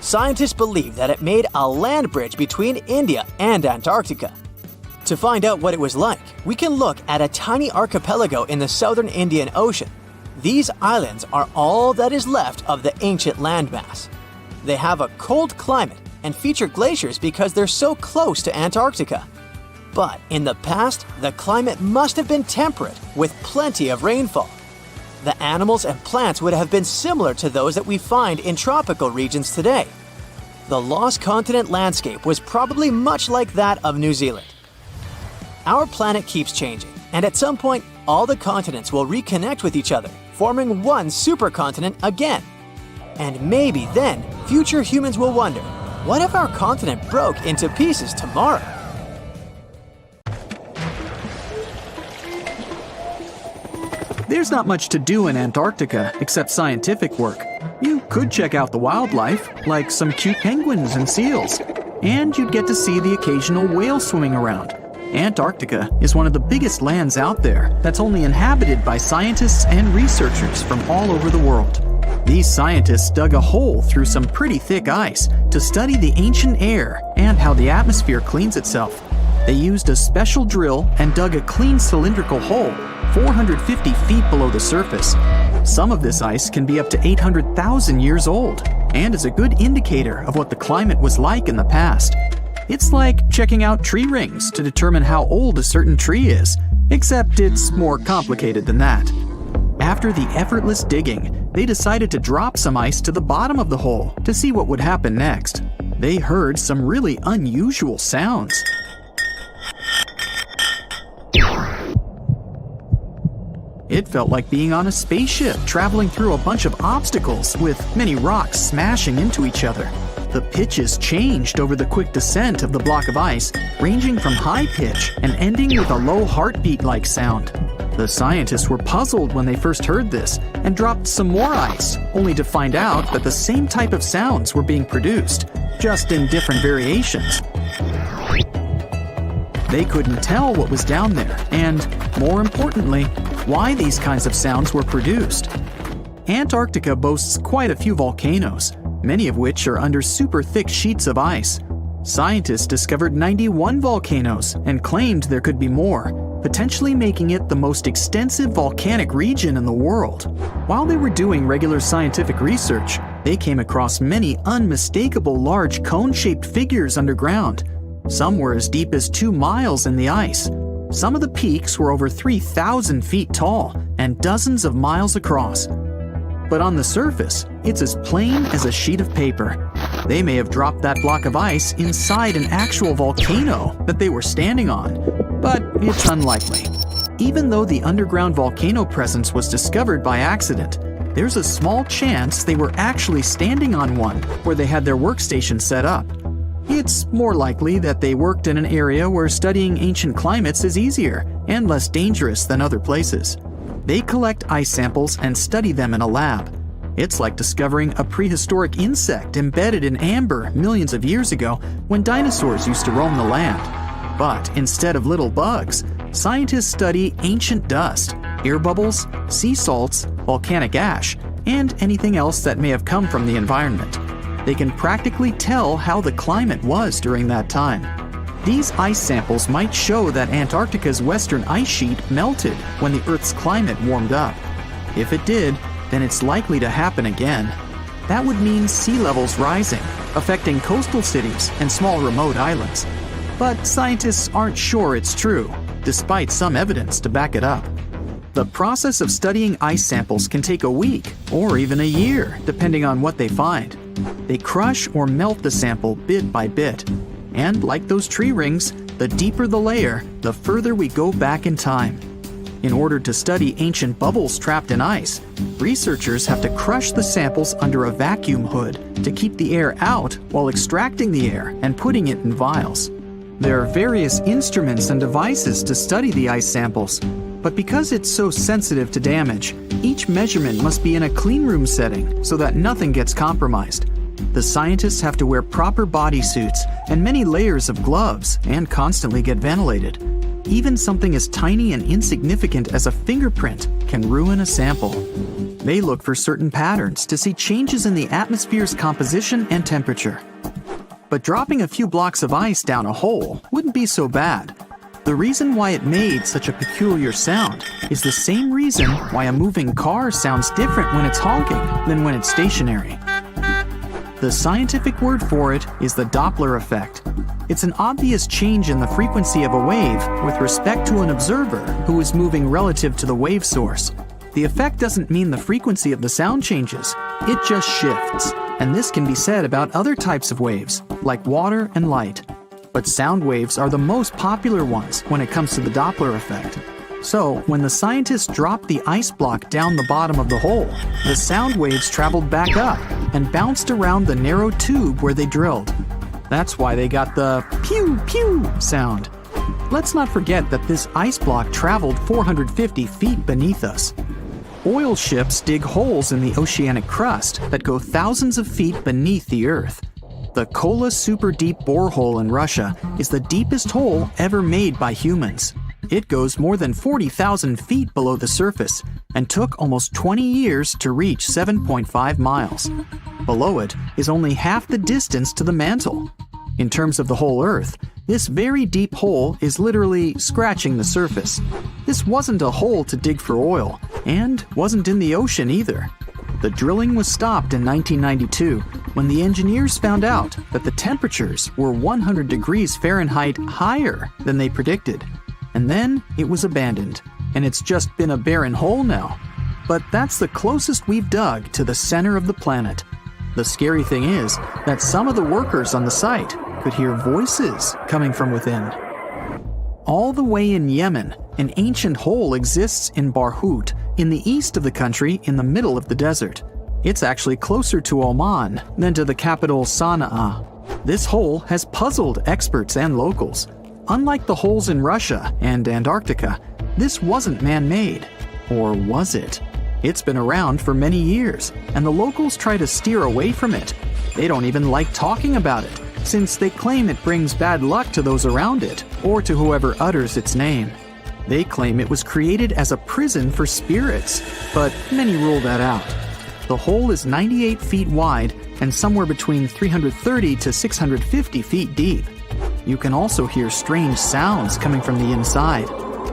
[SPEAKER 1] Scientists believe that it made a land bridge between India and Antarctica. To find out what it was like, we can look at a tiny archipelago in the southern Indian Ocean. These islands are all that is left of the ancient landmass. They have a cold climate and feature glaciers because they're so close to Antarctica. But in the past, the climate must have been temperate with plenty of rainfall. The animals and plants would have been similar to those that we find in tropical regions today. The lost continent landscape was probably much like that of New Zealand. Our planet keeps changing, and at some point, all the continents will reconnect with each other, forming one supercontinent again. And maybe then, future humans will wonder, what if our continent broke into pieces tomorrow?
[SPEAKER 3] There's not much to do in Antarctica except scientific work. You could check out the wildlife, like some cute penguins and seals, and you'd get to see the occasional whale swimming around. Antarctica is one of the biggest lands out there that's only inhabited by scientists and researchers from all over the world. These scientists dug a hole through some pretty thick ice to study the ancient air and how the atmosphere cleans itself. They used a special drill and dug a clean cylindrical hole 450 feet below the surface. Some of this ice can be up to 800,000 years old and is a good indicator of what the climate was like in the past. It's like checking out tree rings to determine how old a certain tree is, except it's more complicated than that. After the effortless digging, they decided to drop some ice to the bottom of the hole to see what would happen next. They heard some really unusual sounds. It felt like being on a spaceship traveling through a bunch of obstacles with many rocks smashing into each other. The pitches changed over the quick descent of the block of ice, ranging from high pitch and ending with a low heartbeat-like sound. The scientists were puzzled when they first heard this and dropped some more ice, only to find out that the same type of sounds were being produced, just in different variations. They couldn't tell what was down there, and, more importantly, why these kinds of sounds were produced. Antarctica boasts quite a few volcanoes, many of which are under super thick sheets of ice. Scientists discovered 91 volcanoes and claimed there could be more, potentially making it the most extensive volcanic region in the world. While they were doing regular scientific research, they came across many unmistakable large cone-shaped figures underground. Some were as deep as 2 miles in the ice. Some of the peaks were over 3,000 feet tall and dozens of miles across. But on the surface, it's as plain as a sheet of paper. They may have dropped that block of ice inside an actual volcano that they were standing on, but it's unlikely. Even though the underground volcano presence was discovered by accident, there's a small chance they were actually standing on one where they had their workstation set up. It's more likely that they worked in an area where studying ancient climates is easier and less dangerous than other places. They collect ice samples and study them in a lab. It's like discovering a prehistoric insect embedded in amber millions of years ago when dinosaurs used to roam the land. But instead of little bugs, scientists study ancient dust, air bubbles, sea salts, volcanic ash, and anything else that may have come from the environment. They can practically tell how the climate was during that time. These ice samples might show that Antarctica's western ice sheet melted when the Earth's climate warmed up. If it did, then it's likely to happen again. That would mean sea levels rising, affecting coastal cities and small remote islands. But scientists aren't sure it's true, despite some evidence to back it up. The process of studying ice samples can take a week or even a year, depending on what they find. They crush or melt the sample bit by bit. And like those tree rings, the deeper the layer, the further we go back in time. In order to study ancient bubbles trapped in ice, researchers have to crush the samples under a vacuum hood to keep the air out while extracting the air and putting it in vials. There are various instruments and devices to study the ice samples, but because it's so sensitive to damage, each measurement must be in a clean room setting so that nothing gets compromised. The scientists have to wear proper bodysuits and many layers of gloves and constantly get ventilated. Even something as tiny and insignificant as a fingerprint can ruin a sample. They look for certain patterns to see changes in the atmosphere's composition and temperature. But dropping a few blocks of ice down a hole wouldn't be so bad. The reason why it made such a peculiar sound is the same reason why a moving car sounds different when it's honking than when it's stationary. The scientific word for it is the Doppler effect. It's an obvious change in the frequency of a wave with respect to an observer who is moving relative to the wave source. The effect doesn't mean the frequency of the sound changes, it just shifts. And this can be said about other types of waves, like water and light. But sound waves are the most popular ones when it comes to the Doppler effect. So, when the scientists dropped the ice block down the bottom of the hole, the sound waves traveled back up and bounced around the narrow tube where they drilled. That's why they got the pew pew sound. Let's not forget that this ice block traveled 450 feet beneath us. Oil ships dig holes in the oceanic crust that go thousands of feet beneath the Earth. The Kola Super Deep Borehole in Russia is the deepest hole ever made by humans. It goes more than 40,000 feet below the surface and took almost 20 years to reach 7.5 miles. Below it is only half the distance to the mantle. In terms of the whole Earth, this very deep hole is literally scratching the surface. This wasn't a hole to dig for oil, and wasn't in the ocean either. The drilling was stopped in 1992 when the engineers found out that the temperatures were 100 degrees Fahrenheit higher than they predicted. And then it was abandoned, and it's just been a barren hole now. But that's the closest we've dug to the center of the planet. The scary thing is that some of the workers on the site could hear voices coming from within. All the way in Yemen, an ancient hole exists in Barhout, in the east of the country in the middle of the desert. It's actually closer to Oman than to the capital Sana'a. This hole has puzzled experts and locals. Unlike the holes in Russia and Antarctica, this wasn't man-made. Or was it? It's been around for many years, and the locals try to steer away from it. They don't even like talking about it, since they claim it brings bad luck to those around it or to whoever utters its name. They claim it was created as a prison for spirits, but many rule that out. The hole is 98 feet wide and somewhere between 330 to 650 feet deep. You can also hear strange sounds coming from the inside.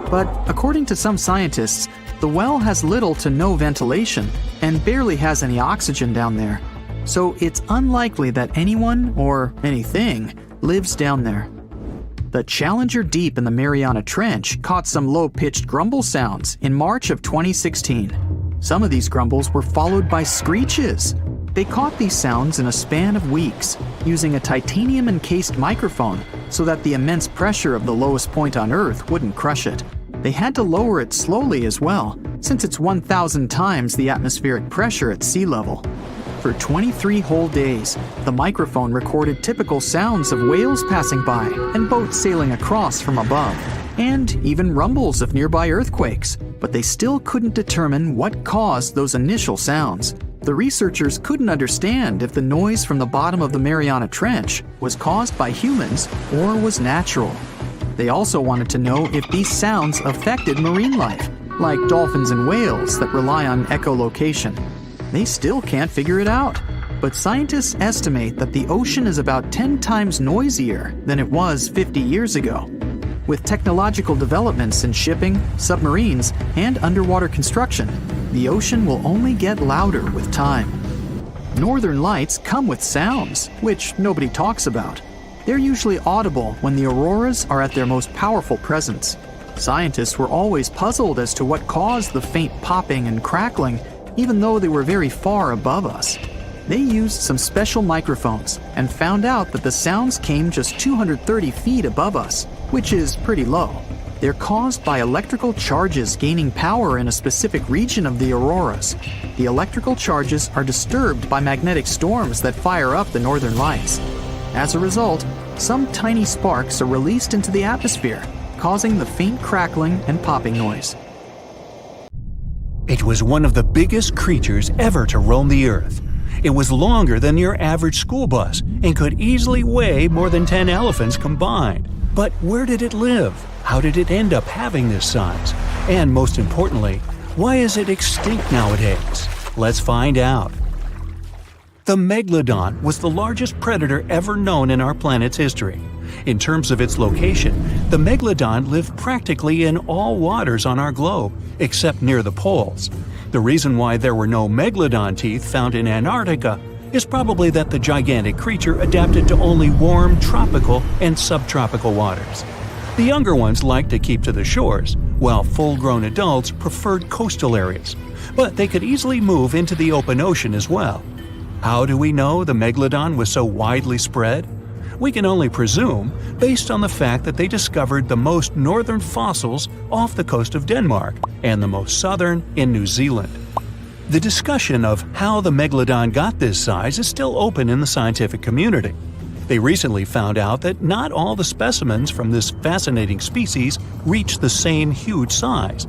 [SPEAKER 3] But according to some scientists, the well has little to no ventilation and barely has any oxygen down there. So it's unlikely that anyone or anything lives down there. The Challenger Deep in the Mariana Trench caught some low-pitched grumble sounds in March of 2016. Some of these grumbles were followed by screeches. They caught these sounds in a span of weeks, using a titanium-encased microphone so that the immense pressure of the lowest point on Earth wouldn't crush it. They had to lower it slowly as well, since it's 1,000 times the atmospheric pressure at sea level. For 23 whole days, the microphone recorded typical sounds of whales passing by and boats sailing across from above, and even rumbles of nearby earthquakes, but they still couldn't determine what caused those initial sounds. The researchers couldn't understand if the noise from the bottom of the Mariana Trench was caused by humans or was natural. They also wanted to know if these sounds affected marine life, like dolphins and whales that rely on echolocation. They still can't figure it out, but scientists estimate that the ocean is about 10 times noisier than it was 50 years ago. With technological developments in shipping, submarines, and underwater construction, the ocean will only get louder with time. Northern lights come with sounds, which nobody talks about. They're usually audible when the auroras are at their most powerful presence. Scientists were always puzzled as to what caused the faint popping and crackling, even though they were very far above us. They used some special microphones and found out that the sounds came just 230 feet above us, which is pretty low. They're caused by electrical charges gaining power in a specific region of the auroras. The electrical charges are disturbed by magnetic storms that fire up the northern lights. As a result, some tiny sparks are released into the atmosphere, causing the faint crackling and popping noise.
[SPEAKER 2] It was one of the biggest creatures ever to roam the Earth. It was longer than your average school bus and could easily weigh more than 10 elephants combined. But where did it live? How did it end up having this size? And most importantly, why is it extinct nowadays? Let's find out. The megalodon was the largest predator ever known in our planet's history. In terms of its location, the megalodon lived practically in all waters on our globe, except near the poles. The reason why there were no megalodon teeth found in Antarctica is probably that the gigantic creature adapted to only warm tropical and subtropical waters. The younger ones liked to keep to the shores, while full-grown adults preferred coastal areas, but they could easily move into the open ocean as well. How do we know the megalodon was so widely spread? We can only presume, based on the fact that they discovered the most northern fossils off the coast of Denmark and the most southern in New Zealand. The discussion of how the megalodon got this size is still open in the scientific community. They recently found out that not all the specimens from this fascinating species reach the same huge size.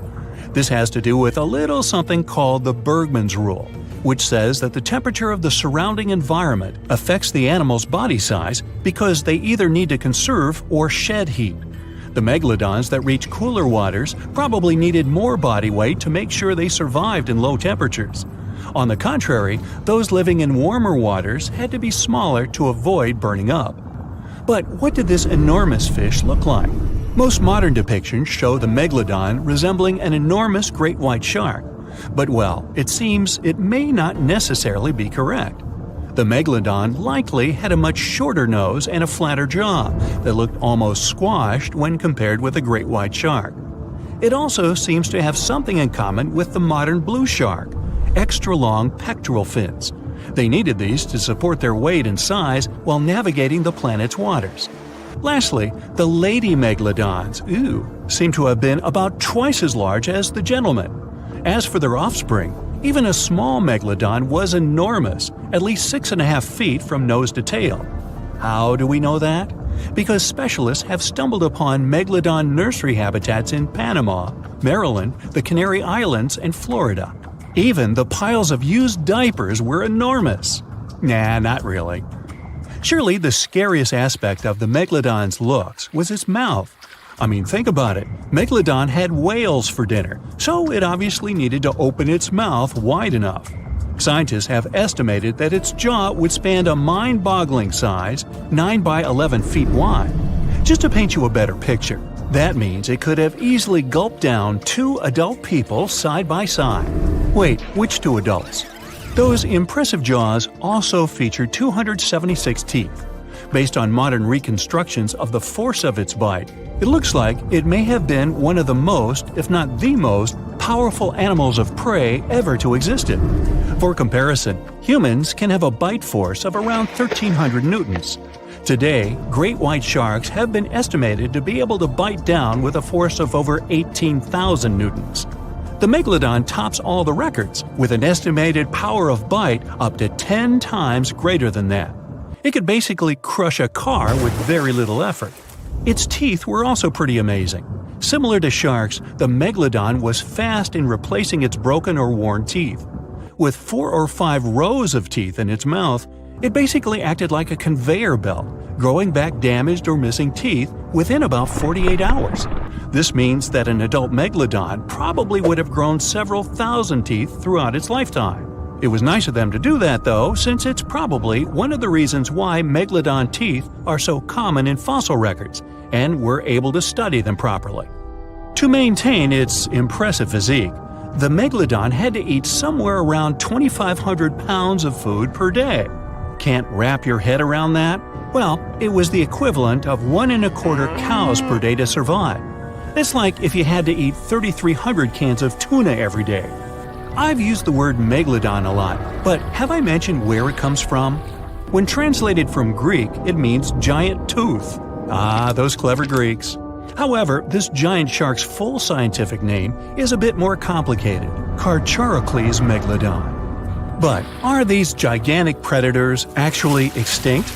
[SPEAKER 2] This has to do with a little something called the Bergmann's Rule, which says that the temperature of the surrounding environment affects the animal's body size because they either need to conserve or shed heat. The megalodons that reach cooler waters probably needed more body weight to make sure they survived in low temperatures. On the contrary, those living in warmer waters had to be smaller to avoid burning up. But what did this enormous fish look like? Most modern depictions show the megalodon resembling an enormous great white shark. But well, it seems it may not necessarily be correct. The megalodon likely had a much shorter nose and a flatter jaw that looked almost squashed when compared with a great white shark. It also seems to have something in common with the modern blue shark: extra-long pectoral fins. They needed these to support their weight and size while navigating the planet's waters. Lastly, the lady megalodons, seem to have been about twice as large as the gentlemen. As for their offspring, even a small megalodon was enormous, at least 6.5 feet from nose to tail. How do we know that? Because specialists have stumbled upon megalodon nursery habitats in Panama, Maryland, the Canary Islands, and Florida. Even the piles of used diapers were enormous. Nah, not really. Surely the scariest aspect of the megalodon's looks was its mouth. I mean, think about it. Megalodon had whales for dinner, so it obviously needed to open its mouth wide enough. Scientists have estimated that its jaw would span a mind-boggling size, 9 by 11 feet wide. Just to paint you a better picture, that means it could have easily gulped down 2 adult people side by side. Wait, which 2 adults? Those impressive jaws also feature 276 teeth. Based on modern reconstructions of the force of its bite, it looks like it may have been one of the most, if not the most, powerful animals of prey ever to exist. For comparison, humans can have a bite force of around 1,300 newtons. Today, great white sharks have been estimated to be able to bite down with a force of over 18,000 newtons. The megalodon tops all the records, with an estimated power of bite up to 10 times greater than that. It could basically crush a car with very little effort. Its teeth were also pretty amazing. Similar to sharks, the megalodon was fast in replacing its broken or worn teeth. With 4 or 5 rows of teeth in its mouth, it basically acted like a conveyor belt, growing back damaged or missing teeth within about 48 hours. This means that an adult megalodon probably would have grown several thousand teeth throughout its lifetime. It was nice of them to do that, though, since it's probably one of the reasons why megalodon teeth are so common in fossil records, and we're able to study them properly. To maintain its impressive physique, the megalodon had to eat somewhere around 2,500 pounds of food per day. Can't wrap your head around that? Well, it was the equivalent of 1 1/4 cows per day to survive. It's like if you had to eat 3,300 cans of tuna every day. I've used the word megalodon a lot, but have I mentioned where it comes from? When translated from Greek, it means giant tooth. Ah, those clever Greeks. However, this giant shark's full scientific name is a bit more complicated: Carcharocles megalodon. But are these gigantic predators actually extinct?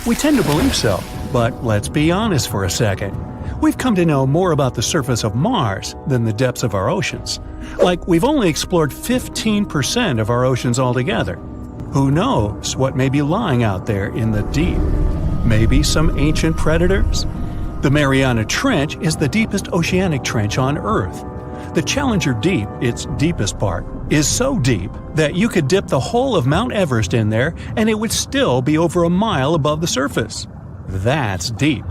[SPEAKER 2] We tend to believe so, but let's be honest for a second. We've come to know more about the surface of Mars than the depths of our oceans. Like, we've only explored 15% of our oceans altogether. Who knows what may be lying out there in the deep? Maybe some ancient predators? The Mariana Trench is the deepest oceanic trench on Earth. The Challenger Deep, its deepest part, is so deep that you could dip the whole of Mount Everest in there and it would still be over a mile above the surface. That's deep.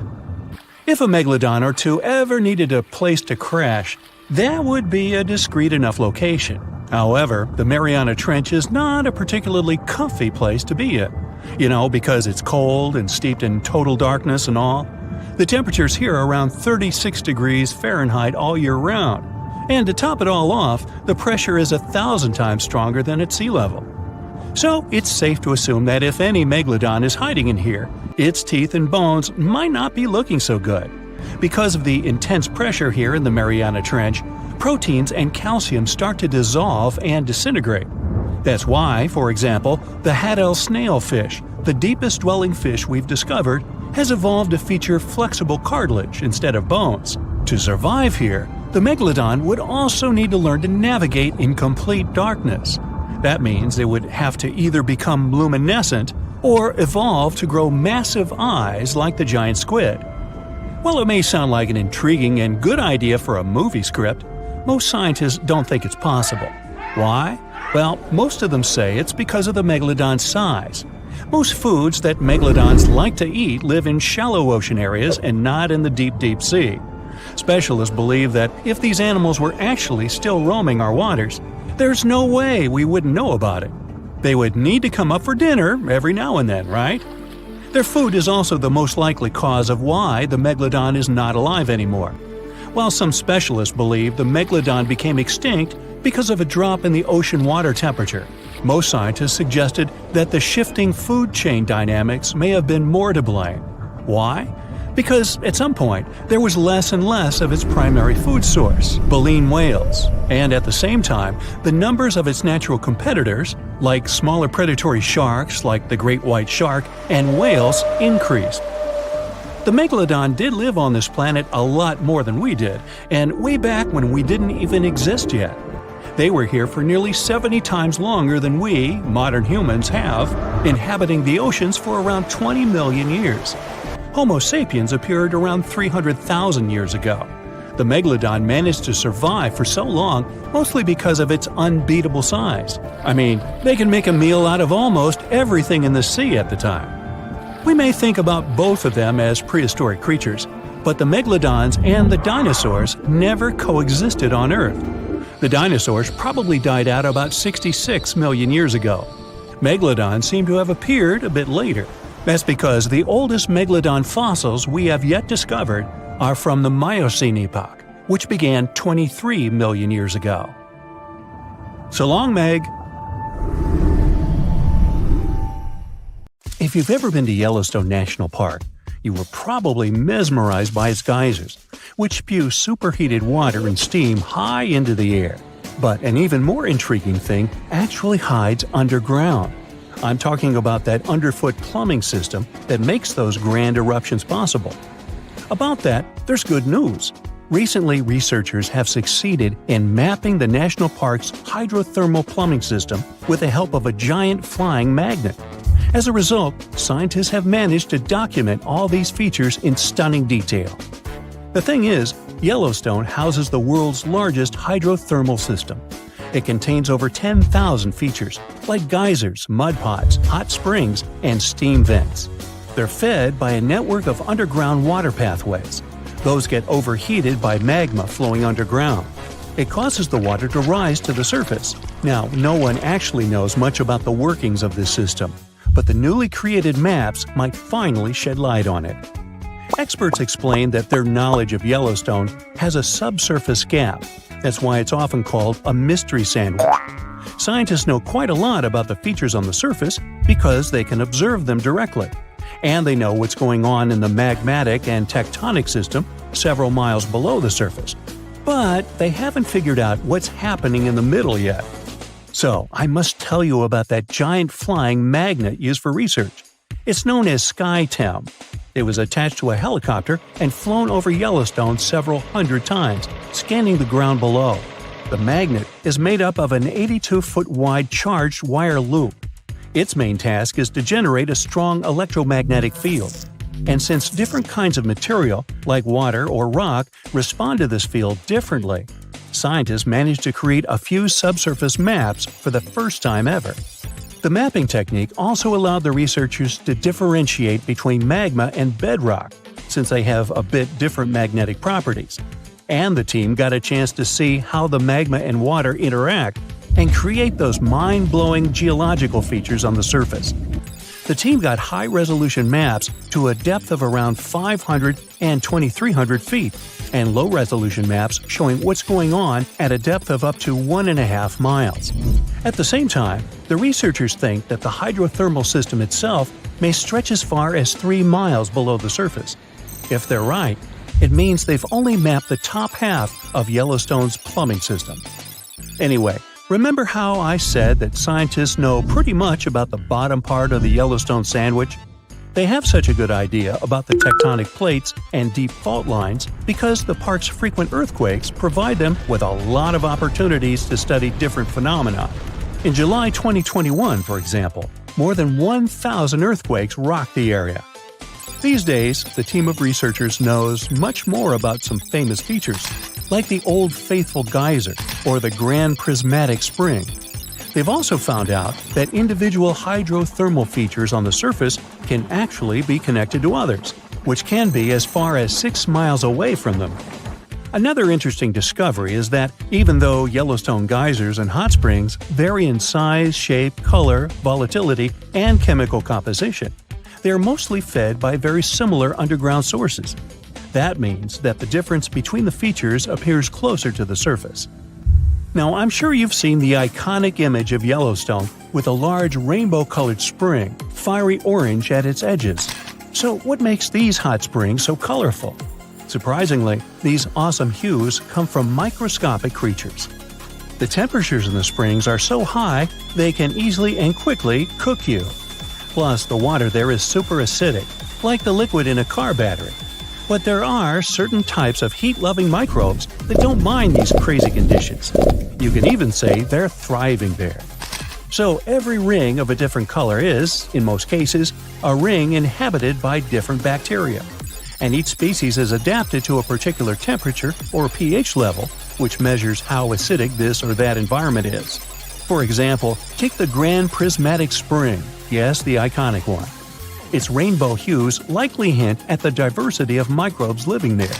[SPEAKER 2] If a megalodon or 2 ever needed a place to crash, that would be a discreet enough location. However, the Mariana Trench is not a particularly comfy place to be in. Because it's cold and steeped in total darkness and all. The temperatures here are around 36 degrees Fahrenheit all year round. And to top it all off, the pressure is 1,000 times stronger than at sea level. So it's safe to assume that if any megalodon is hiding in here, its teeth and bones might not be looking so good. Because of the intense pressure here in the Mariana Trench, proteins and calcium start to dissolve and disintegrate. That's why, for example, the Haddell snailfish, the deepest dwelling fish we've discovered, has evolved to feature flexible cartilage instead of bones. To survive here, the megalodon would also need to learn to navigate in complete darkness. That means they would have to either become luminescent or evolve to grow massive eyes like the giant squid. While it may sound like an intriguing and good idea for a movie script, most scientists don't think it's possible. Why? Well, most of them say it's because of the megalodon's size. Most foods that megalodons like to eat live in shallow ocean areas and not in the deep, deep sea. Specialists believe that if these animals were actually still roaming our waters, there's no way we wouldn't know about it. They would need to come up for dinner every now and then, right? Their food is also the most likely cause of why the megalodon is not alive anymore. While some specialists believe the megalodon became extinct because of a drop in the ocean water temperature, most scientists suggested that the shifting food chain dynamics may have been more to blame. Why? Because at some point, there was less and less of its primary food source, baleen whales, and at the same time, the numbers of its natural competitors, like smaller predatory sharks like the great white shark and whales, increased. The megalodon did live on this planet a lot more than we did, and way back when we didn't even exist yet. They were here for nearly 70 times longer than we, modern humans, have, inhabiting the oceans for around 20 million years. Homo sapiens appeared around 300,000 years ago. The megalodon managed to survive for so long mostly because of its unbeatable size. I mean, they can make a meal out of almost everything in the sea at the time. We may think about both of them as prehistoric creatures, but the megalodons and the dinosaurs never coexisted on Earth. The dinosaurs probably died out about 66 million years ago. Megalodons seem to have appeared a bit later. That's because the oldest megalodon fossils we have yet discovered are from the Miocene epoch, which began 23 million years ago. So long, Meg! If you've ever been to Yellowstone National Park, you were probably mesmerized by its geysers, which spew superheated water and steam high into the air. But an even more intriguing thing actually hides underground. I'm talking about that underfoot plumbing system that makes those grand eruptions possible. About that, there's good news. Recently, researchers have succeeded in mapping the national park's hydrothermal plumbing system with the help of a giant flying magnet. As a result, scientists have managed to document all these features in stunning detail. The thing is, Yellowstone houses the world's largest hydrothermal system. It contains over 10,000 features, like geysers, mud pots, hot springs, and steam vents. They're fed by a network of underground water pathways. Those get overheated by magma flowing underground. It causes the water to rise to the surface. Now, no one actually knows much about the workings of this system, but the newly created maps might finally shed light on it. Experts explain that their knowledge of Yellowstone has a subsurface gap. That's why it's often called a mystery sandwich. Scientists know quite a lot about the features on the surface because they can observe them directly. And they know what's going on in the magmatic and tectonic system several miles below the surface. But they haven't figured out what's happening in the middle yet. So, I must tell you about that giant flying magnet used for research. It's known as SkyTem. It was attached to a helicopter and flown over Yellowstone several hundred times, scanning the ground below. The magnet is made up of an 82-foot wide charged wire loop. Its main task is to generate a strong electromagnetic field. And since different kinds of material, like water or rock, respond to this field differently, scientists managed to create a few subsurface maps for the first time ever. The mapping technique also allowed the researchers to differentiate between magma and bedrock, since they have a bit different magnetic properties. And the team got a chance to see how the magma and water interact and create those mind-blowing geological features on the surface. The team got high-resolution maps to a depth of around 500 and 2,300 feet, and low-resolution maps showing what's going on at a depth of up to 1.5 miles. At the same time, the researchers think that the hydrothermal system itself may stretch as far as 3 miles below the surface. If they're right, it means they've only mapped the top half of Yellowstone's plumbing system. Anyway, remember how I said that scientists know pretty much about the bottom part of the Yellowstone sandwich? They have such a good idea about the tectonic plates and deep fault lines because the park's frequent earthquakes provide them with a lot of opportunities to study different phenomena. In July 2021, for example, more than 1,000 earthquakes rocked the area. These days, the team of researchers knows much more about some famous features, like the Old Faithful Geyser or the Grand Prismatic Spring. They've also found out that individual hydrothermal features on the surface can actually be connected to others, which can be as far as 6 miles away from them. Another interesting discovery is that even though Yellowstone geysers and hot springs vary in size, shape, color, volatility, and chemical composition, they are mostly fed by very similar underground sources. That means that the difference between the features appears closer to the surface. Now, I'm sure you've seen the iconic image of Yellowstone with a large rainbow-colored spring, fiery orange at its edges. So what makes these hot springs so colorful? Surprisingly, these awesome hues come from microscopic creatures. The temperatures in the springs are so high they can easily and quickly cook you. Plus, the water there is super acidic, like the liquid in a car battery. But there are certain types of heat-loving microbes that don't mind these crazy conditions. You can even say they're thriving there. So every ring of a different color is, in most cases, a ring inhabited by different bacteria. And each species is adapted to a particular temperature or pH level, which measures how acidic this or that environment is. For example, take the Grand Prismatic Spring, yes, the iconic one. Its rainbow hues likely hint at the diversity of microbes living there.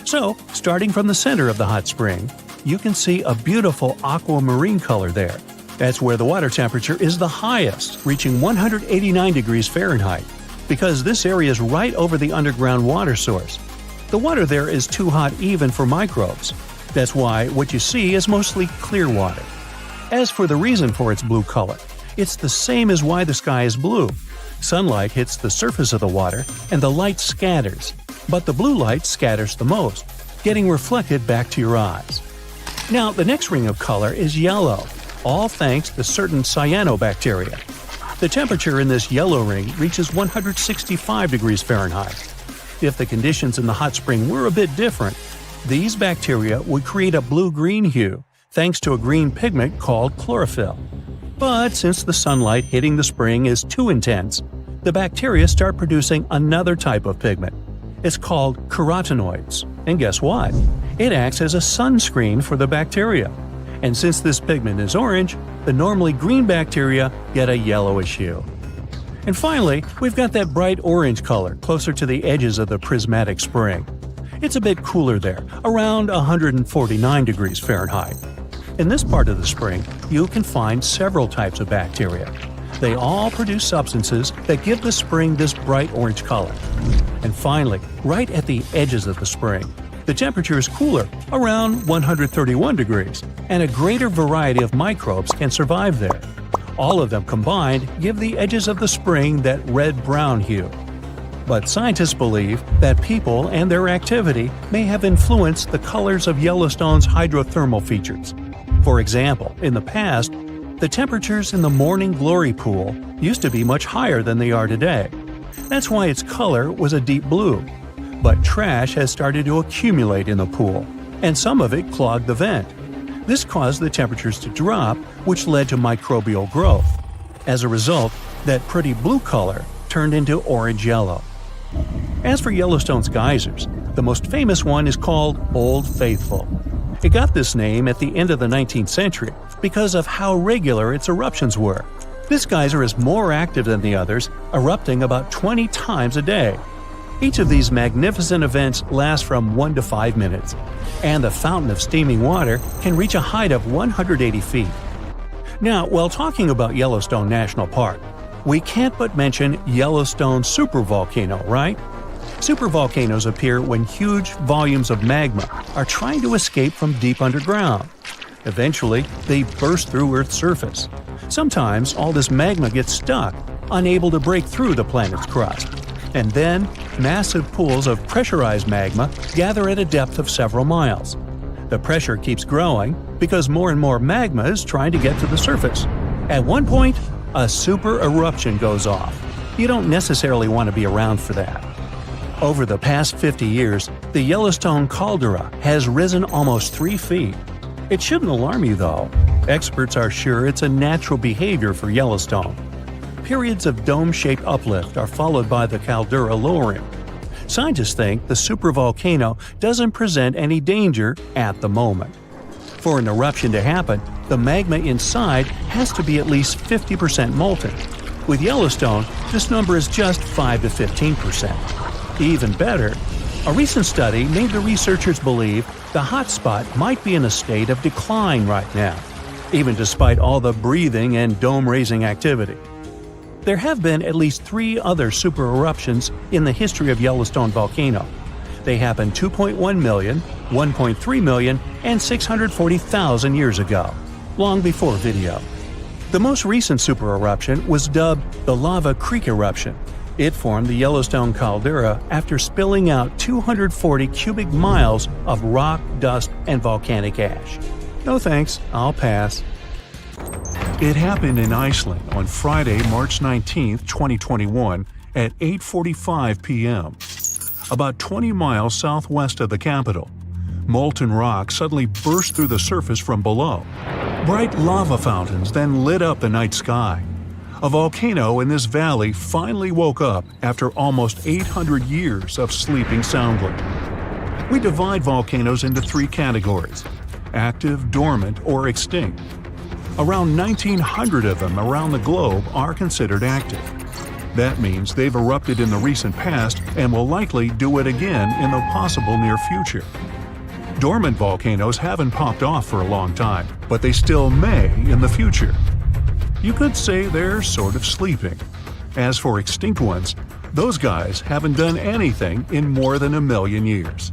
[SPEAKER 2] So, starting from the center of the hot spring, you can see a beautiful aquamarine color there. That's where the water temperature is the highest, reaching 189 degrees Fahrenheit, because this area is right over the underground water source. The water there is too hot even for microbes. That's why what you see is mostly clear water. As for the reason for its blue color, it's the same as why the sky is blue. Sunlight hits the surface of the water and the light scatters, but the blue light scatters the most, getting reflected back to your eyes. Now, the next ring of color is yellow, all thanks to certain cyanobacteria. The temperature in this yellow ring reaches 165 degrees Fahrenheit. If the conditions in the hot spring were a bit different, these bacteria would create a blue-green hue, thanks to a green pigment called chlorophyll. But since the sunlight hitting the spring is too intense, the bacteria start producing another type of pigment. It's called carotenoids. And guess what? It acts as a sunscreen for the bacteria. And since this pigment is orange, the normally green bacteria get a yellowish hue. And finally, we've got that bright orange color closer to the edges of the prismatic spring. It's a bit cooler there, around 149 degrees Fahrenheit. In this part of the spring, you can find several types of bacteria. They all produce substances that give the spring this bright orange color. And finally, right at the edges of the spring, the temperature is cooler, around 131 degrees, and a greater variety of microbes can survive there. All of them combined give the edges of the spring that red-brown hue. But scientists believe that people and their activity may have influenced the colors of Yellowstone's hydrothermal features. For example, in the past, the temperatures in the Morning Glory Pool used to be much higher than they are today. That's why its color was a deep blue. But trash has started to accumulate in the pool, and some of it clogged the vent. This caused the temperatures to drop, which led to microbial growth. As a result, that pretty blue color turned into orange-yellow. As for Yellowstone's geysers, the most famous one is called Old Faithful. It got this name at the end of the 19th century because of how regular its eruptions were. This geyser is more active than the others, erupting about 20 times a day. Each of these magnificent events lasts from 1 to 5 minutes, and the fountain of steaming water can reach a height of 180 feet. Now, while talking about Yellowstone National Park, we can't but mention Yellowstone supervolcano, right? Supervolcanoes appear when huge volumes of magma are trying to escape from deep underground. Eventually, they burst through Earth's surface. Sometimes all this magma gets stuck, unable to break through the planet's crust. And then, massive pools of pressurized magma gather at a depth of several miles. The pressure keeps growing because more and more magma is trying to get to the surface. At one point, a super eruption goes off. You don't necessarily want to be around for that. Over the past 50 years, the Yellowstone caldera has risen almost 3 feet. It shouldn't alarm you, though. Experts are sure it's a natural behavior for Yellowstone. Periods of dome-shaped uplift are followed by the caldera lowering. Scientists think the supervolcano doesn't present any danger at the moment. For an eruption to happen, the magma inside has to be at least 50% molten. With Yellowstone, this number is just 5 to 15%. Even better, a recent study made the researchers believe the hotspot might be in a state of decline right now, even despite all the breathing and dome-raising activity. There have been at least 3 other super eruptions in the history of Yellowstone volcano. They happened 2.1 million, 1.3 million, and 640,000 years ago, long before video. The most recent super eruption was dubbed the Lava Creek eruption. It formed the Yellowstone caldera after spilling out 240 cubic miles of rock, dust, and volcanic ash. No thanks, I'll pass. It happened in Iceland on Friday, March 19, 2021, at 8:45 p.m. about 20 miles southwest of the capital. Molten rock suddenly burst through the surface from below. Bright lava fountains then lit up the night sky. A volcano in this valley finally woke up after almost 800 years of sleeping soundly. We divide volcanoes into 3 categories: active, dormant, or extinct. Around 1,900 of them around the globe are considered active. That means they've erupted in the recent past and will likely do it again in the possible near future. Dormant volcanoes haven't popped off for a long time, but they still may in the future. You could say they're sort of sleeping. As for extinct ones, those guys haven't done anything in more than 1 million years.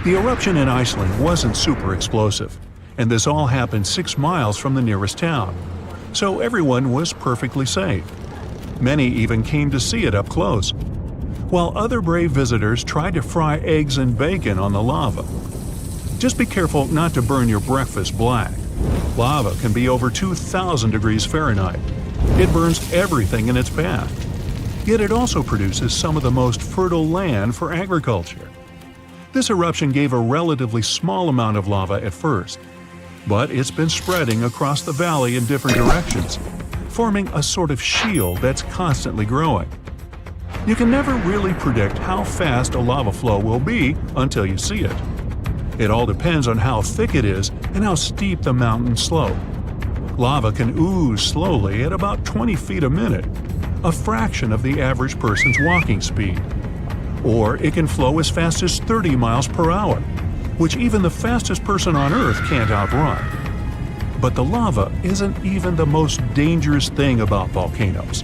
[SPEAKER 2] The eruption in Iceland wasn't super explosive, and this all happened 6 miles from the nearest town, so everyone was perfectly safe. Many even came to see it up close, while other brave visitors tried to fry eggs and bacon on the lava. Just be careful not to burn your breakfast black. Lava can be over 2,000 degrees Fahrenheit. It burns everything in its path. Yet it also produces some of the most fertile land for agriculture. This eruption gave a relatively small amount of lava at first, but it's been spreading across the valley in different directions, forming a sort of shield that's constantly growing. You can never really predict how fast a lava flow will be until you see it. It all depends on how thick it is and how steep the mountain slope. Lava can ooze slowly at about 20 feet a minute, a fraction of the average person's walking speed. Or it can flow as fast as 30 miles per hour, which even the fastest person on Earth can't outrun. But the lava isn't even the most dangerous thing about volcanoes.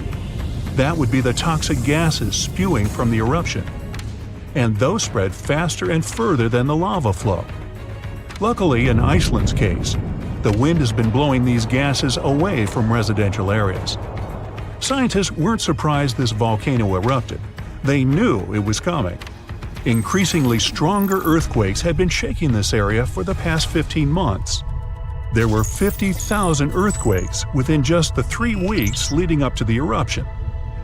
[SPEAKER 2] That would be the toxic gases spewing from the eruption. And those spread faster and further than the lava flow. Luckily, in Iceland's case, the wind has been blowing these gases away from residential areas. Scientists weren't surprised this volcano erupted. They knew it was coming. Increasingly stronger earthquakes had been shaking this area for the past 15 months. There were 50,000 earthquakes within just the 3 weeks leading up to the eruption.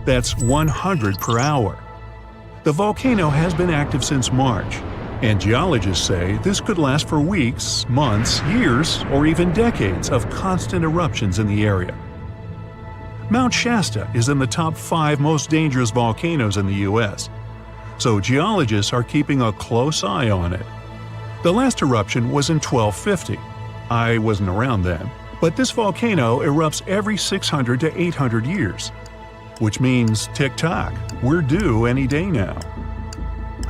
[SPEAKER 2] That's 100 per hour. The volcano has been active since March, and geologists say this could last for weeks, months, years, or even decades of constant eruptions in the area. Mount Shasta is in the top 5 most dangerous volcanoes in the U.S., so geologists are keeping a close eye on it. The last eruption was in 1250. I wasn't around then, but this volcano erupts every 600 to 800 years. Which means, tick-tock, we're due any day now.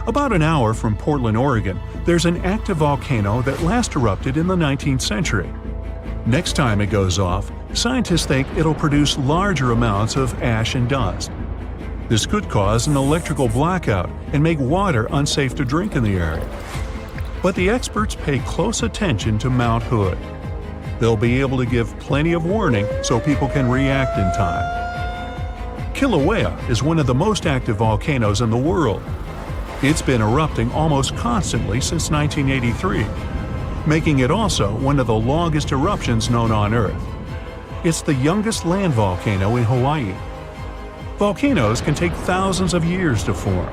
[SPEAKER 2] About an hour from Portland, Oregon, there's an active volcano that last erupted in the 19th century. Next time it goes off, scientists think it'll produce larger amounts of ash and dust. This could cause an electrical blackout and make water unsafe to drink in the area. But the experts pay close attention to Mount Hood. They'll be able to give plenty of warning so people can react in time. Kilauea is one of the most active volcanoes in the world. It's been erupting almost constantly since 1983, making it also one of the longest eruptions known on Earth. It's the youngest land volcano in Hawaii. Volcanoes can take thousands of years to form,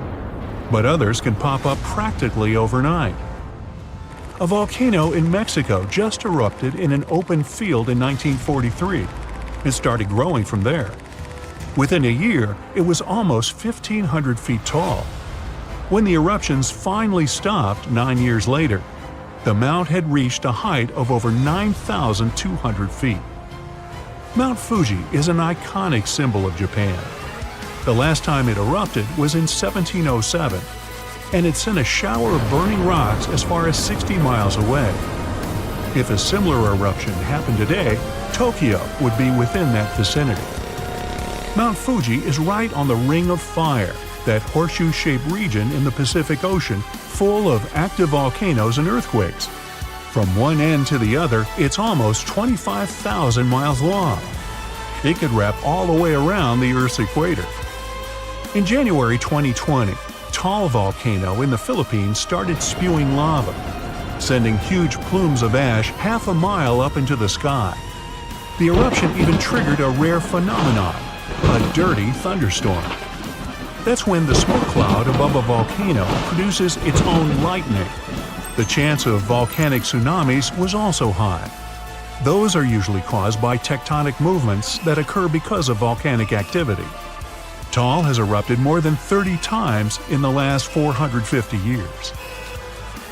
[SPEAKER 2] but others can pop up practically overnight. A volcano in Mexico just erupted in an open field in 1943 and started growing from there. Within a year, it was almost 1,500 feet tall. When the eruptions finally stopped 9 years later, the mount had reached a height of over 9,200 feet. Mount Fuji is an iconic symbol of Japan. The last time it erupted was in 1707, and it sent a shower of burning rocks as far as 60 miles away. If a similar eruption happened today, Tokyo would be within that vicinity. Mount Fuji is right on the Ring of Fire, that horseshoe-shaped region in the Pacific Ocean full of active volcanoes and earthquakes. From one end to the other, it's almost 25,000 miles long. It could wrap all the way around the Earth's equator. In January 2020, Taal volcano in the Philippines started spewing lava, sending huge plumes of ash half a mile up into the sky. The eruption even triggered a rare phenomenon, a dirty thunderstorm. That's when the smoke cloud above a volcano produces its own lightning. The chance of volcanic tsunamis was also high. Those are usually caused by tectonic movements that occur because of volcanic activity. Taal has erupted more than 30 times in the last 450 years.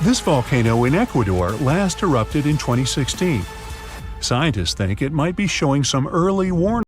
[SPEAKER 2] This volcano in Ecuador last erupted in 2016. Scientists think it might be showing some early warning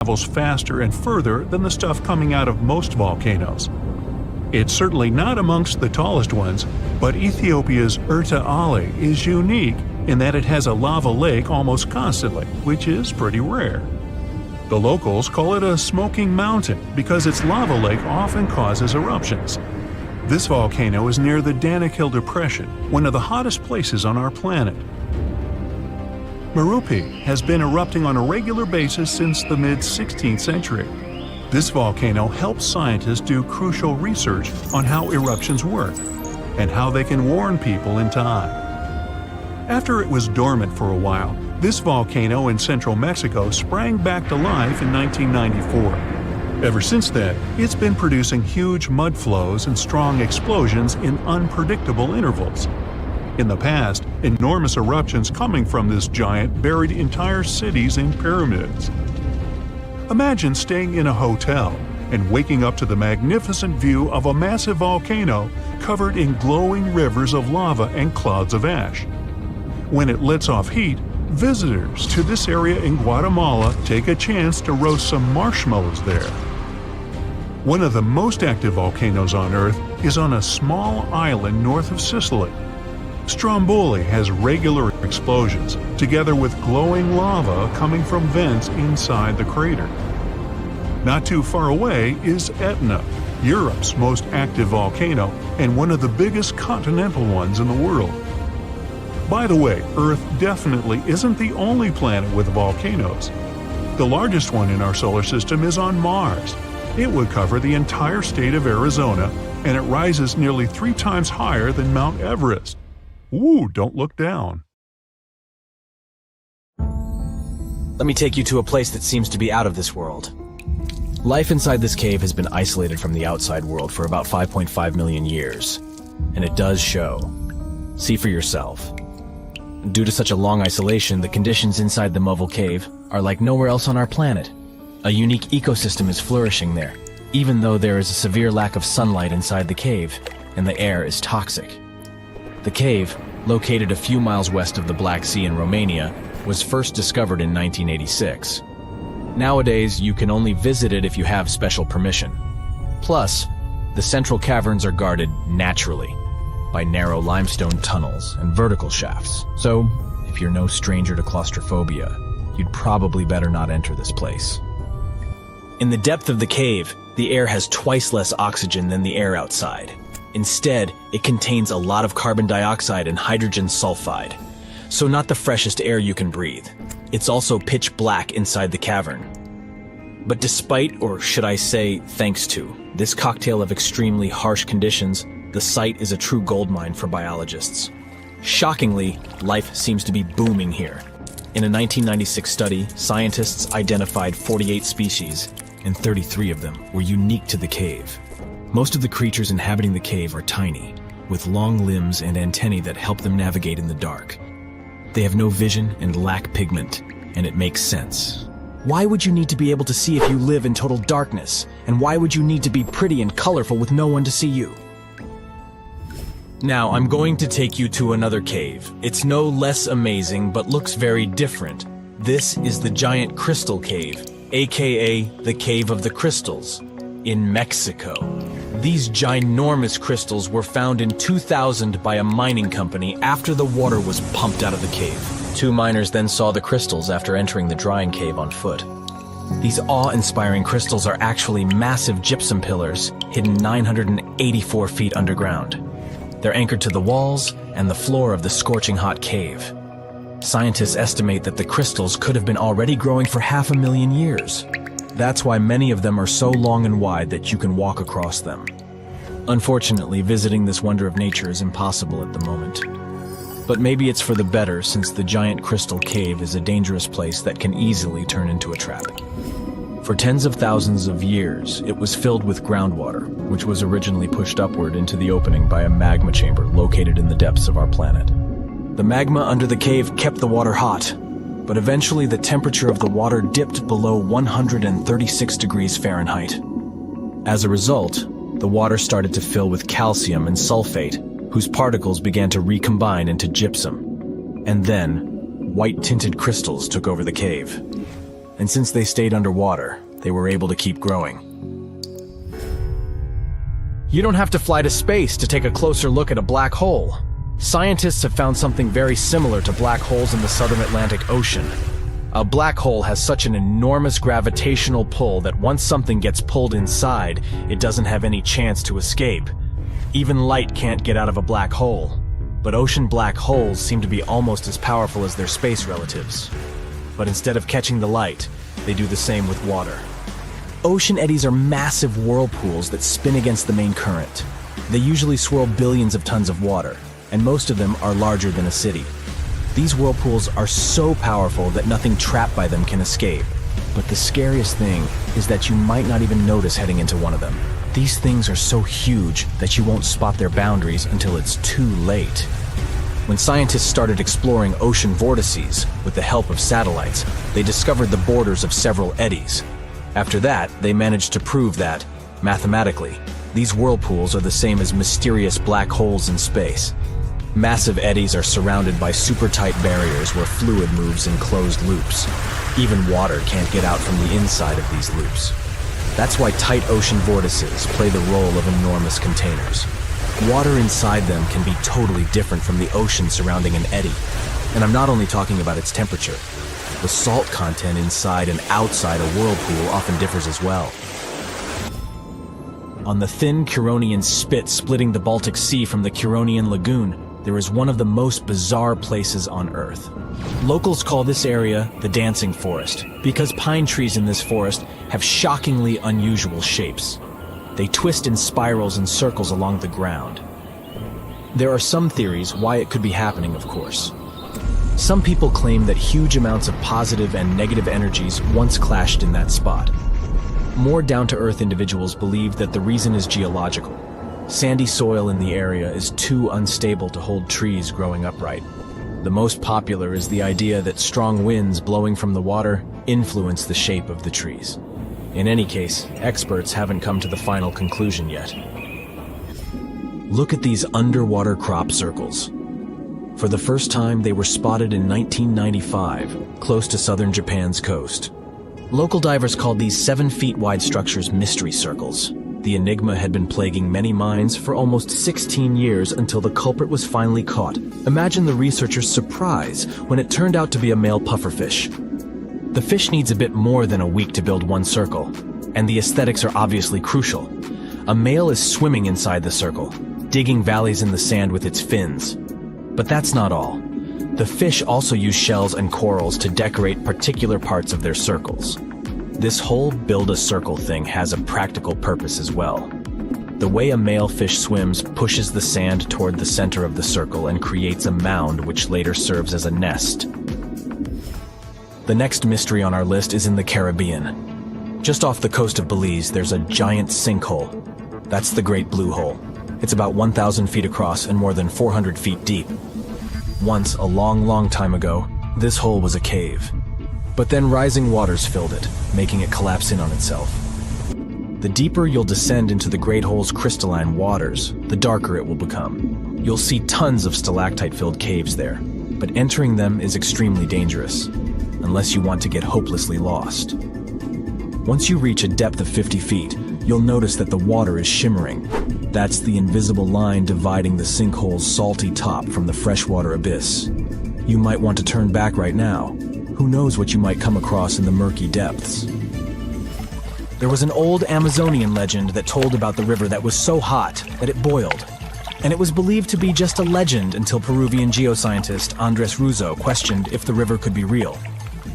[SPEAKER 2] travels faster and further than the stuff coming out of most volcanoes. It's certainly not amongst the tallest ones, but Ethiopia's Erta Ale is unique in that it has a lava lake almost constantly, which is pretty rare. The locals call it a smoking mountain because its lava lake often causes eruptions. This volcano is near the Danakil Depression, one of the hottest places on our planet. Merupi has been erupting on a regular basis since the mid-16th century. This volcano helps scientists do crucial research on how eruptions work and how they can warn people in time. After it was dormant for a while, this volcano in central Mexico sprang back to life in 1994. Ever since then, it's been producing huge mud flows and strong explosions in unpredictable intervals. In the past, enormous eruptions coming from this giant buried entire cities in pyramids. Imagine staying in a hotel and waking up to the magnificent view of a massive volcano covered in glowing rivers of lava and clouds of ash. When it lets off heat, visitors to this area in Guatemala take a chance to roast some marshmallows there. One of the most active volcanoes on Earth is on a small island north of Sicily. Stromboli has regular explosions, together with glowing lava coming from vents inside the crater. Not too far away is Etna, Europe's most active volcano and one of the biggest continental ones in the world. By the way, Earth definitely isn't the only planet with volcanoes. The largest one in our solar system is on Mars. It would cover the entire state of Arizona, and it rises nearly 3 times higher than Mount Everest. Ooh, don't look down.
[SPEAKER 5] Let me take you to a place that seems to be out of this world.
[SPEAKER 4] Life inside this cave has been isolated from the outside world for about 5.5 million years, and it does show. See for yourself. Due to such a long isolation, the conditions inside the Mobile Cave are like nowhere else on our planet. A unique ecosystem is flourishing there, even though there is a severe lack of sunlight inside the cave, and the air is toxic. The cave, located a few miles west of the Black Sea in Romania, was first discovered in 1986. Nowadays, you can only visit it if you have special permission. Plus, the central caverns are guarded naturally by narrow limestone tunnels and vertical shafts. So, if you're no stranger to claustrophobia, you'd probably better not enter this place. In the depth of the cave, the air has twice less oxygen than the air outside. Instead, it contains a lot of carbon dioxide and hydrogen sulfide, so not the freshest air you can breathe. It's also pitch black inside the cavern. But despite, or should I say thanks to, this cocktail of extremely harsh conditions, the site is a true goldmine for biologists. Shockingly, life seems to be booming here. In a 1996 study, scientists identified 48 species, and 33 of them were unique to the cave. Most of the creatures inhabiting the cave are tiny, with long limbs and antennae that help them navigate in the dark. They have no vision and lack pigment, and it makes sense. Why would you need to be able to see if you live in total darkness? And why would you need to be pretty and colorful with no one to see you? Now, I'm going to take you to another cave. It's no less amazing, but looks very different. This is the Giant Crystal Cave, aka the Cave of the Crystals, in Mexico. These ginormous crystals were found in 2000 by a mining company after the water was pumped out of the cave. Two miners then saw the crystals after entering the drying cave on foot. These awe-inspiring crystals are actually massive gypsum pillars hidden 984 feet underground. They're anchored to the walls and the floor of the scorching hot cave. Scientists estimate that the crystals could have been already growing for 500,000 years. That's why many of them are so long and wide that you can walk across them. Unfortunately, visiting this wonder of nature is impossible at the moment. But maybe it's for the better, since the Giant Crystal Cave is a dangerous place that can easily turn into a trap. For tens of thousands of years, it was filled with groundwater, which was originally pushed upward into the opening by a magma chamber located in the depths of our planet. The magma under the cave kept the water hot, but eventually the temperature of the water dipped below 136 degrees Fahrenheit. As a result, the water started to fill with calcium and sulfate, whose particles began to recombine into gypsum. And then, white-tinted crystals took over the cave. And since they stayed underwater, they were able to keep growing. You don't have to fly to space to take a closer look at a black hole. Scientists have found something very similar to black holes in the southern Atlantic Ocean. A black hole has such an enormous gravitational pull that once something gets pulled inside, it doesn't have any chance to escape. Even light can't get out of a black hole. But ocean black holes seem to be almost as powerful as their space relatives. But instead of catching the light, they do the same with water. Ocean eddies are massive whirlpools that spin against the main current. They usually swirl billions of tons of water, and most of them are larger than a city. These whirlpools are so powerful that nothing trapped by them can escape. But the scariest thing is that you might not even notice heading into one of them. These things are so huge that you won't spot their boundaries until it's too late. When scientists started exploring ocean vortices with the help of satellites, they discovered the borders of several eddies. After that, they managed to prove that, mathematically, these whirlpools are the same as mysterious black holes in space. Massive eddies are surrounded by super-tight barriers where fluid moves in closed loops. Even water can't get out from the inside of these loops. That's why tight ocean vortices play the role of enormous containers. Water inside them can be totally different from the ocean surrounding an eddy. And I'm not only talking about its temperature. The salt content inside and outside a whirlpool often differs as well. On the thin Curonian spit splitting the Baltic Sea from the Curonian Lagoon, there is one of the most bizarre places on Earth. Locals call this area the Dancing Forest because pine trees in this forest have shockingly unusual shapes. They twist in spirals and circles along the ground. There are some theories why it could be happening, of course. Some people claim that huge amounts of positive and negative energies once clashed in that spot. More down-to-earth individuals believe that the reason is geological. Sandy soil in the area is too unstable to hold trees growing upright. The most popular is the idea that strong winds blowing from the water influence the shape of the trees. In any case, experts haven't come to the final conclusion yet. Look at these underwater crop circles. For the first time, they were spotted in 1995, close to southern Japan's coast. Local divers called these 7-feet-wide structures mystery circles. The enigma had been plaguing many minds for almost 16 years until the culprit was finally caught. Imagine the researchers' surprise when it turned out to be a male pufferfish. The fish needs a bit more than a week to build one circle, and the aesthetics are obviously crucial. A male is swimming inside the circle, digging valleys in the sand with its fins. But that's not all. The fish also use shells and corals to decorate particular parts of their circles. This whole build-a-circle thing has a practical purpose as well. The way a male fish swims pushes the sand toward the center of the circle and creates a mound which later serves as a nest. The next mystery on our list is in the Caribbean. Just off the coast of Belize, there's a giant sinkhole. That's the Great Blue Hole. It's about 1,000 feet across and more than 400 feet deep. Once, a long time ago, this hole was a cave. But then rising waters filled it, making it collapse in on itself. The deeper you'll descend into the Great Hole's crystalline waters, the darker it will become. You'll see tons of stalactite-filled caves there, but entering them is extremely dangerous, unless you want to get hopelessly lost. Once you reach a depth of 50 feet, you'll notice that the water is shimmering. That's the invisible line dividing the sinkhole's salty top from the freshwater abyss. You might want to turn back right now. Who knows what you might come across in the murky depths. There was an old Amazonian legend that told about the river that was so hot that it boiled. And it was believed to be just a legend until Peruvian geoscientist Andres Russo questioned if the river could be real.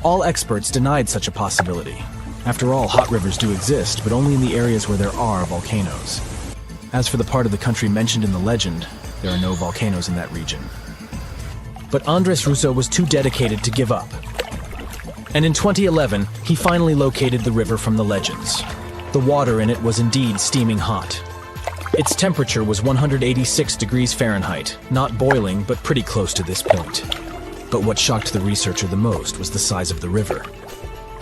[SPEAKER 4] All experts denied such a possibility. After all, hot rivers do exist, but only in the areas where there are volcanoes. As for the part of the country mentioned in the legend, there are no volcanoes in that region. But Andres Russo was too dedicated to give up. And in 2011, he finally located the river from the legends. The water in it was indeed steaming hot. Its temperature was 186 degrees Fahrenheit, not boiling, but pretty close to this point. But what shocked the researcher the most was the size of the river.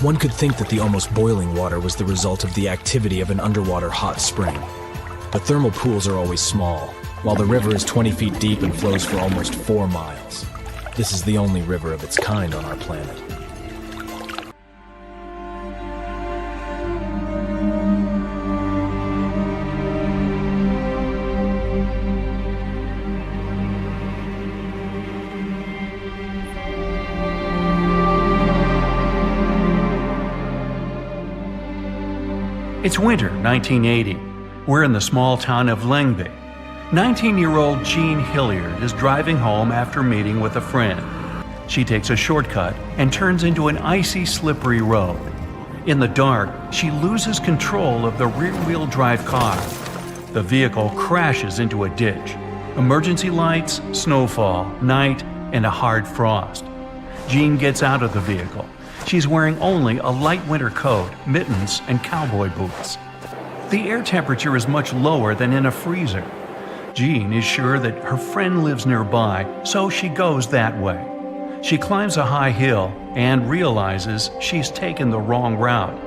[SPEAKER 4] One could think that the almost boiling water was the result of the activity of an underwater hot spring. But thermal pools are always small, while the river is 20 feet deep and flows for almost 4 miles. This is the only river of its kind on our planet.
[SPEAKER 2] It's winter, 1980. We're in the small town of Lengbe. 19-year-old Jean Hilliard is driving home after meeting with a friend. She takes a shortcut and turns into an icy, slippery road. In the dark, she loses control of the rear-wheel drive car. The vehicle crashes into a ditch. Emergency lights, snowfall, night, and a hard frost. Jean gets out of the vehicle. She's wearing only a light winter coat, mittens, and cowboy boots. The air temperature is much lower than in a freezer. Jean is sure that her friend lives nearby, so she goes that way. She climbs a high hill and realizes she's taken the wrong route.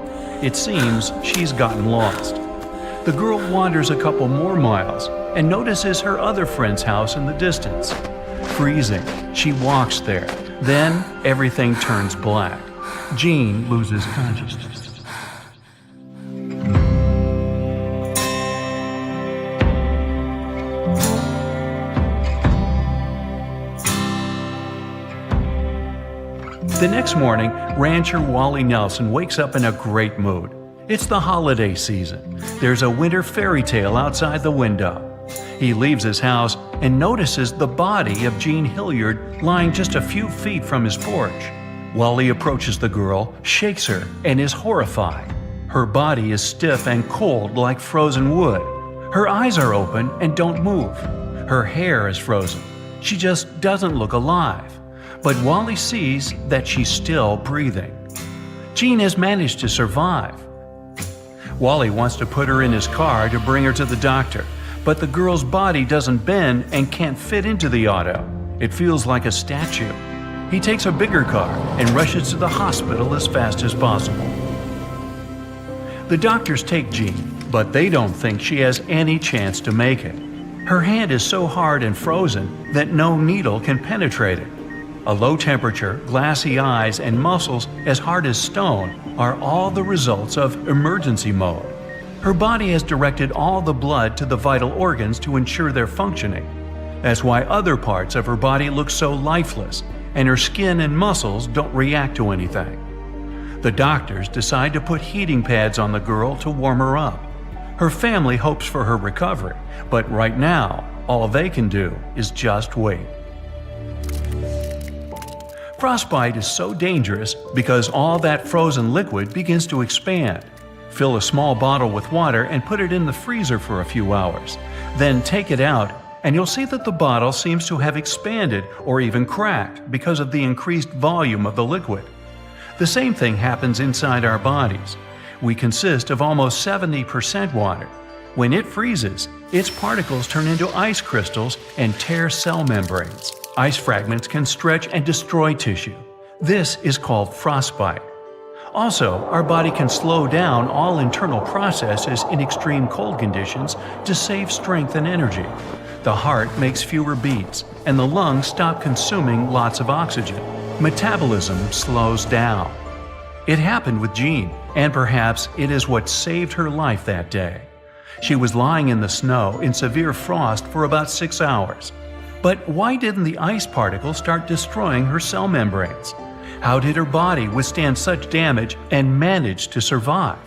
[SPEAKER 2] It seems she's gotten lost. The girl wanders a couple more miles and notices her other friend's house in the distance. Freezing, she walks there. Then everything turns black. Jean loses consciousness. The next morning, rancher Wally Nelson wakes up in a great mood. It's the holiday season. There's a winter fairy tale outside the window. He leaves his house and notices the body of Jean Hilliard lying just a few feet from his porch. Wally approaches the girl, shakes her, and is horrified. Her body is stiff and cold like frozen wood. Her eyes are open and don't move. Her hair is frozen. She just doesn't look alive. But Wally sees that she's still breathing. Jean has managed to survive. Wally wants to put her in his car to bring her to the doctor, but the girl's body doesn't bend and can't fit into the auto. It feels like a statue. He takes a bigger car and rushes to the hospital as fast as possible. The doctors take Jean, but they don't think she has any chance to make it. Her hand is so hard and frozen that no needle can penetrate it. A low temperature, glassy eyes, and muscles as hard as stone are all the results of emergency mode. Her body has directed all the blood to the vital organs to ensure their functioning. That's why other parts of her body look so lifeless, and her skin and muscles don't react to anything. The doctors decide to put heating pads on the girl to warm her up. Her family hopes for her recovery, but right now, all they can do is just wait. Frostbite is so dangerous because all that frozen liquid begins to expand. Fill a small bottle with water and put it in the freezer for a few hours. Then take it out, and you'll see that the bottle seems to have expanded or even cracked because of the increased volume of the liquid. The same thing happens inside our bodies. We consist of almost 70% water. When it freezes, its particles turn into ice crystals and tear cell membranes. Ice fragments can stretch and destroy tissue. This is called frostbite. Also, our body can slow down all internal processes in extreme cold conditions to save strength and energy. The heart makes fewer beats, and the lungs stop consuming lots of oxygen. Metabolism slows down. It happened with Jean, and perhaps it is what saved her life that day. She was lying in the snow in severe frost for about 6 hours. But why didn't the ice particles start destroying her cell membranes? How did her body withstand such damage and manage to survive?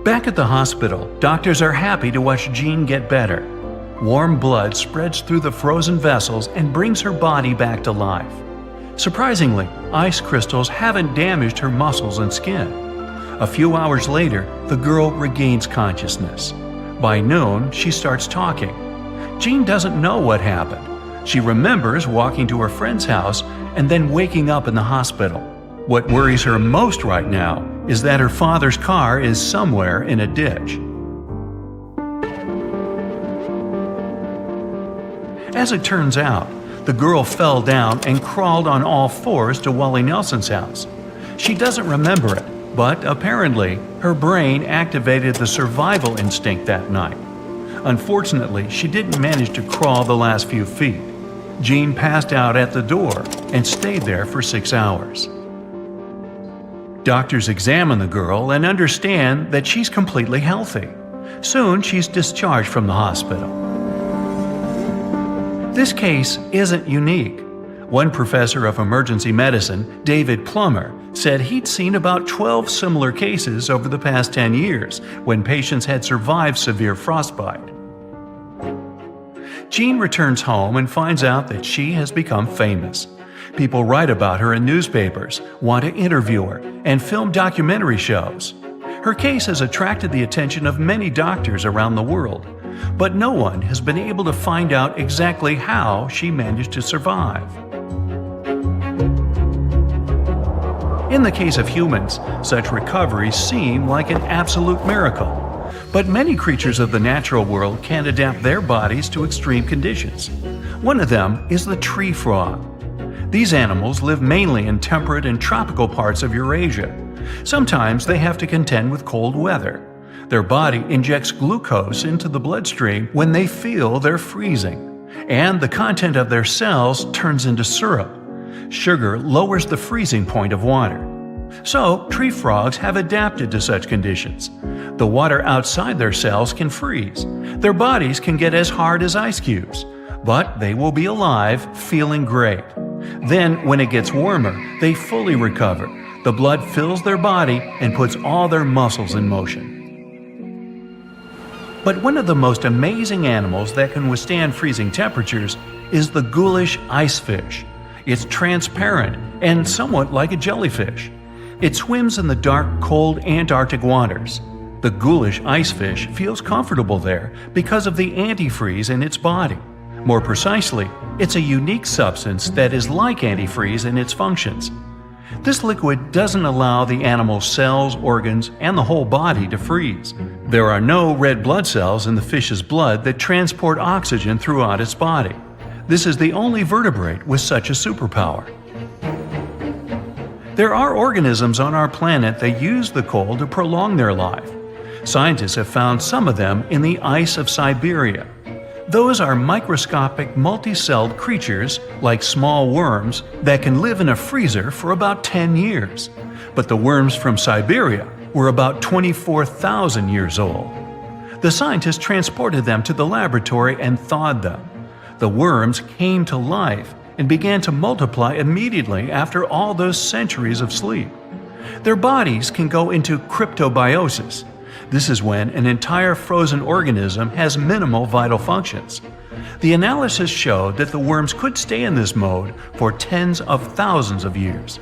[SPEAKER 2] Back at the hospital, doctors are happy to watch Jean get better. Warm blood spreads through the frozen vessels and brings her body back to life. Surprisingly, ice crystals haven't damaged her muscles and skin. A few hours later, the girl regains consciousness. By noon, she starts talking. Jean doesn't know what happened. She remembers walking to her friend's house and then waking up in the hospital. What worries her most right now is that her father's car is somewhere in a ditch. As it turns out, the girl fell down and crawled on all fours to Wally Nelson's house. She doesn't remember it, but apparently her brain activated the survival instinct that night. Unfortunately, she didn't manage to crawl the last few feet. Jean passed out at the door and stayed there for 6 hours. Doctors examine the girl and understand that she's completely healthy. Soon, she's discharged from the hospital. This case isn't unique. One professor of emergency medicine, David Plummer, said he'd seen about 12 similar cases over the past 10 years when patients had survived severe frostbite. Jean returns home and finds out that she has become famous. People write about her in newspapers, want to interview her, and film documentary shows. Her case has attracted the attention of many doctors around the world, but no one has been able to find out exactly how she managed to survive. In the case of humans, such recoveries seem like an absolute miracle. But many creatures of the natural world can adapt their bodies to extreme conditions. One of them is the tree frog. These animals live mainly in temperate and tropical parts of Eurasia. Sometimes they have to contend with cold weather. Their body injects glucose into the bloodstream when they feel they're freezing, and the content of their cells turns into syrup. Sugar lowers the freezing point of water. So, tree frogs have adapted to such conditions. The water outside their cells can freeze. Their bodies can get as hard as ice cubes, but they will be alive, feeling great. Then, when it gets warmer, they fully recover. The blood fills their body and puts all their muscles in motion. But one of the most amazing animals that can withstand freezing temperatures is the ghoulish icefish. It's transparent and somewhat like a jellyfish. It swims in the dark, cold Antarctic waters. The ghoulish icefish feels comfortable there because of the antifreeze in its body. More precisely, it's a unique substance that is like antifreeze in its functions. This liquid doesn't allow the animal's cells, organs, and the whole body to freeze. There are no red blood cells in the fish's blood that transport oxygen throughout its body. This is the only vertebrate with such a superpower. There are organisms on our planet that use the cold to prolong their life. Scientists have found some of them in the ice of Siberia. Those are microscopic, multi-celled creatures, like small worms, that can live in a freezer for about 10 years. But the worms from Siberia were about 24,000 years old. The scientists transported them to the laboratory and thawed them. The worms came to life and began to multiply immediately after all those centuries of sleep. Their bodies can go into cryptobiosis. This is when an entire frozen organism has minimal vital functions. The analysis showed that the worms could stay in this mode for tens of thousands of years.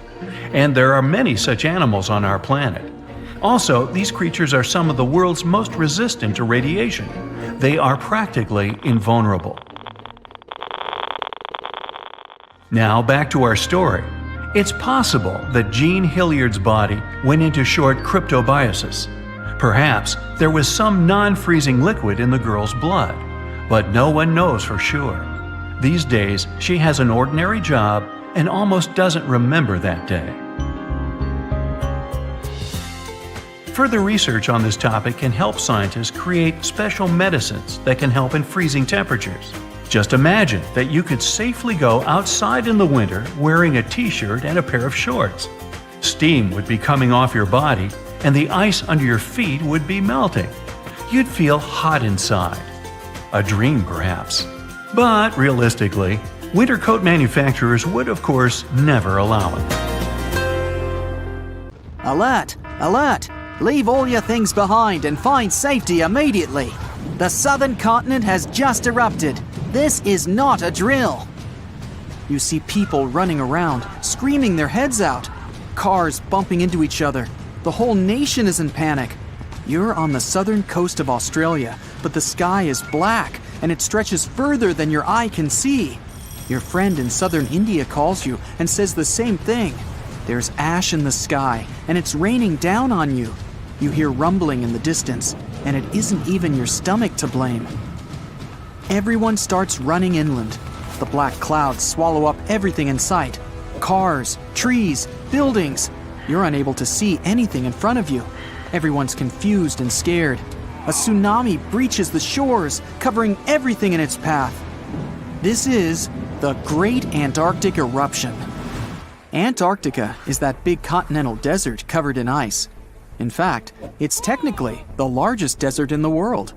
[SPEAKER 2] And there are many such animals on our planet. Also, these creatures are some of the world's most resistant to radiation. They are practically invulnerable. Now back to our story. It's possible that Jean Hilliard's body went into short cryptobiosis. Perhaps there was some non-freezing liquid in the girl's blood, but no one knows for sure. These days, she has an ordinary job and almost doesn't remember that day. Further research on this topic can help scientists create special medicines that can help in freezing temperatures. Just imagine that you could safely go outside in the winter wearing a t-shirt and a pair of shorts. Steam would be coming off your body, and the ice under your feet would be melting. You'd feel hot inside. A dream, perhaps. But realistically, winter coat manufacturers would, of course, never allow it.
[SPEAKER 5] Alert! Alert! Leave all your things behind and find safety immediately. The southern continent has just erupted. This is not a drill.
[SPEAKER 3] You see people running around, screaming their heads out. Cars bumping into each other. The whole nation is in panic. You're on the southern coast of Australia, but the sky is black and it stretches further than your eye can see. Your friend in southern India calls you and says the same thing. There's ash in the sky and it's raining down on you. You hear rumbling in the distance, and it isn't even your stomach to blame. Everyone starts running inland. The black clouds swallow up everything in sight. Cars, trees, buildings. You're unable to see anything in front of you. Everyone's confused and scared. A tsunami breaches the shores, covering everything in its path. This is the Great Antarctic Eruption. Antarctica is that big continental desert covered in ice. In fact, it's technically the largest desert in the world.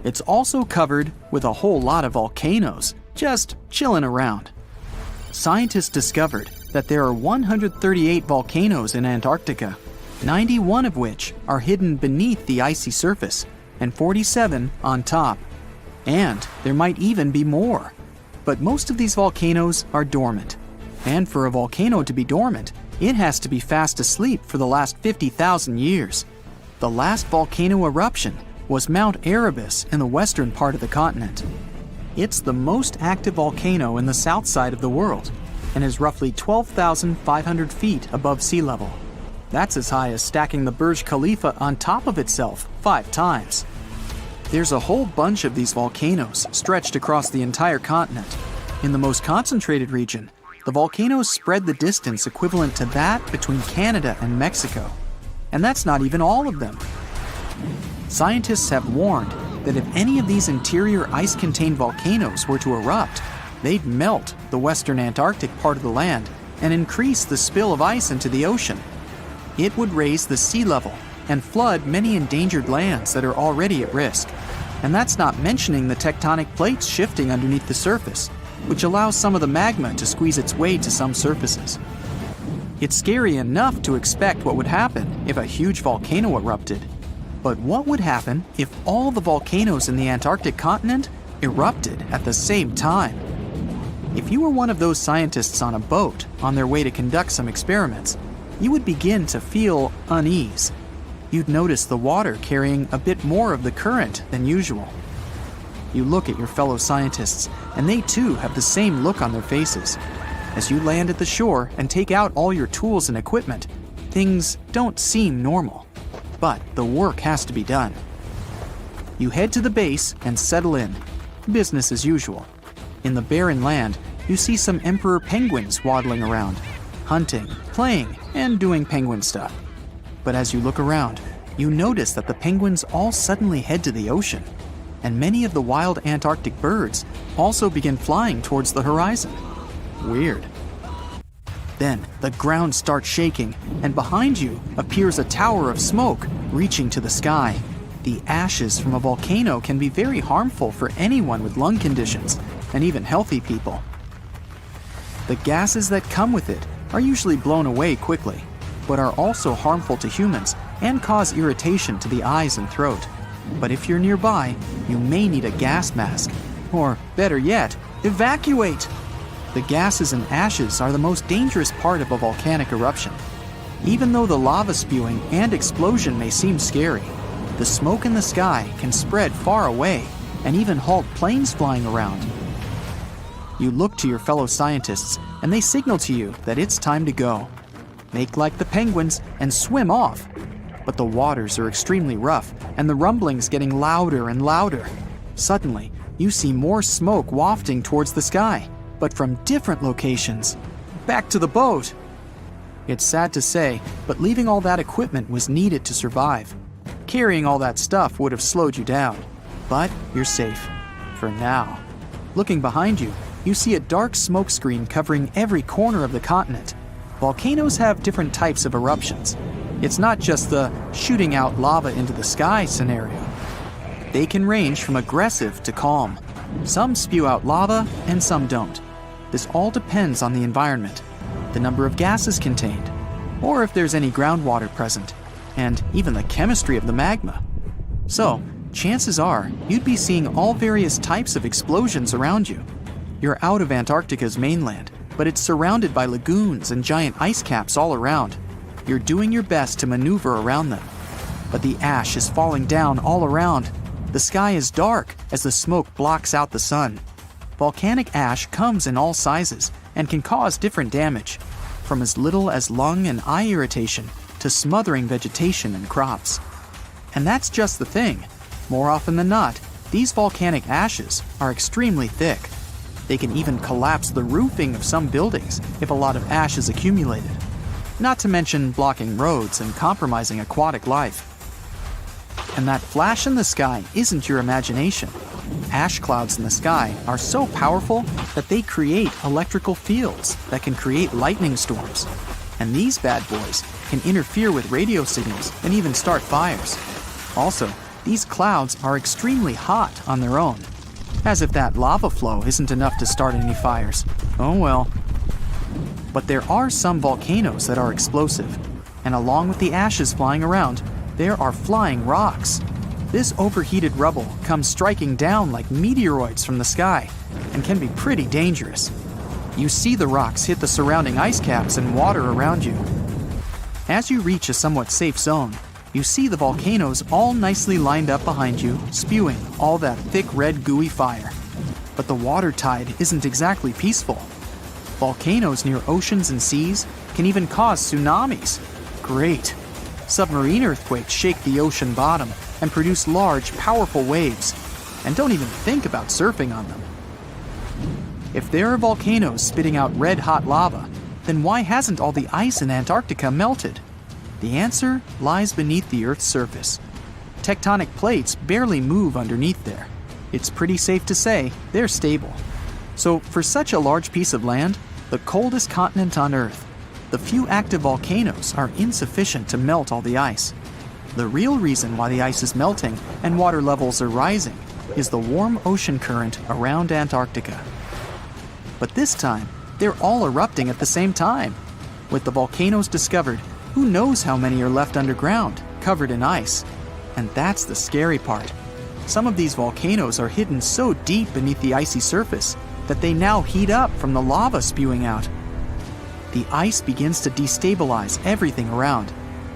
[SPEAKER 3] It's also covered with a whole lot of volcanoes, just chilling around. Scientists discovered that there are 138 volcanoes in Antarctica, 91 of which are hidden beneath the icy surface, and 47 on top. And there might even be more. But most of these volcanoes are dormant. And for a volcano to be dormant, it has to be fast asleep for the last 50,000 years. The last volcano eruption was Mount Erebus in the western part of the continent. It's the most active volcano in the south side of the world and is roughly 12,500 feet above sea level. That's as high as stacking the Burj Khalifa on top of itself 5 times. There's a whole bunch of these volcanoes stretched across the entire continent. In the most concentrated region, the volcanoes spread the distance equivalent to that between Canada and Mexico. And that's not even all of them. Scientists have warned that if any of these interior ice-contained volcanoes were to erupt, they'd melt the western Antarctic part of the land and increase the spill of ice into the ocean. It would raise the sea level and flood many endangered lands that are already at risk. And that's not mentioning the tectonic plates shifting underneath the surface, which allows some of the magma to squeeze its way to some surfaces. It's scary enough to expect what would happen if a huge volcano erupted. But what would happen if all the volcanoes in the Antarctic continent erupted at the same time? If you were one of those scientists on a boat on their way to conduct some experiments, you would begin to feel unease. You'd notice the water carrying a bit more of the current than usual. You look at your fellow scientists, and they too have the same look on their faces. As you land at the shore and take out all your tools and equipment, things don't seem normal. But the work has to be done. You head to the base and settle in. Business as usual. In the barren land, you see some emperor penguins waddling around, hunting, playing, and doing penguin stuff. But as you look around, you notice that the penguins all suddenly head to the ocean, and many of the wild Antarctic birds also begin flying towards the horizon. Weird. Then the ground starts shaking, and behind you appears a tower of smoke reaching to the sky. The ashes from a volcano can be very harmful for anyone with lung conditions, and even healthy people. The gases that come with it are usually blown away quickly, but are also harmful to humans and cause irritation to the eyes and throat. But if you're nearby, you may need a gas mask, or better yet, evacuate! The gases and ashes are the most dangerous part of a volcanic eruption. Even though the lava spewing and explosion may seem scary, the smoke in the sky can spread far away and even halt planes flying around. You look to your fellow scientists and they signal to you that it's time to go. Make like the penguins and swim off. But the waters are extremely rough and the rumblings getting louder and louder. Suddenly, you see more smoke wafting towards the sky, but from different locations. Back to the boat! It's sad to say, but leaving all that equipment was needed to survive. Carrying all that stuff would have slowed you down, but you're safe. For now. Looking behind you, you see a dark smoke screen covering every corner of the continent. Volcanoes have different types of eruptions. It's not just the shooting out lava into the sky scenario. They can range from aggressive to calm. Some spew out lava and some don't. This all depends on the environment, the number of gases contained, or if there's any groundwater present, and even the chemistry of the magma. So, chances are you'd be seeing all various types of explosions around you. You're out of Antarctica's mainland, but it's surrounded by lagoons and giant ice caps all around. You're doing your best to maneuver around them. But the ash is falling down all around. The sky is dark as the smoke blocks out the sun. Volcanic ash comes in all sizes and can cause different damage, from as little as lung and eye irritation to smothering vegetation and crops. And that's just the thing. More often than not, these volcanic ashes are extremely thick. They can even collapse the roofing of some buildings if a lot of ash is accumulated. Not to mention blocking roads and compromising aquatic life. And that flash in the sky isn't your imagination. Ash clouds in the sky are so powerful that they create electrical fields that can create lightning storms. And these bad boys can interfere with radio signals and even start fires. Also, these clouds are extremely hot on their own. As if that lava flow isn't enough to start any fires. Oh well. But there are some volcanoes that are explosive, and along with the ashes flying around, there are flying rocks. This overheated rubble comes striking down like meteoroids from the sky, and can be pretty dangerous. You see the rocks hit the surrounding ice caps and water around you. As you reach a somewhat safe zone, you see the volcanoes all nicely lined up behind you, spewing all that thick red gooey fire. But the water tide isn't exactly peaceful. Volcanoes near oceans and seas can even cause tsunamis. Great. Submarine earthquakes shake the ocean bottom and produce large, powerful waves. And don't even think about surfing on them. If there are volcanoes spitting out red-hot lava, then why hasn't all the ice in Antarctica melted? The answer lies beneath the Earth's surface. Tectonic plates barely move underneath there. It's pretty safe to say they're stable. So for such a large piece of land, the coldest continent on Earth, the few active volcanoes are insufficient to melt all the ice. The real reason why the ice is melting and water levels are rising is the warm ocean current around Antarctica. But this time, they're all erupting at the same time. With the volcanoes discovered, who knows how many are left underground, covered in ice? And that's the scary part. Some of these volcanoes are hidden so deep beneath the icy surface that they now heat up from the lava spewing out. The ice begins to destabilize everything around.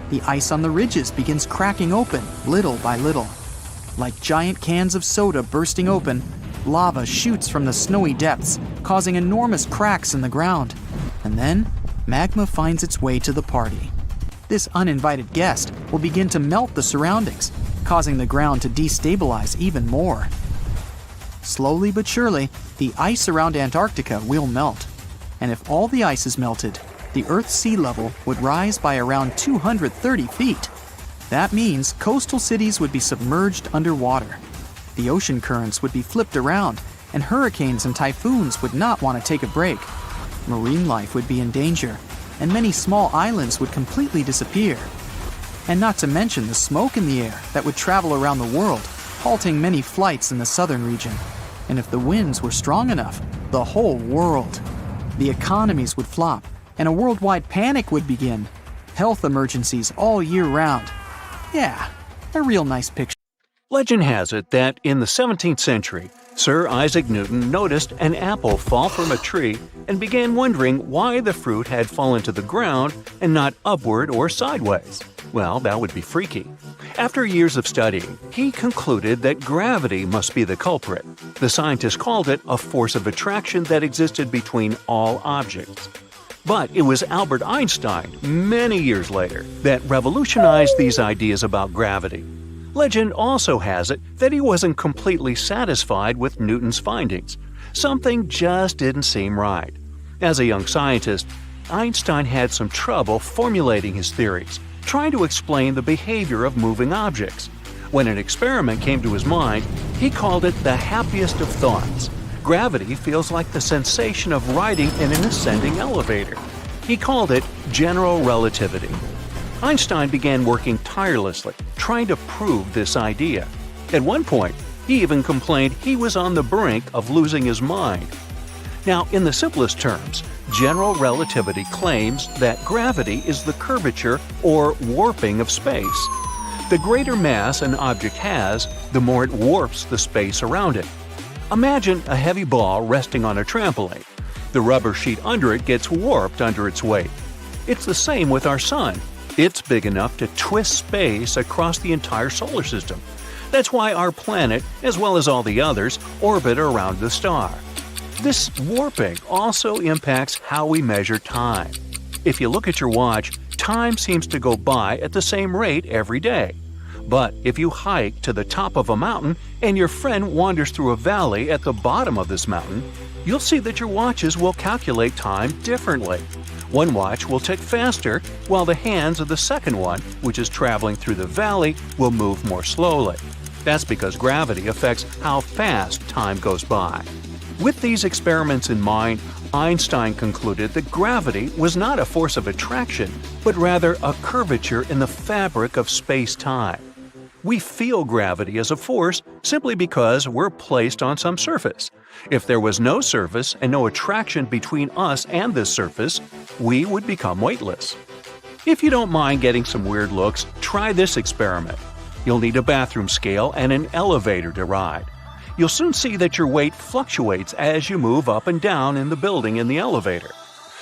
[SPEAKER 3] The ice on the ridges begins cracking open little by little. Like giant cans of soda bursting open, lava shoots from the snowy depths, causing enormous cracks in the ground. And then, magma finds its way to the party. This uninvited guest will begin to melt the surroundings, causing the ground to destabilize even more. Slowly but surely, the ice around Antarctica will melt. And if all the ice is melted, the Earth's sea level would rise by around 230 feet. That means coastal cities would be submerged underwater. The ocean currents would be flipped around, and hurricanes and typhoons would not want to take a break. Marine life would be in danger, and many small islands would completely disappear. And not to mention the smoke in the air that would travel around the world, halting many flights in the southern region. And if the winds were strong enough, the whole world. The economies would flop, and a worldwide panic would begin. Health emergencies all year round. Yeah, a real nice picture.
[SPEAKER 2] Legend has it that in the 17th century, Sir Isaac Newton noticed an apple fall from a tree and began wondering why the fruit had fallen to the ground and not upward or sideways. Well, that would be freaky. After years of studying, he concluded that gravity must be the culprit. The scientists called it a force of attraction that existed between all objects. But it was Albert Einstein, many years later, that revolutionized these ideas about gravity. Legend also has it that he wasn't completely satisfied with Newton's findings. Something just didn't seem right. As a young scientist, Einstein had some trouble formulating his theories, trying to explain the behavior of moving objects. When an experiment came to his mind, he called it the happiest of thoughts. Gravity feels like the sensation of riding in an ascending elevator. He called it general relativity. Einstein began working tirelessly, trying to prove this idea. At one point, he even complained he was on the brink of losing his mind. Now, in the simplest terms, general relativity claims that gravity is the curvature or warping of space. The greater mass an object has, the more it warps the space around it. Imagine a heavy ball resting on a trampoline. The rubber sheet under it gets warped under its weight. It's the same with our sun. It's big enough to twist space across the entire solar system. That's why our planet, as well as all the others, orbit around the star. This warping also impacts how we measure time. If you look at your watch, time seems to go by at the same rate every day. But if you hike to the top of a mountain and your friend wanders through a valley at the bottom of this mountain, you'll see that your watches will calculate time differently. One watch will tick faster, while the hands of the second one, which is traveling through the valley, will move more slowly. That's because gravity affects how fast time goes by. With these experiments in mind, Einstein concluded that gravity was not a force of attraction, but rather a curvature in the fabric of space-time. We feel gravity as a force simply because we're placed on some surface. If there was no surface and no attraction between us and this surface, we would become weightless. If you don't mind getting some weird looks, try this experiment. You'll need a bathroom scale and an elevator to ride. You'll soon see that your weight fluctuates as you move up and down in the building in the elevator.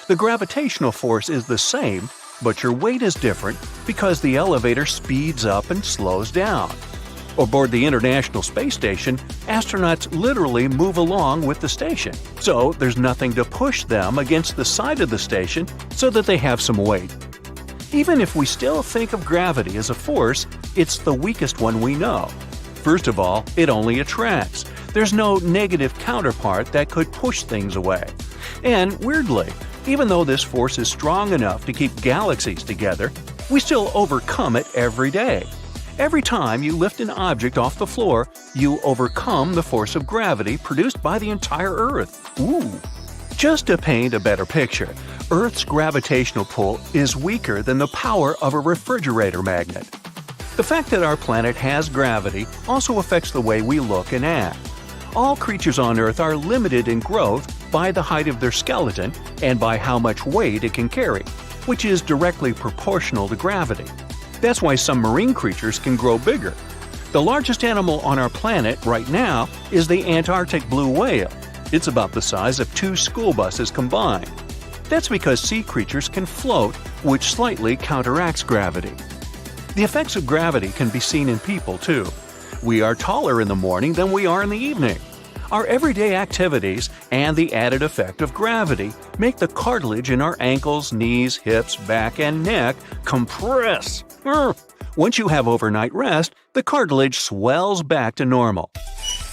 [SPEAKER 2] The gravitational force is the same, but your weight is different because the elevator speeds up and slows down. Aboard the International Space Station, astronauts literally move along with the station, so there's nothing to push them against the side of the station so that they have some weight. Even if we still think of gravity as a force, it's the weakest one we know. First of all, it only attracts. There's no negative counterpart that could push things away. And weirdly, even though this force is strong enough to keep galaxies together, we still overcome it every day. Every time you lift an object off the floor, you overcome the force of gravity produced by the entire Earth. Ooh! Just to paint a better picture, Earth's gravitational pull is weaker than the power of a refrigerator magnet. The fact that our planet has gravity also affects the way we look and act. All creatures on Earth are limited in growth by the height of their skeleton and by how much weight it can carry, which is directly proportional to gravity. That's why some marine creatures can grow bigger. The largest animal on our planet right now is the Antarctic blue whale. It's about the size of 2 school buses combined. That's because sea creatures can float, which slightly counteracts gravity. The effects of gravity can be seen in people, too. We are taller in the morning than we are in the evening. Our everyday activities and the added effect of gravity make the cartilage in our ankles, knees, hips, back, and neck compress. Once you have overnight rest, the cartilage swells back to normal.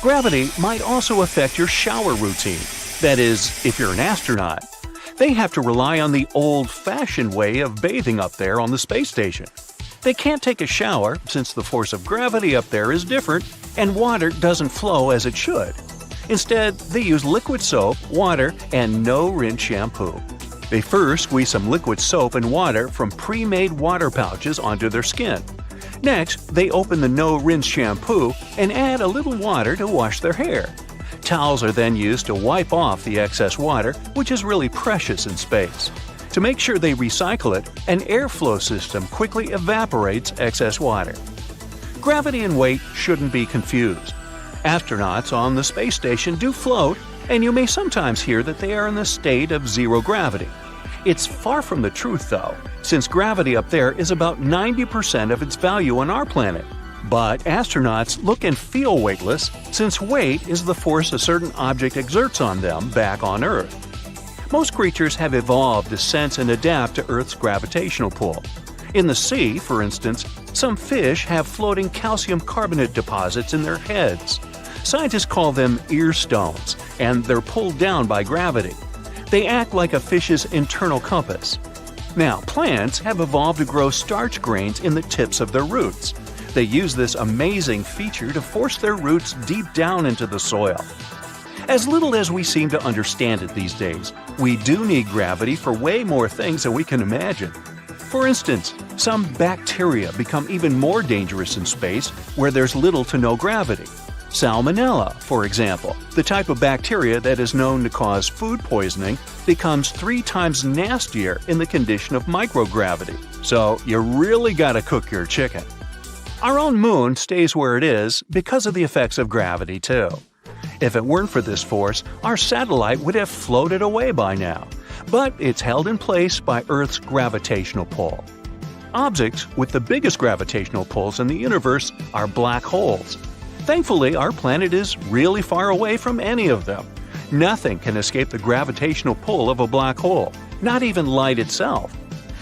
[SPEAKER 2] Gravity might also affect your shower routine. That is, if you're an astronaut. They have to rely on the old-fashioned way of bathing up there on the space station. They can't take a shower since the force of gravity up there is different and water doesn't flow as it should. Instead, they use liquid soap, water, and no-rinse shampoo. They first squeeze some liquid soap and water from pre-made water pouches onto their skin. Next, they open the no-rinse shampoo and add a little water to wash their hair. Towels are then used to wipe off the excess water, which is really precious in space. To make sure they recycle it, an airflow system quickly evaporates excess water. Gravity and weight shouldn't be confused. Astronauts on the space station do float, and you may sometimes hear that they are in the state of zero gravity. It's far from the truth, though, since gravity up there is about 90% of its value on our planet. But astronauts look and feel weightless, since weight is the force a certain object exerts on them back on Earth. Most creatures have evolved to sense and adapt to Earth's gravitational pull. In the sea, for instance, some fish have floating calcium carbonate deposits in their heads. Scientists call them ear stones, and they're pulled down by gravity. They act like a fish's internal compass. Now, plants have evolved to grow starch grains in the tips of their roots. They use this amazing feature to force their roots deep down into the soil. As little as we seem to understand it these days, we do need gravity for way more things than we can imagine. For instance, some bacteria become even more dangerous in space where there's little to no gravity. Salmonella, for example, the type of bacteria that is known to cause food poisoning, becomes 3 times nastier in the condition of microgravity. So you really gotta cook your chicken. Our own moon stays where it is because of the effects of gravity, too. If it weren't for this force, our satellite would have floated away by now. But it's held in place by Earth's gravitational pull. Objects with the biggest gravitational pulls in the universe are black holes. Thankfully, our planet is really far away from any of them. Nothing can escape the gravitational pull of a black hole, not even light itself.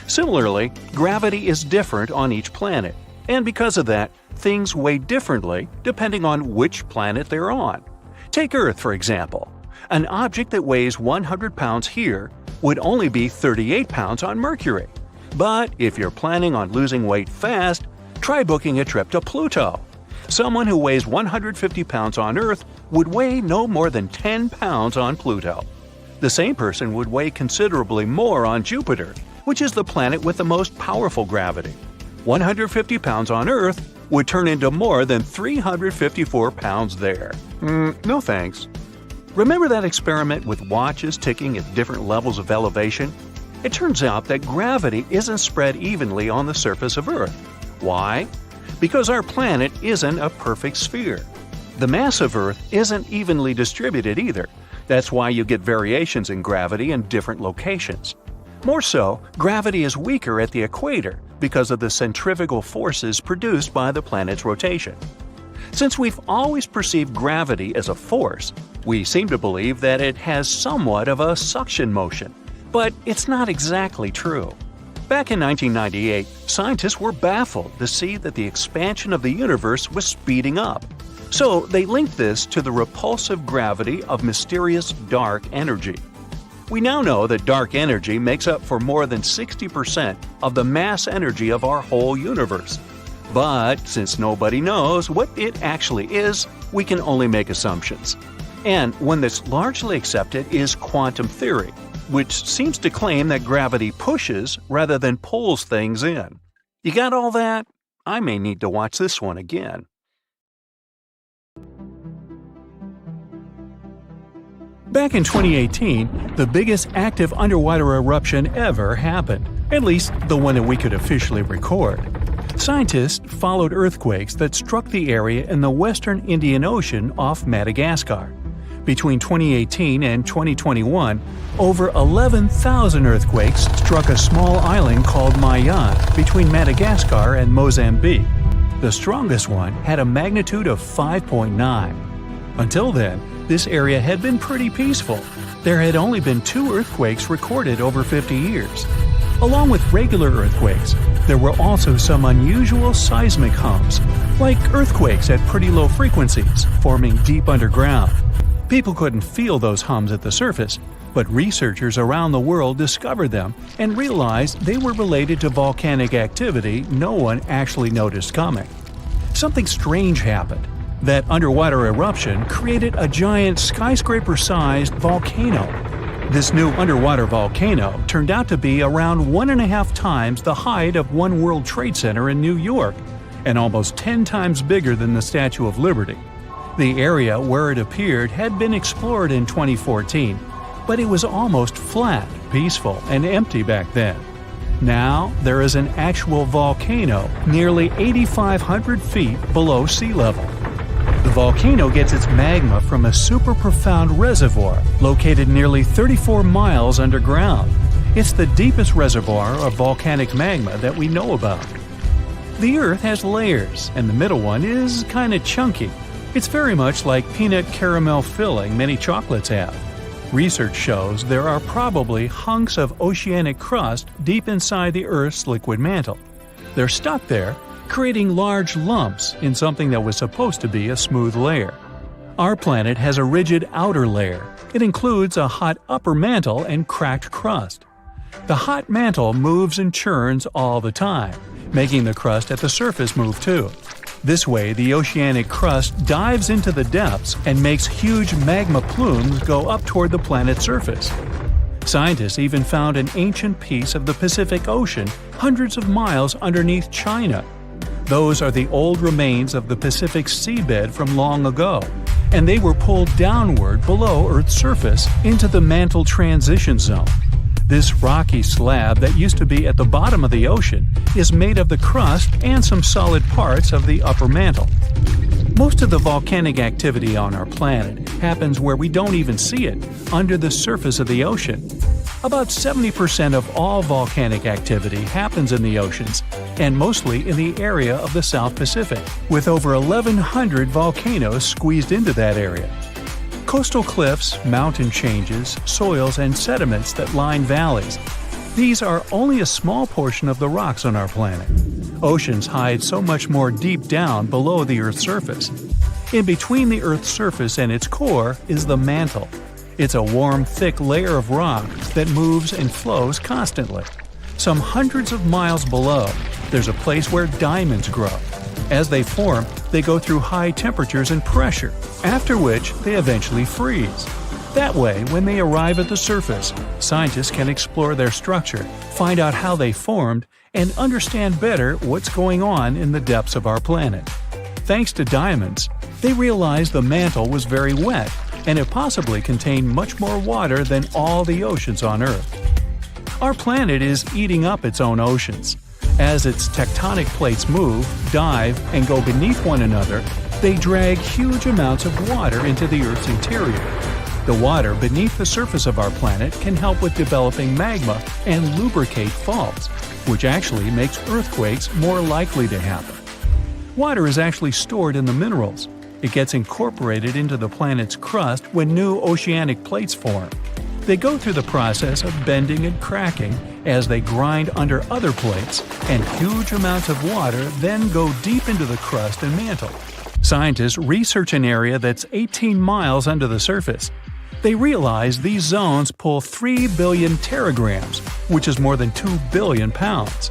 [SPEAKER 2] Similarly, gravity is different on each planet, and because of that, things weigh differently depending on which planet they're on. Take Earth, for example. An object that weighs 100 pounds here would only be 38 pounds on Mercury. But if you're planning on losing weight fast, try booking a trip to Pluto. Someone who weighs 150 pounds on Earth would weigh no more than 10 pounds on Pluto. The same person would weigh considerably more on Jupiter, which is the planet with the most powerful gravity. 150 pounds on Earth would turn into more than 354 pounds there. No thanks. Remember that experiment with watches ticking at different levels of elevation? It turns out that gravity isn't spread evenly on the surface of Earth. Why? Because our planet isn't a perfect sphere. The mass of Earth isn't evenly distributed either. That's why you get variations in gravity in different locations. More so, gravity is weaker at the equator because of the centrifugal forces produced by the planet's rotation. Since we've always perceived gravity as a force, we seem to believe that it has somewhat of a suction motion. But it's not exactly true. Back in 1998, scientists were baffled to see that the expansion of the universe was speeding up. So they linked this to the repulsive gravity of mysterious dark energy. We now know that dark energy makes up for more than 60% of the mass energy of our whole universe. But since nobody knows what it actually is, we can only make assumptions. And one that's largely accepted is quantum theory, which seems to claim that gravity pushes rather than pulls things in. You got all that? I may need to watch this one again. Back in 2018, the biggest active underwater eruption ever happened, at least the one that we could officially record. Scientists followed earthquakes that struck the area in the western Indian Ocean off Madagascar. Between 2018 and 2021, over 11,000 earthquakes struck a small island called Mayan between Madagascar and Mozambique. The strongest one had a magnitude of 5.9. Until then, this area had been pretty peaceful. There had only been 2 earthquakes recorded over 50 years. Along with regular earthquakes, there were also some unusual seismic hums, like earthquakes at pretty low frequencies, forming deep underground. People couldn't feel those hums at the surface, but researchers around the world discovered them and realized they were related to volcanic activity no one actually noticed coming. Something strange happened. That underwater eruption created a giant skyscraper-sized volcano. This new underwater volcano turned out to be around 1.5 times the height of One World Trade Center in New York, and almost 10 times bigger than the Statue of Liberty. The area where it appeared had been explored in 2014, but it was almost flat, peaceful, and empty back then. Now, there is an actual volcano nearly 8,500 feet below sea level. The volcano gets its magma from a super profound reservoir located nearly 34 miles underground. It's the deepest reservoir of volcanic magma that we know about. The Earth has layers, and the middle one is kinda chunky. It's very much like peanut caramel filling many chocolates have. Research shows there are probably hunks of oceanic crust deep inside the Earth's liquid mantle. They're stuck there, creating large lumps in something that was supposed to be a smooth layer. Our planet has a rigid outer layer. It includes a hot upper mantle and cracked crust. The hot mantle moves and churns all the time, making the crust at the surface move too. This way, the oceanic crust dives into the depths and makes huge magma plumes go up toward the planet's surface. Scientists even found an ancient piece of the Pacific Ocean hundreds of miles underneath China. Those are the old remains of the Pacific seabed from long ago, and they were pulled downward below Earth's surface into the mantle transition zone. This rocky slab that used to be at the bottom of the ocean is made of the crust and some solid parts of the upper mantle. Most of the volcanic activity on our planet happens where we don't even see it, under the surface of the ocean. About 70% of all volcanic activity happens in the oceans, and mostly in the area of the South Pacific, with over 1,100 volcanoes squeezed into that area. Coastal cliffs, mountain changes, soils, and sediments that line valleys. These are only a small portion of the rocks on our planet. Oceans hide so much more deep down below the Earth's surface. In between the Earth's surface and its core is the mantle. It's a warm, thick layer of rock that moves and flows constantly. Some hundreds of miles below, there's a place where diamonds grow. As they form, they go through high temperatures and pressure, after which they eventually freeze. That way, when they arrive at the surface, scientists can explore their structure, find out how they formed, and understand better what's going on in the depths of our planet. Thanks to diamonds, they realized the mantle was very wet, and it possibly contained much more water than all the oceans on Earth. Our planet is eating up its own oceans. As its tectonic plates move, dive, and go beneath one another, they drag huge amounts of water into the Earth's interior. The water beneath the surface of our planet can help with developing magma and lubricate faults, which actually makes earthquakes more likely to happen. Water is actually stored in the minerals. It gets incorporated into the planet's crust when new oceanic plates form. They go through the process of bending and cracking as they grind under other plates, and huge amounts of water then go deep into the crust and mantle. Scientists research an area that's 18 miles under the surface. They realize these zones pull 3 billion teragrams, which is more than 2 billion pounds.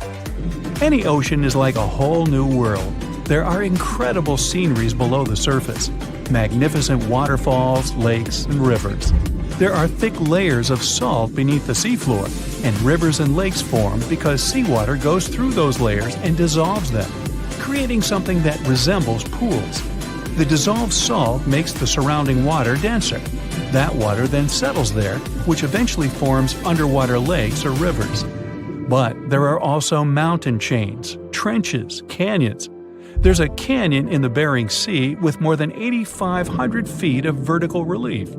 [SPEAKER 2] Any ocean is like a whole new world. There are incredible sceneries below the surface, magnificent waterfalls, lakes, and rivers. There are thick layers of salt beneath the seafloor, and rivers and lakes form because seawater goes through those layers and dissolves them, creating something that resembles pools. The dissolved salt makes the surrounding water denser. That water then settles there, which eventually forms underwater lakes or rivers. But there are also mountain chains, trenches, canyons. There's a canyon in the Bering Sea with more than 8,500 feet of vertical relief.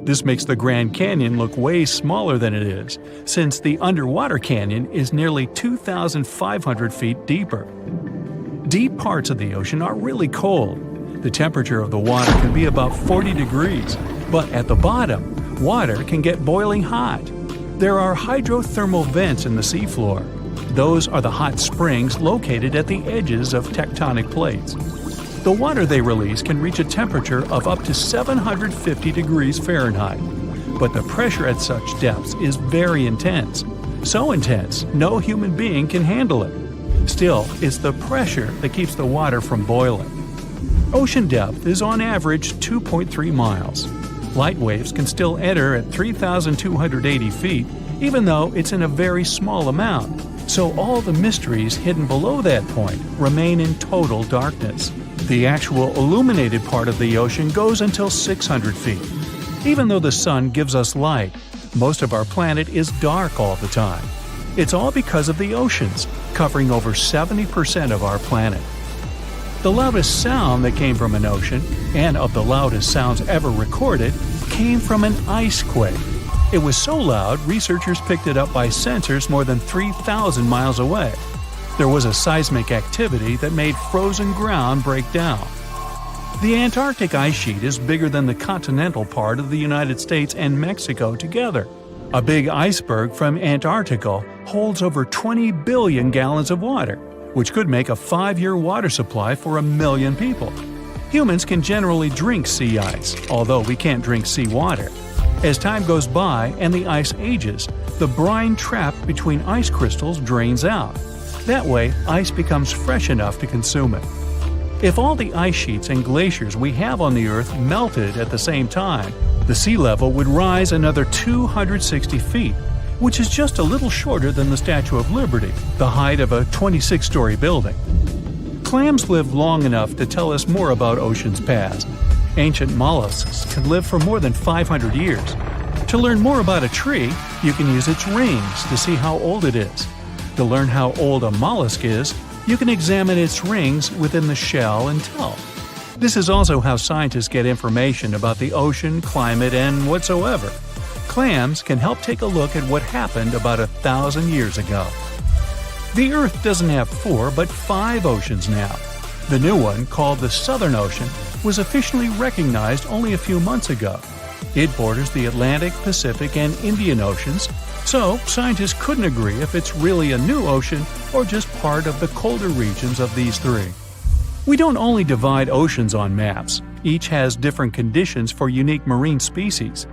[SPEAKER 2] This makes the Grand Canyon look way smaller than it is, since the underwater canyon is nearly 2,500 feet deeper. Deep parts of the ocean are really cold. The temperature of the water can be about 40 degrees, But at the bottom, water can get boiling hot. There are hydrothermal vents in the seafloor. Those are the hot springs located at the edges of tectonic plates. The water they release can reach a temperature of up to 750 degrees Fahrenheit. But the pressure at such depths is very intense. So intense, no human being can handle it. Still, it's the pressure that keeps the water from boiling. Ocean depth is on average 2.3 miles. Light waves can still enter at 3,280 feet, even though it's in a very small amount. So all the mysteries hidden below that point remain in total darkness. The actual illuminated part of the ocean goes until 600 feet. Even though the sun gives us light, most of our planet is dark all the time. It's all because of the oceans, covering over 70% of our planet. The loudest sound that came from an ocean, and of the loudest sounds ever recorded, came from an ice quake. It was so loud, researchers picked it up by sensors more than 3,000 miles away. There was a seismic activity that made frozen ground break down. The Antarctic ice sheet is bigger than the continental part of the United States and Mexico together. A big iceberg from Antarctica holds over 20 billion gallons of water, which could make a 5-year water supply for 1 million people. Humans can generally drink sea ice, although we can't drink sea water. As time goes by and the ice ages, the brine trapped between ice crystals drains out. That way, ice becomes fresh enough to consume it. If all the ice sheets and glaciers we have on the Earth melted at the same time, the sea level would rise another 260 feet, which is just a little shorter than the Statue of Liberty, the height of a 26-story building. Clams live long enough to tell us more about oceans past. Ancient mollusks can live for more than 500 years. To learn more about a tree, you can use its rings to see how old it is. To learn how old a mollusk is, you can examine its rings within the shell and tell. This is also how scientists get information about the ocean, climate, and whatsoever. Clams can help take a look at what happened about 1,000 years ago. The Earth doesn't have 4 but 5 oceans now. The new one, called the Southern Ocean, was officially recognized only a few months ago. It borders the Atlantic, Pacific, and Indian Oceans, so scientists couldn't agree if it's really a new ocean or just part of the colder regions of these 3. We don't only divide oceans on maps. Each has different conditions for unique marine species.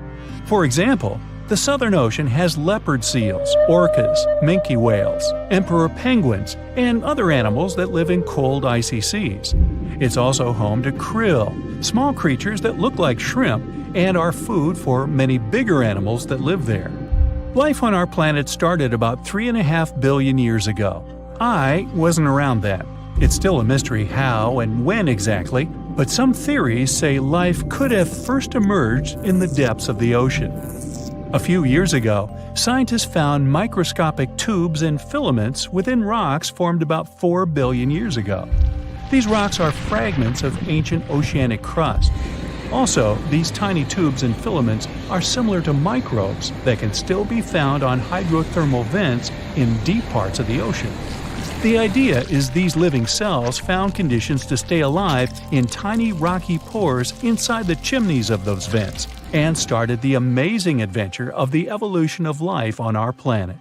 [SPEAKER 2] For example, the Southern Ocean has leopard seals, orcas, minke whales, emperor penguins, and other animals that live in cold, icy seas. It's also home to krill, small creatures that look like shrimp and are food for many bigger animals that live there. Life on our planet started about 3.5 billion years ago. I wasn't around then. It's still a mystery how and when exactly, but some theories say life could have first emerged in the depths of the ocean. A few years ago, scientists found microscopic tubes and filaments within rocks formed about 4 billion years ago. These rocks are fragments of ancient oceanic crust. Also, these tiny tubes and filaments are similar to microbes that can still be found on hydrothermal vents in deep parts of the ocean. The idea is these living cells found conditions to stay alive in tiny rocky pores inside the chimneys of those vents, and started the amazing adventure of the evolution of life on our planet.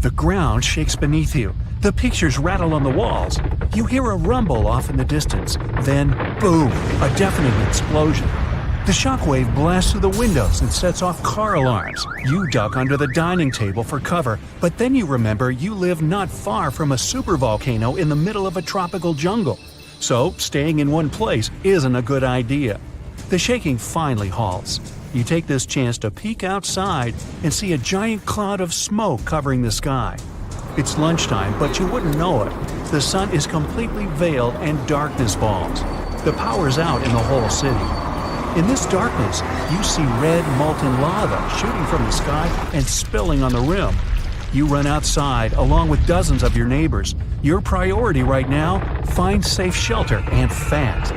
[SPEAKER 2] The ground shakes beneath you. The pictures rattle on the walls. You hear a rumble off in the distance. Then, boom, a deafening explosion. The shockwave blasts through the windows and sets off car alarms. You duck under the dining table for cover, but then you remember you live not far from a supervolcano in the middle of a tropical jungle. So, staying in one place isn't a good idea. The shaking finally halts. You take this chance to peek outside and see a giant cloud of smoke covering the sky. It's lunchtime, but you wouldn't know it. The sun is completely veiled and darkness falls. The power's out in the whole city. In this darkness, you see red molten lava shooting from the sky and spilling on the rim. You run outside along with dozens of your neighbors. Your priority right now, find safe shelter and fast.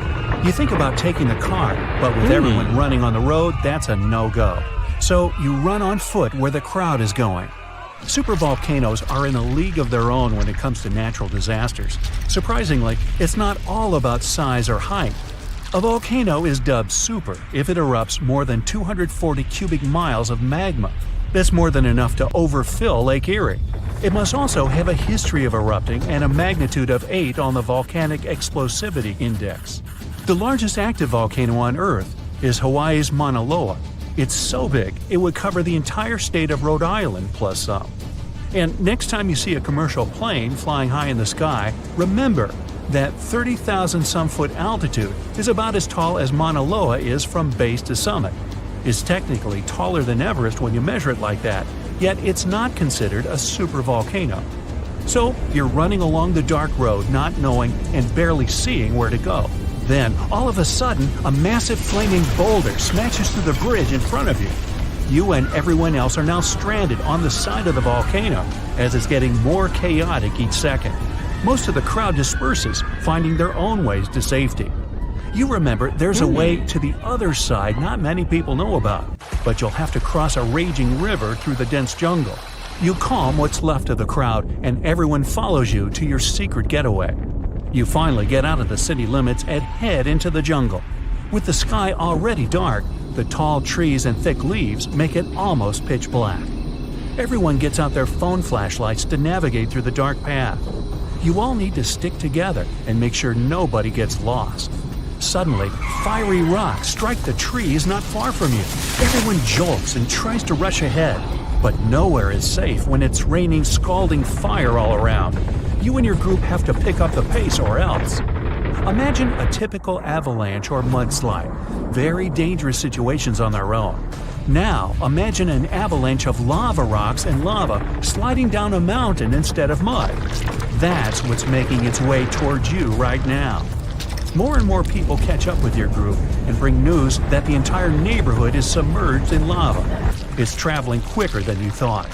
[SPEAKER 2] You think about taking the car, but with everyone running on the road, that's a no-go. So you run on foot where the crowd is going. Supervolcanoes are in a league of their own when it comes to natural disasters. Surprisingly, it's not all about size or height. A volcano is dubbed super if it erupts more than 240 cubic miles of magma. That's more than enough to overfill Lake Erie. It must also have a history of erupting and a magnitude of 8 on the Volcanic Explosivity Index. The largest active volcano on Earth is Hawaii's Mauna Loa. It's so big, it would cover the entire state of Rhode Island plus some. And next time you see a commercial plane flying high in the sky, remember that 30,000-some-foot altitude is about as tall as Mauna Loa is from base to summit. It's technically taller than Everest when you measure it like that, yet it's not considered a supervolcano. So you're running along the dark road not knowing and barely seeing where to go. Then, all of a sudden, a massive flaming boulder smashes through the bridge in front of you. You and everyone else are now stranded on the side of the volcano as it's getting more chaotic each second. Most of the crowd disperses, finding their own ways to safety. You remember there's a way to the other side not many people know about, but you'll have to cross a raging river through the dense jungle. You calm what's left of the crowd, and everyone follows you to your secret getaway. You finally get out of the city limits and head into the jungle. With the sky already dark, the tall trees and thick leaves make it almost pitch black. Everyone gets out their phone flashlights to navigate through the dark path. You all need to stick together and make sure nobody gets lost. Suddenly, fiery rocks strike the trees not far from you. Everyone jolts and tries to rush ahead, but nowhere is safe when it's raining scalding fire all around. You and your group have to pick up the pace or else. Imagine a typical avalanche or mudslide. Very dangerous situations on their own. Now, imagine an avalanche of lava rocks and lava sliding down a mountain instead of mud. That's what's making its way towards you right now. More and more people catch up with your group and bring news that the entire neighborhood is submerged in lava. It's traveling quicker than you thought.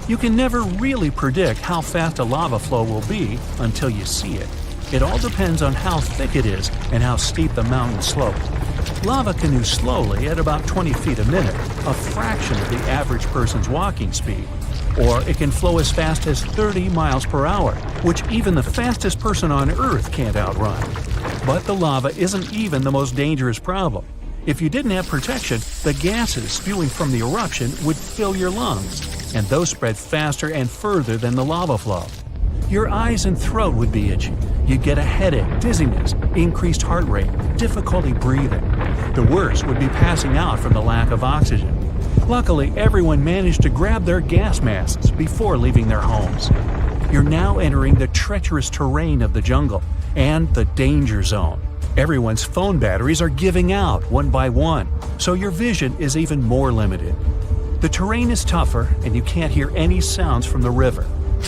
[SPEAKER 2] You can never really predict how fast a lava flow will be until you see it. It all depends on how thick it is and how steep the mountain slopes. Lava can move slowly at about 20 feet a minute, a fraction of the average person's walking speed. Or it can flow as fast as 30 miles per hour, which even the fastest person on Earth can't outrun. But the lava isn't even the most dangerous problem. If you didn't have protection, the gases spewing from the eruption would fill your lungs, and those spread faster and further than the lava flow. Your eyes and throat would be itchy. You'd get a headache, dizziness, increased heart rate, difficulty breathing. The worst would be passing out from the lack of oxygen. Luckily, everyone managed to grab their gas masks before leaving their homes. You're now entering the treacherous terrain of the jungle and the danger zone. Everyone's phone batteries are giving out one by one, so your vision is even more limited. The terrain is tougher and you can't hear any sounds from the river.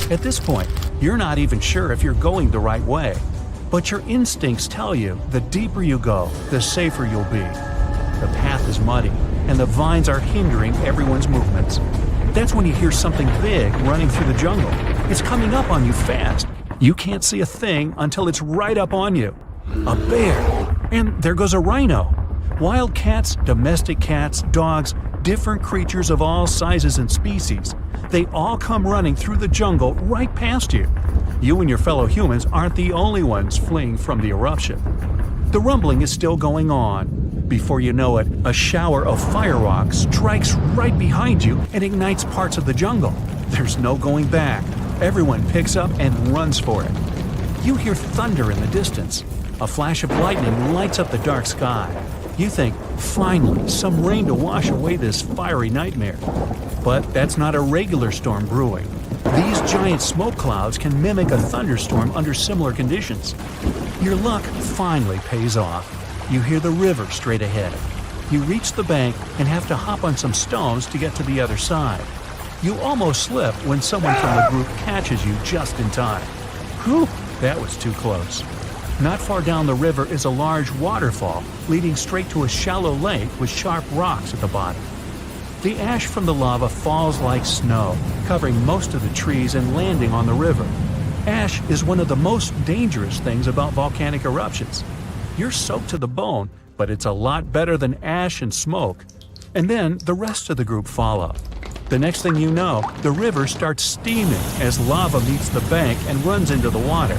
[SPEAKER 2] At this point, you're not even sure if you're going the right way. But your instincts tell you the deeper you go, the safer you'll be. The path is muddy, and the vines are hindering everyone's movements. That's when you hear something big running through the jungle. It's coming up on you fast. You can't see a thing until it's right up on you. A bear! And there goes a rhino. Wild cats, domestic cats, dogs, different creatures of all sizes and species. They all come running through the jungle right past you. You and your fellow humans aren't the only ones fleeing from the eruption. The rumbling is still going on. Before you know it, a shower of fire rocks strikes right behind you and ignites parts of the jungle. There's no going back. Everyone picks up and runs for it. You hear thunder in the distance. A flash of lightning lights up the dark sky. You think, finally, some rain to wash away this fiery nightmare. But that's not a regular storm brewing. These giant smoke clouds can mimic a thunderstorm under similar conditions. Your luck finally pays off. You hear the river straight ahead. You reach the bank and have to hop on some stones to get to the other side. You almost slip when someone from the group catches you just in time. Whew, that was too close. Not far down the river is a large waterfall leading straight to a shallow lake with sharp rocks at the bottom. The ash from the lava falls like snow, covering most of the trees and landing on the river. Ash is one of the most dangerous things about volcanic eruptions. You're soaked to the bone, but it's a lot better than ash and smoke. And then the rest of the group follow. The next thing you know, the river starts steaming as lava meets the bank and runs into the water.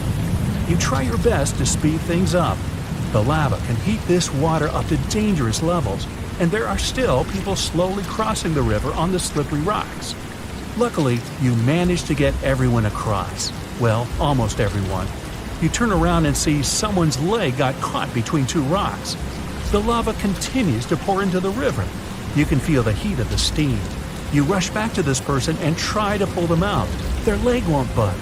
[SPEAKER 2] You try your best to speed things up. The lava can heat this water up to dangerous levels, and there are still people slowly crossing the river on the slippery rocks. Luckily, you manage to get everyone across. Well, almost everyone. You turn around and see someone's leg got caught between two rocks. The lava continues to pour into the river. You can feel the heat of the steam. You rush back to this person and try to pull them out. Their leg won't budge.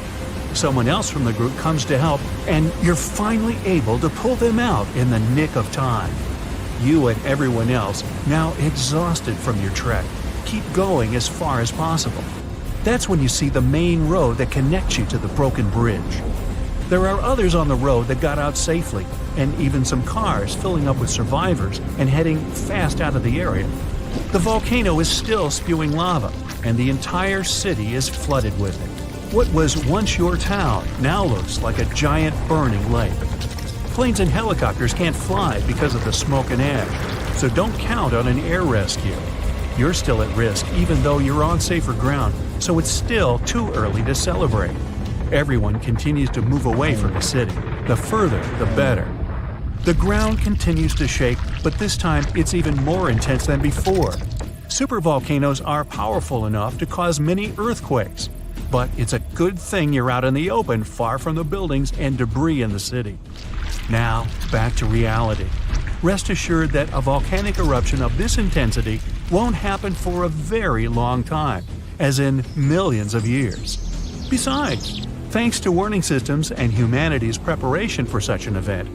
[SPEAKER 2] Someone else from the group comes to help, and you're finally able to pull them out in the nick of time. You and everyone else, now exhausted from your trek, keep going as far as possible. That's when you see the main road that connects you to the broken bridge. There are others on the road that got out safely, and even some cars filling up with survivors and heading fast out of the area. The volcano is still spewing lava, and the entire city is flooded with it. What was once your town now looks like a giant burning lake. Planes and helicopters can't fly because of the smoke and ash, so don't count on an air rescue. You're still at risk even though you're on safer ground, so it's still too early to celebrate. Everyone continues to move away from the city. The further, the better. The ground continues to shake, but this time it's even more intense than before. Supervolcanoes are powerful enough to cause many earthquakes, but it's a good thing you're out in the open, far from the buildings and debris in the city. Now, back to reality. Rest assured that a volcanic eruption of this intensity won't happen for a very long time, as in millions of years. Besides, thanks to warning systems and humanity's preparation for such an event,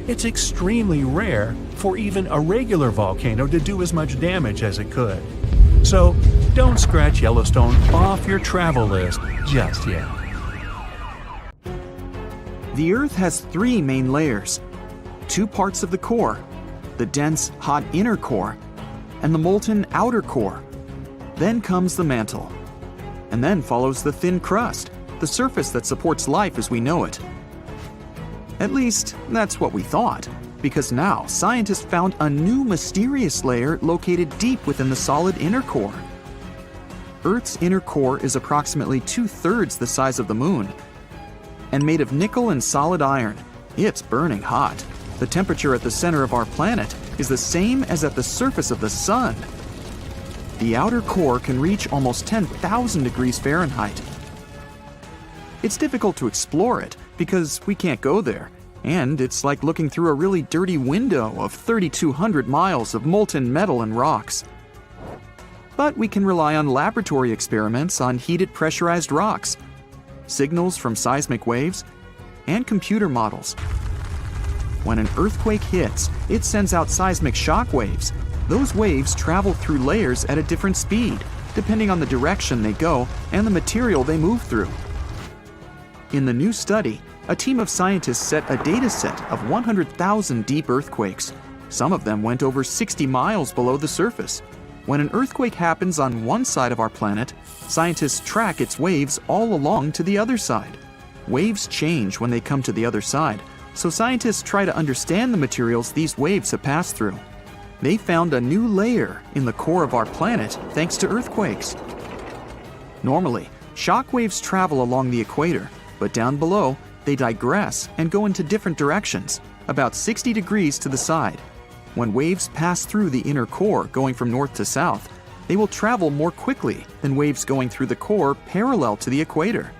[SPEAKER 2] it's extremely rare for even a regular volcano to do as much damage as it could. So, don't scratch Yellowstone off your travel list just yet.
[SPEAKER 3] The Earth has three main layers: two parts of the core, the dense, hot inner core, and the molten outer core. Then comes the mantle. And then follows the thin crust, the surface that supports life as we know it. At least, that's what we thought, because now scientists found a new mysterious layer located deep within the solid inner core. Earth's inner core is approximately 2/3 the size of the Moon, and made of nickel and solid iron. It's burning hot. The temperature at the center of our planet is the same as at the surface of the Sun. The outer core can reach almost 10,000 degrees Fahrenheit. It's difficult to explore it because we can't go there, and it's like looking through a really dirty window of 3,200 miles of molten metal and rocks. But we can rely on laboratory experiments on heated pressurized rocks, signals from seismic waves, and computer models. When an earthquake hits, it sends out seismic shock waves. Those waves travel through layers at a different speed, depending on the direction they go and the material they move through. In the new study, a team of scientists set a data set of 100,000 deep earthquakes. Some of them went over 60 miles below the surface. When an earthquake happens on one side of our planet, scientists track its waves all along to the other side. Waves change when they come to the other side, so scientists try to understand the materials these waves have passed through. They found a new layer in the core of our planet thanks to earthquakes. Normally, shock waves travel along the equator, but down below, they digress and go into different directions, about 60 degrees to the side. When waves pass through the inner core going from north to south, they will travel more quickly than waves going through the core parallel to the equator.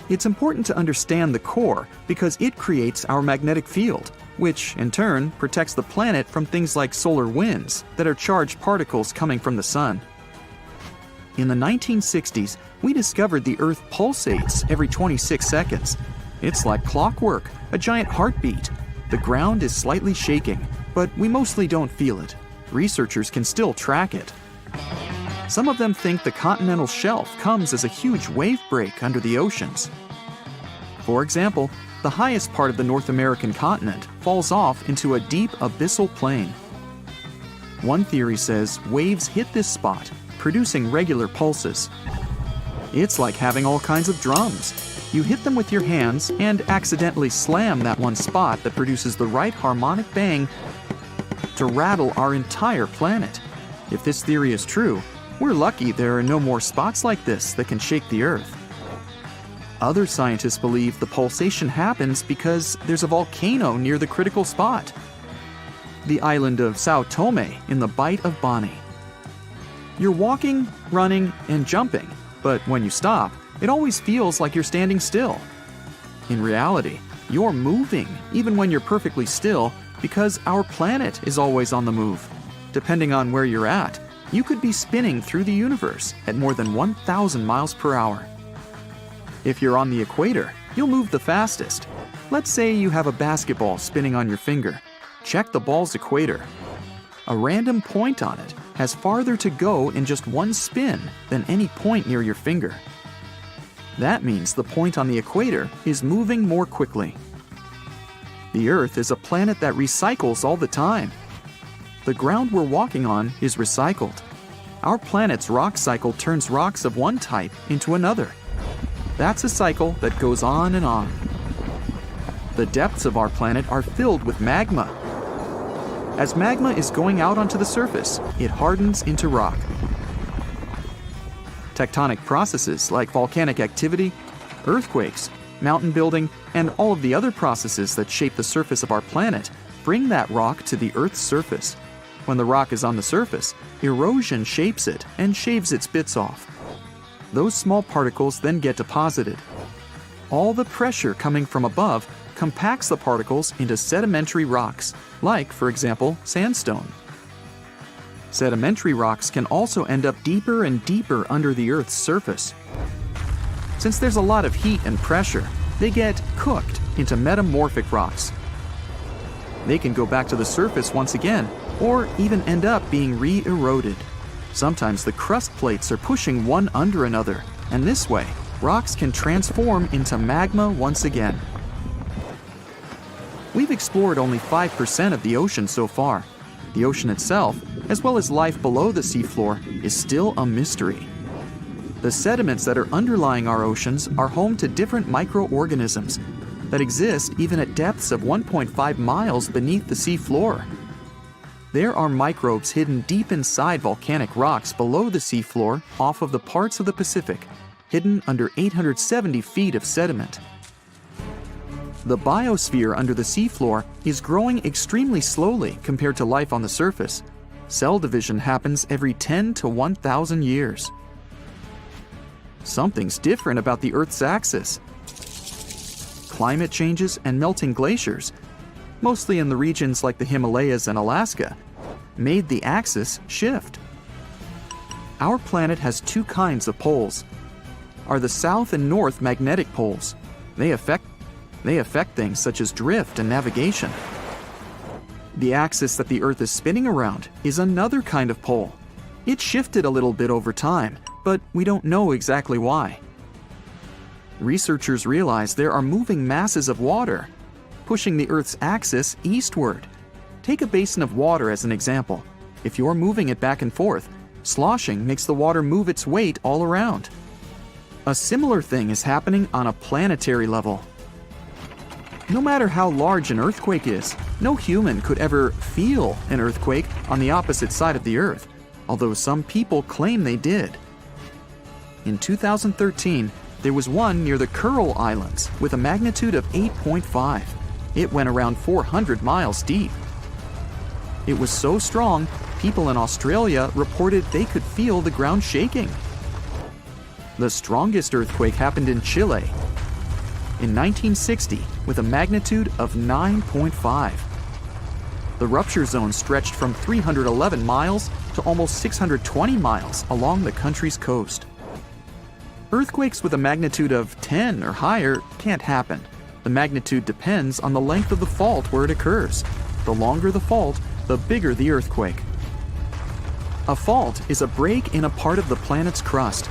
[SPEAKER 3] It's important to understand the core because it creates our magnetic field, which in turn protects the planet from things like solar winds that are charged particles coming from the sun. In the 1960s, we discovered the Earth pulsates every 26 seconds. It's like clockwork, a giant heartbeat. The ground is slightly shaking, but we mostly don't feel it. Researchers can still track it. Some of them think the continental shelf comes as a huge wave break under the oceans. For example, the highest part of the North American continent falls off into a deep abyssal plain. One theory says waves hit this spot, producing regular pulses. It's like having all kinds of drums. You hit them with your hands and accidentally slam that one spot that produces the right harmonic bang to rattle our entire planet. If this theory is true, we're lucky there are no more spots like this that can shake the Earth. Other scientists believe the pulsation happens because there's a volcano near the critical spot. the island of Sao Tome in the Bight of Bani. You're walking, running, and jumping, but when you stop, it always feels like you're standing still. In reality, you're moving even when you're perfectly still because our planet is always on the move. Depending on where you're at, you could be spinning through the universe at more than 1,000 miles per hour. If you're on the equator, you'll move the fastest. Let's say you have a basketball spinning on your finger. Check the ball's equator. A random point on it has farther to go in just one spin than any point near your finger. That means the point on the equator is moving more quickly. The Earth is a planet that recycles all the time. The ground we're walking on is recycled. Our planet's rock cycle turns rocks of one type into another. That's a cycle that goes on and on. The depths of our planet are filled with magma. As magma is going out onto the surface, it hardens into rock. Tectonic processes like volcanic activity, earthquakes, mountain building, and all of the other processes that shape the surface of our planet bring that rock to the Earth's surface. When the rock is on the surface, erosion shapes it and shaves its bits off. Those small particles then get deposited. All the pressure coming from above compacts the particles into sedimentary rocks, like, for example, sandstone. Sedimentary rocks can also end up deeper and deeper under the Earth's surface. Since there's a lot of heat and pressure, they get cooked into metamorphic rocks. They can go back to the surface once again, or even end up being re-eroded. Sometimes the crust plates are pushing one under another, and this way, rocks can transform into magma once again. We've explored only 5% of the ocean so far. The ocean itself, as well as life below the seafloor, is still a mystery. The sediments that are underlying our oceans are home to different microorganisms that exist even at depths of 1.5 miles beneath the seafloor. There are microbes hidden deep inside volcanic rocks below the seafloor off of the parts of the Pacific, hidden under 870 feet of sediment. The biosphere under the seafloor is growing extremely slowly compared to life on the surface. Cell division happens every 10 to 1,000 years. Something's different about the Earth's axis. Climate changes and melting glaciers, mostly in the regions like the Himalayas and Alaska, made the axis shift. Our planet has two kinds of poles. Are the south and north magnetic poles. They affect things such as drift and navigation. The axis that the Earth is spinning around is another kind of pole. It shifted a little bit over time, but we don't know exactly why. Researchers realize there are moving masses of water, pushing the Earth's axis eastward. Take a basin of water as an example. If you're moving it back and forth, sloshing makes the water move its weight all around. A similar thing is happening on a planetary level. No matter how large an earthquake is, no human could ever feel an earthquake on the opposite side of the Earth, although some people claim they did. In 2013, there was one near the Kuril Islands with a magnitude of 8.5. It went around 400 miles deep. It was so strong, people in Australia reported they could feel the ground shaking. The strongest earthquake happened in Chile in 1960 with a magnitude of 9.5. The rupture zone stretched from 311 miles to almost 620 miles along the country's coast. Earthquakes with a magnitude of 10 or higher can't happen. The magnitude depends on the length of the fault where it occurs. The longer the fault, the bigger the earthquake. A fault is a break in a part of the planet's crust.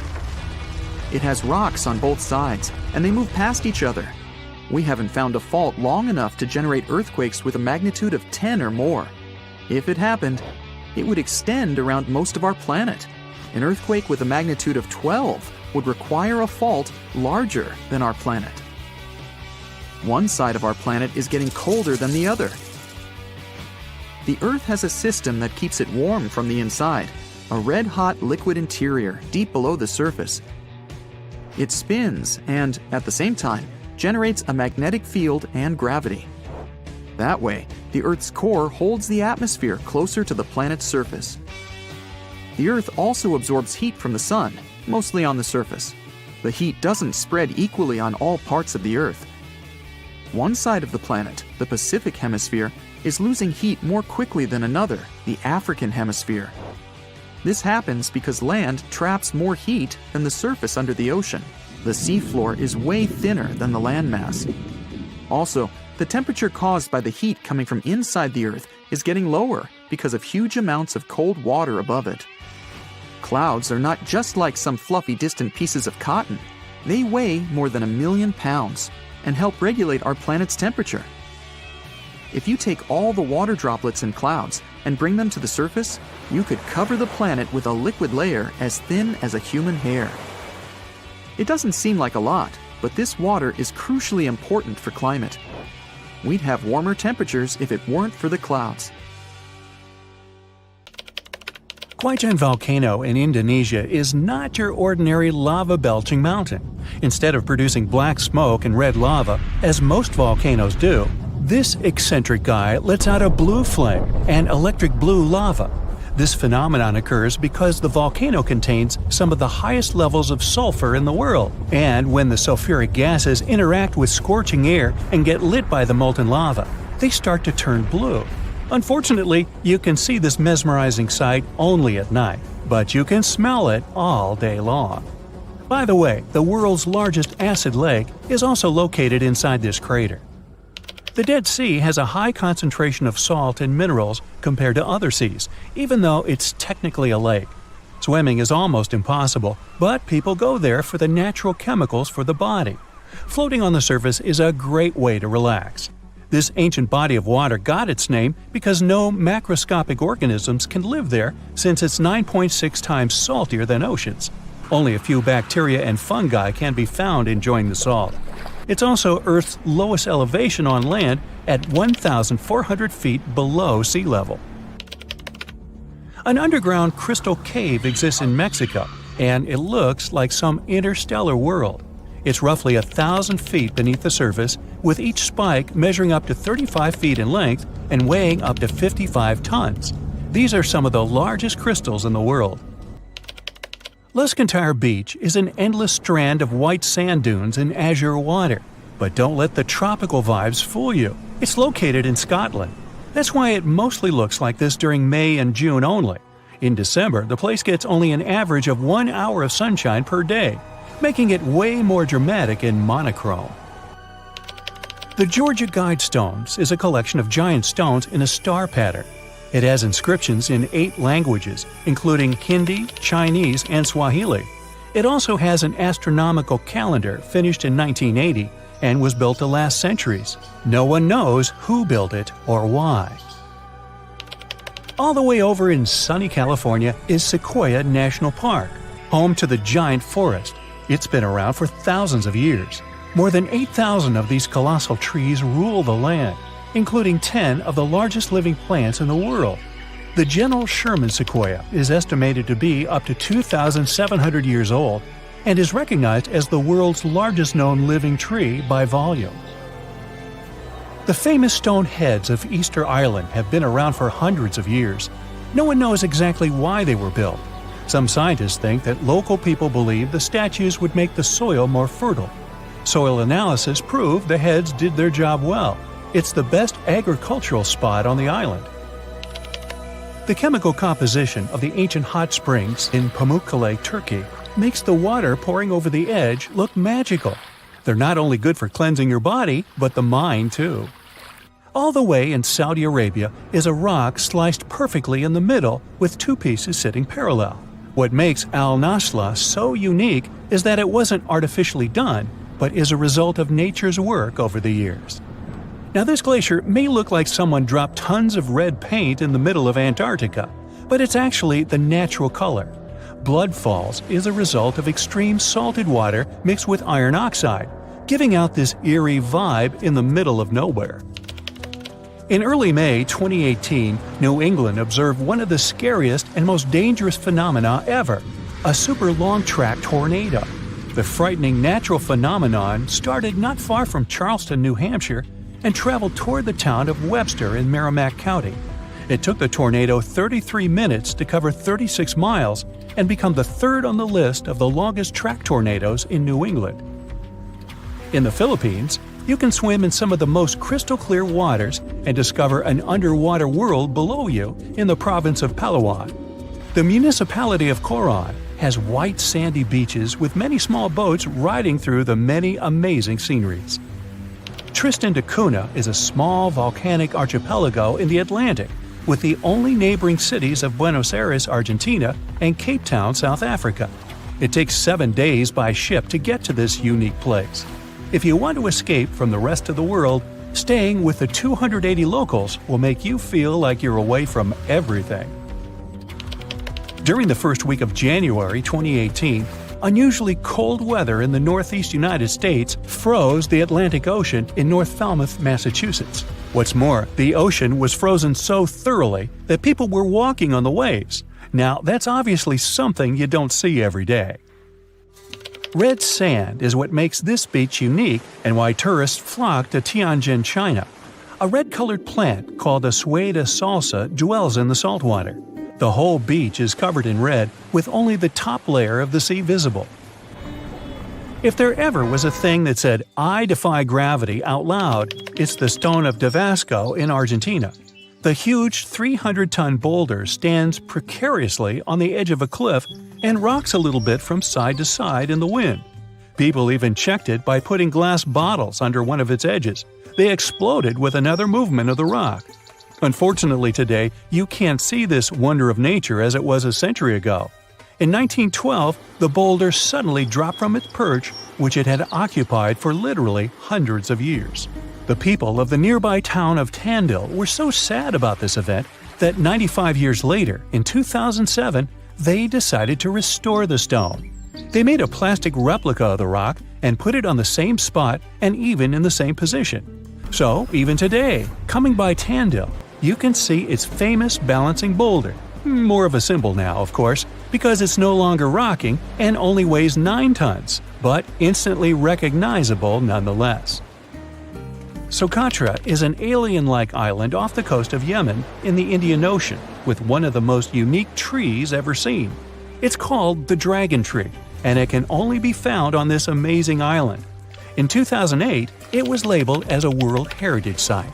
[SPEAKER 3] It has rocks on both sides, and they move past each other. We haven't found a fault long enough to generate earthquakes with a magnitude of 10 or more. If it happened, it would extend around most of our planet. An earthquake with a magnitude of 12 would require a fault larger than our planet. One side of our planet is getting colder than the other. The Earth has a system that keeps it warm from the inside, a red-hot liquid interior deep below the surface. It spins and, at the same time, generates a magnetic field and gravity. That way, the Earth's core holds the atmosphere closer to the planet's surface. The Earth also absorbs heat from the Sun, mostly on the surface. The heat doesn't spread equally on all parts of the Earth. One side of the planet, the Pacific Hemisphere, is losing heat more quickly than another, the African Hemisphere. This happens because land traps more heat than the surface under the ocean. The seafloor is way thinner than the landmass. Also, the temperature caused by the heat coming from inside the Earth is getting lower because of huge amounts of cold water above it. Clouds are not just like some fluffy distant pieces of cotton. They weigh more than 1 million pounds and help regulate our planet's temperature. If you take all the water droplets in clouds and bring them to the surface, you could cover the planet with a liquid layer as thin as a human hair. It doesn't seem like a lot, but this water is crucially important for climate. We'd have warmer temperatures if it weren't for the clouds.
[SPEAKER 2] Quaijan Volcano in Indonesia is not your ordinary lava-belching mountain. Instead of producing black smoke and red lava, as most volcanoes do, this eccentric guy lets out a blue flame and electric blue lava. This phenomenon occurs because the volcano contains some of the highest levels of sulfur in the world, and when the sulfuric gases interact with scorching air and get lit by the molten lava, they start to turn blue. Unfortunately, you can see this mesmerizing sight only at night, but you can smell it all day long. By the way, the world's largest acid lake is also located inside this crater. The Dead Sea has a high concentration of salt and minerals compared to other seas, even though it's technically a lake. Swimming is almost impossible, but people go there for the natural chemicals for the body. Floating on the surface is a great way to relax. This ancient body of water got its name because no macroscopic organisms can live there since it's 9.6 times saltier than oceans. Only a few bacteria and fungi can be found enjoying the salt. It's also Earth's lowest elevation on land at 1,400 feet below sea level. An underground crystal cave exists in Mexico, and it looks like some interstellar world. It's roughly 1,000 feet beneath the surface, with each spike measuring up to 35 feet in length and weighing up to 55 tons. These are some of the largest crystals in the world. Luscantire Beach is an endless strand of white sand dunes and azure water. But don't let the tropical vibes fool you. It's located in Scotland. That's why it mostly looks like this during May and June only. In December, the place gets only an average of 1 hour of sunshine per day, making it way more dramatic and monochrome. The Georgia Guidestones is a collection of giant stones in a star pattern. It has inscriptions in 8 languages, including Hindi, Chinese, and Swahili. It also has an astronomical calendar finished in 1980 and was built to last centuries. No one knows who built it or why. All the way over in sunny California is Sequoia National Park, home to the giant forest. It's been around for thousands of years. More than 8,000 of these colossal trees rule the land, including 10 of the largest living plants in the world. The General Sherman sequoia is estimated to be up to 2,700 years old and is recognized as the world's largest known living tree by volume. The famous stone heads of Easter Island have been around for hundreds of years. No one knows exactly why they were built. Some scientists think that local people believe the statues would make the soil more fertile. Soil analysis proved the heads did their job well. It's the best agricultural spot on the island. The chemical composition of the ancient hot springs in Pamukkale, Turkey, makes the water pouring over the edge look magical. They're not only good for cleansing your body, but the mind too. All the way in Saudi Arabia is a rock sliced perfectly in the middle with 2 pieces sitting parallel. What makes Al-Nasla so unique is that it wasn't artificially done, but is a result of nature's work over the years. Now, this glacier may look like someone dropped tons of red paint in the middle of Antarctica, but it's actually the natural color. Blood Falls is a result of extreme salted water mixed with iron oxide, giving out this eerie vibe in the middle of nowhere. In early May 2018, New England observed one of the scariest and most dangerous phenomena ever, a super long-track tornado. The frightening natural phenomenon started not far from Charleston, New Hampshire, and traveled toward the town of Webster in Merrimack County. It took the tornado 33 minutes to cover 36 miles and become the third on the list of the longest track tornadoes in New England. In the Philippines, you can swim in some of the most crystal-clear waters and discover an underwater world below you in the province of Palawan. The municipality of Coron has white sandy beaches with many small boats riding through the many amazing sceneries. Tristan da Cunha is a small volcanic archipelago in the Atlantic, with the only neighboring cities of Buenos Aires, Argentina, and Cape Town, South Africa. It takes 7 days by ship to get to this unique place. If you want to escape from the rest of the world, staying with the 280 locals will make you feel like you're away from everything. During the first week of January 2018, unusually cold weather in the northeast United States froze the Atlantic Ocean in North Falmouth, Massachusetts. What's more, the ocean was frozen so thoroughly that people were walking on the waves. Now, that's obviously something you don't see every day. Red sand is what makes this beach unique and why tourists flock to Tianjin, China. A red-colored plant called a sueda salsa dwells in the saltwater. The whole beach is covered in red, with only the top layer of the sea visible. If there ever was a thing that said, "I defy gravity" out loud, it's the stone of Tabasco in Argentina. The huge 300-ton boulder stands precariously on the edge of a cliff and rocks a little bit from side to side in the wind. People even checked it by putting glass bottles under one of its edges. They exploded with another movement of the rock. Unfortunately today, you can't see this wonder of nature as it was a century ago. In 1912, the boulder suddenly dropped from its perch, which it had occupied for literally hundreds of years. The people of the nearby town of Tandil were so sad about this event that 95 years later, in 2007, they decided to restore the stone. They made a plastic replica of the rock and put it on the same spot and even in the same position. So, even today, coming by Tandil, you can see its famous balancing boulder. More of a symbol now, of course, because it's no longer rocking and only weighs 9 tons, but instantly recognizable nonetheless. Socotra is an alien-like island off the coast of Yemen in the Indian Ocean with one of the most unique trees ever seen. It's called the dragon tree, and it can only be found on this amazing island. In 2008, it was labeled as a World Heritage Site.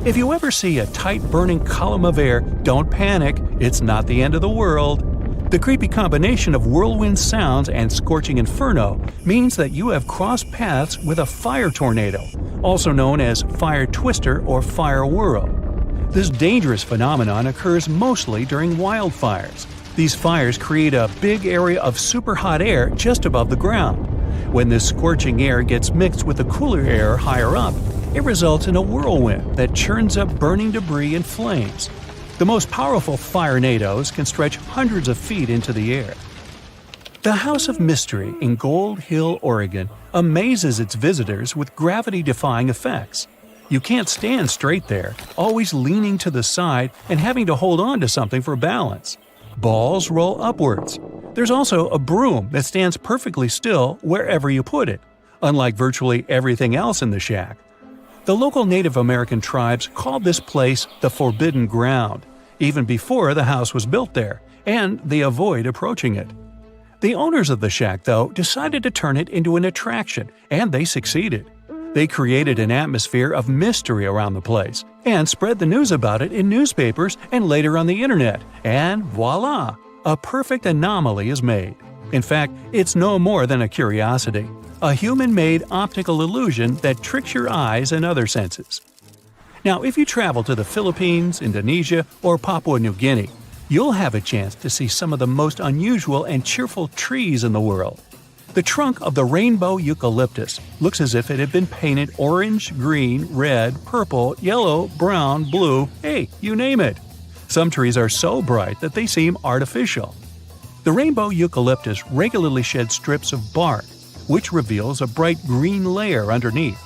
[SPEAKER 2] If you ever see a tight burning column of air, don't panic, it's not the end of the world. The creepy combination of whirlwind sounds and scorching inferno means that you have crossed paths with a fire tornado, also known as fire twister or fire whirl. This dangerous phenomenon occurs mostly during wildfires. These fires create a big area of super hot air just above the ground. When this scorching air gets mixed with the cooler air higher up, it results in a whirlwind that churns up burning debris and flames. The most powerful firenadoes can stretch hundreds of feet into the air. The House of Mystery in Gold Hill, Oregon, amazes its visitors with gravity-defying effects. You can't stand straight there, always leaning to the side and having to hold on to something for balance. Balls roll upwards. There's also a broom that stands perfectly still wherever you put it, unlike virtually everything else in the shack. The local Native American tribes called this place the Forbidden Ground, even before the house was built there, and they avoid approaching it. The owners of the shack, though, decided to turn it into an attraction, and they succeeded. They created an atmosphere of mystery around the place, and spread the news about it in newspapers and later on the internet, and voila! A perfect anomaly is made. In fact, it's no more than a curiosity. A human-made optical illusion that tricks your eyes and other senses. Now, if you travel to the Philippines, Indonesia, or Papua New Guinea, you'll have a chance to see some of the most unusual and cheerful trees in the world. The trunk of the rainbow eucalyptus looks as if it had been painted orange, green, red, purple, yellow, brown, blue, hey, you name it. Some trees are so bright that they seem artificial. The rainbow eucalyptus regularly sheds strips of bark, which reveals a bright green layer underneath.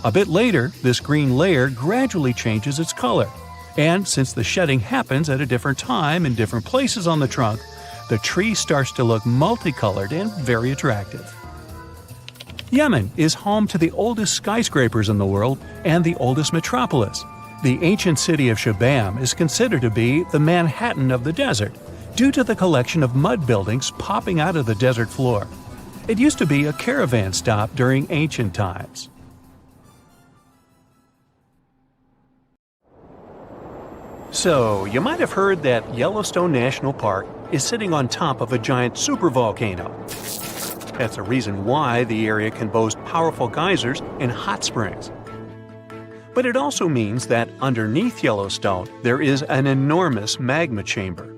[SPEAKER 2] A bit later, this green layer gradually changes its color, and since the shedding happens at a different time in different places on the trunk, the tree starts to look multicolored and very attractive. Yemen is home to the oldest skyscrapers in the world and the oldest metropolis. The ancient city of Shabam is considered to be the Manhattan of the desert, due to the collection of mud buildings popping out of the desert floor. It used to be a caravan stop during ancient times. So, you might have heard that Yellowstone National Park is sitting on top of a giant supervolcano. That's the reason why the area can boast powerful geysers and hot springs. But it also means that underneath Yellowstone, there is an enormous magma chamber.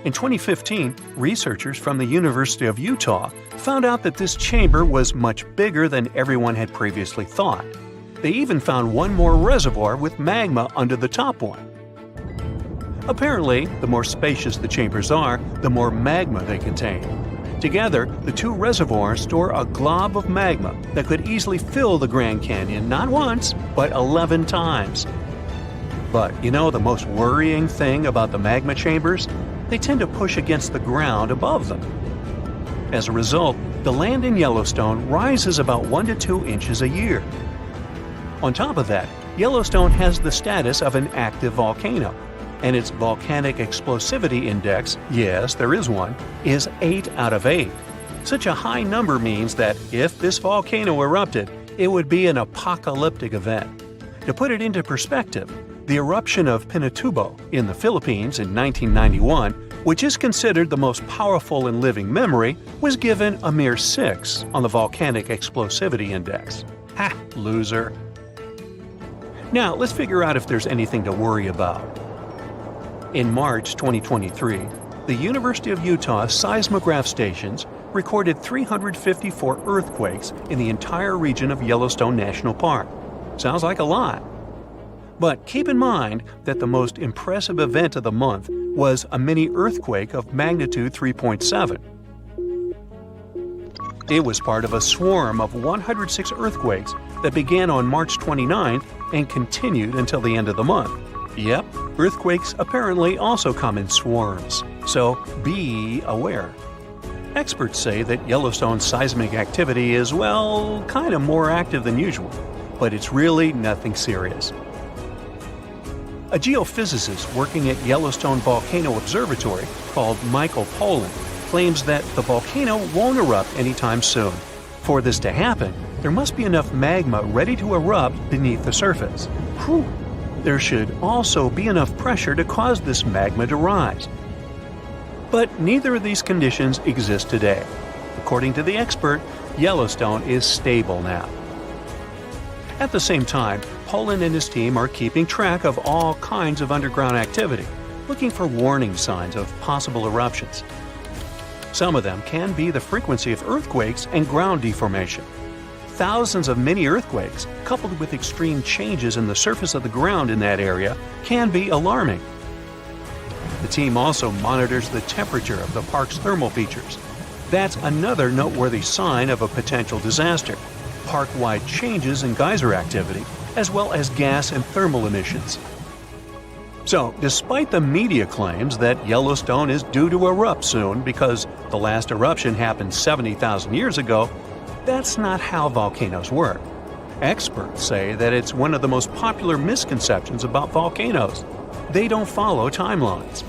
[SPEAKER 2] In 2015, researchers from the University of Utah found out that this chamber was much bigger than everyone had previously thought. They even found one more reservoir with magma under the top one. Apparently, the more spacious the chambers are, the more magma they contain. Together, the two reservoirs store a glob of magma that could easily fill the Grand Canyon not once, but 11 times. But you know the most worrying thing about the magma chambers? They tend to push against the ground above them. As a result, the land in Yellowstone rises about 1 to 2 inches a year. On top of that, Yellowstone has the status of an active volcano, and its volcanic explosivity index, yes, there is one, is 8 out of 8. Such a high number means that if this volcano erupted, it would be an apocalyptic event. To put it into perspective, the eruption of Pinatubo in the Philippines in 1991, which is considered the most powerful in living memory, was given a mere 6 on the volcanic explosivity index. Ha, loser. Now, let's figure out if there's anything to worry about. In March 2023, the University of Utah seismograph stations recorded 354 earthquakes in the entire region of Yellowstone National Park. Sounds like a lot. But keep in mind that the most impressive event of the month was a mini earthquake of magnitude 3.7. It was part of a swarm of 106 earthquakes that began on March 29th and continued until the end of the month. Yep, earthquakes apparently also come in swarms, so be aware. Experts say that Yellowstone's seismic activity is, well, kind of more active than usual, but it's really nothing serious. A geophysicist working at Yellowstone Volcano Observatory called Michael Pollan claims that the volcano won't erupt anytime soon. For this to happen, there must be enough magma ready to erupt beneath the surface. Whew. There should also be enough pressure to cause this magma to rise. But neither of these conditions exist today. According to the expert, Yellowstone is stable now. At the same time, Pollan and his team are keeping track of all kinds of underground activity, looking for warning signs of possible eruptions. Some of them can be the frequency of earthquakes and ground deformation. Thousands of mini earthquakes, coupled with extreme changes in the surface of the ground in that area, can be alarming. The team also monitors the temperature of the park's thermal features. That's another noteworthy sign of a potential disaster. Park-wide changes in geyser activity, as well as gas and thermal emissions. So, despite the media claims that Yellowstone is due to erupt soon because the last eruption happened 70,000 years ago, that's not how volcanoes work. Experts say that it's one of the most popular misconceptions about volcanoes. They don't follow timelines.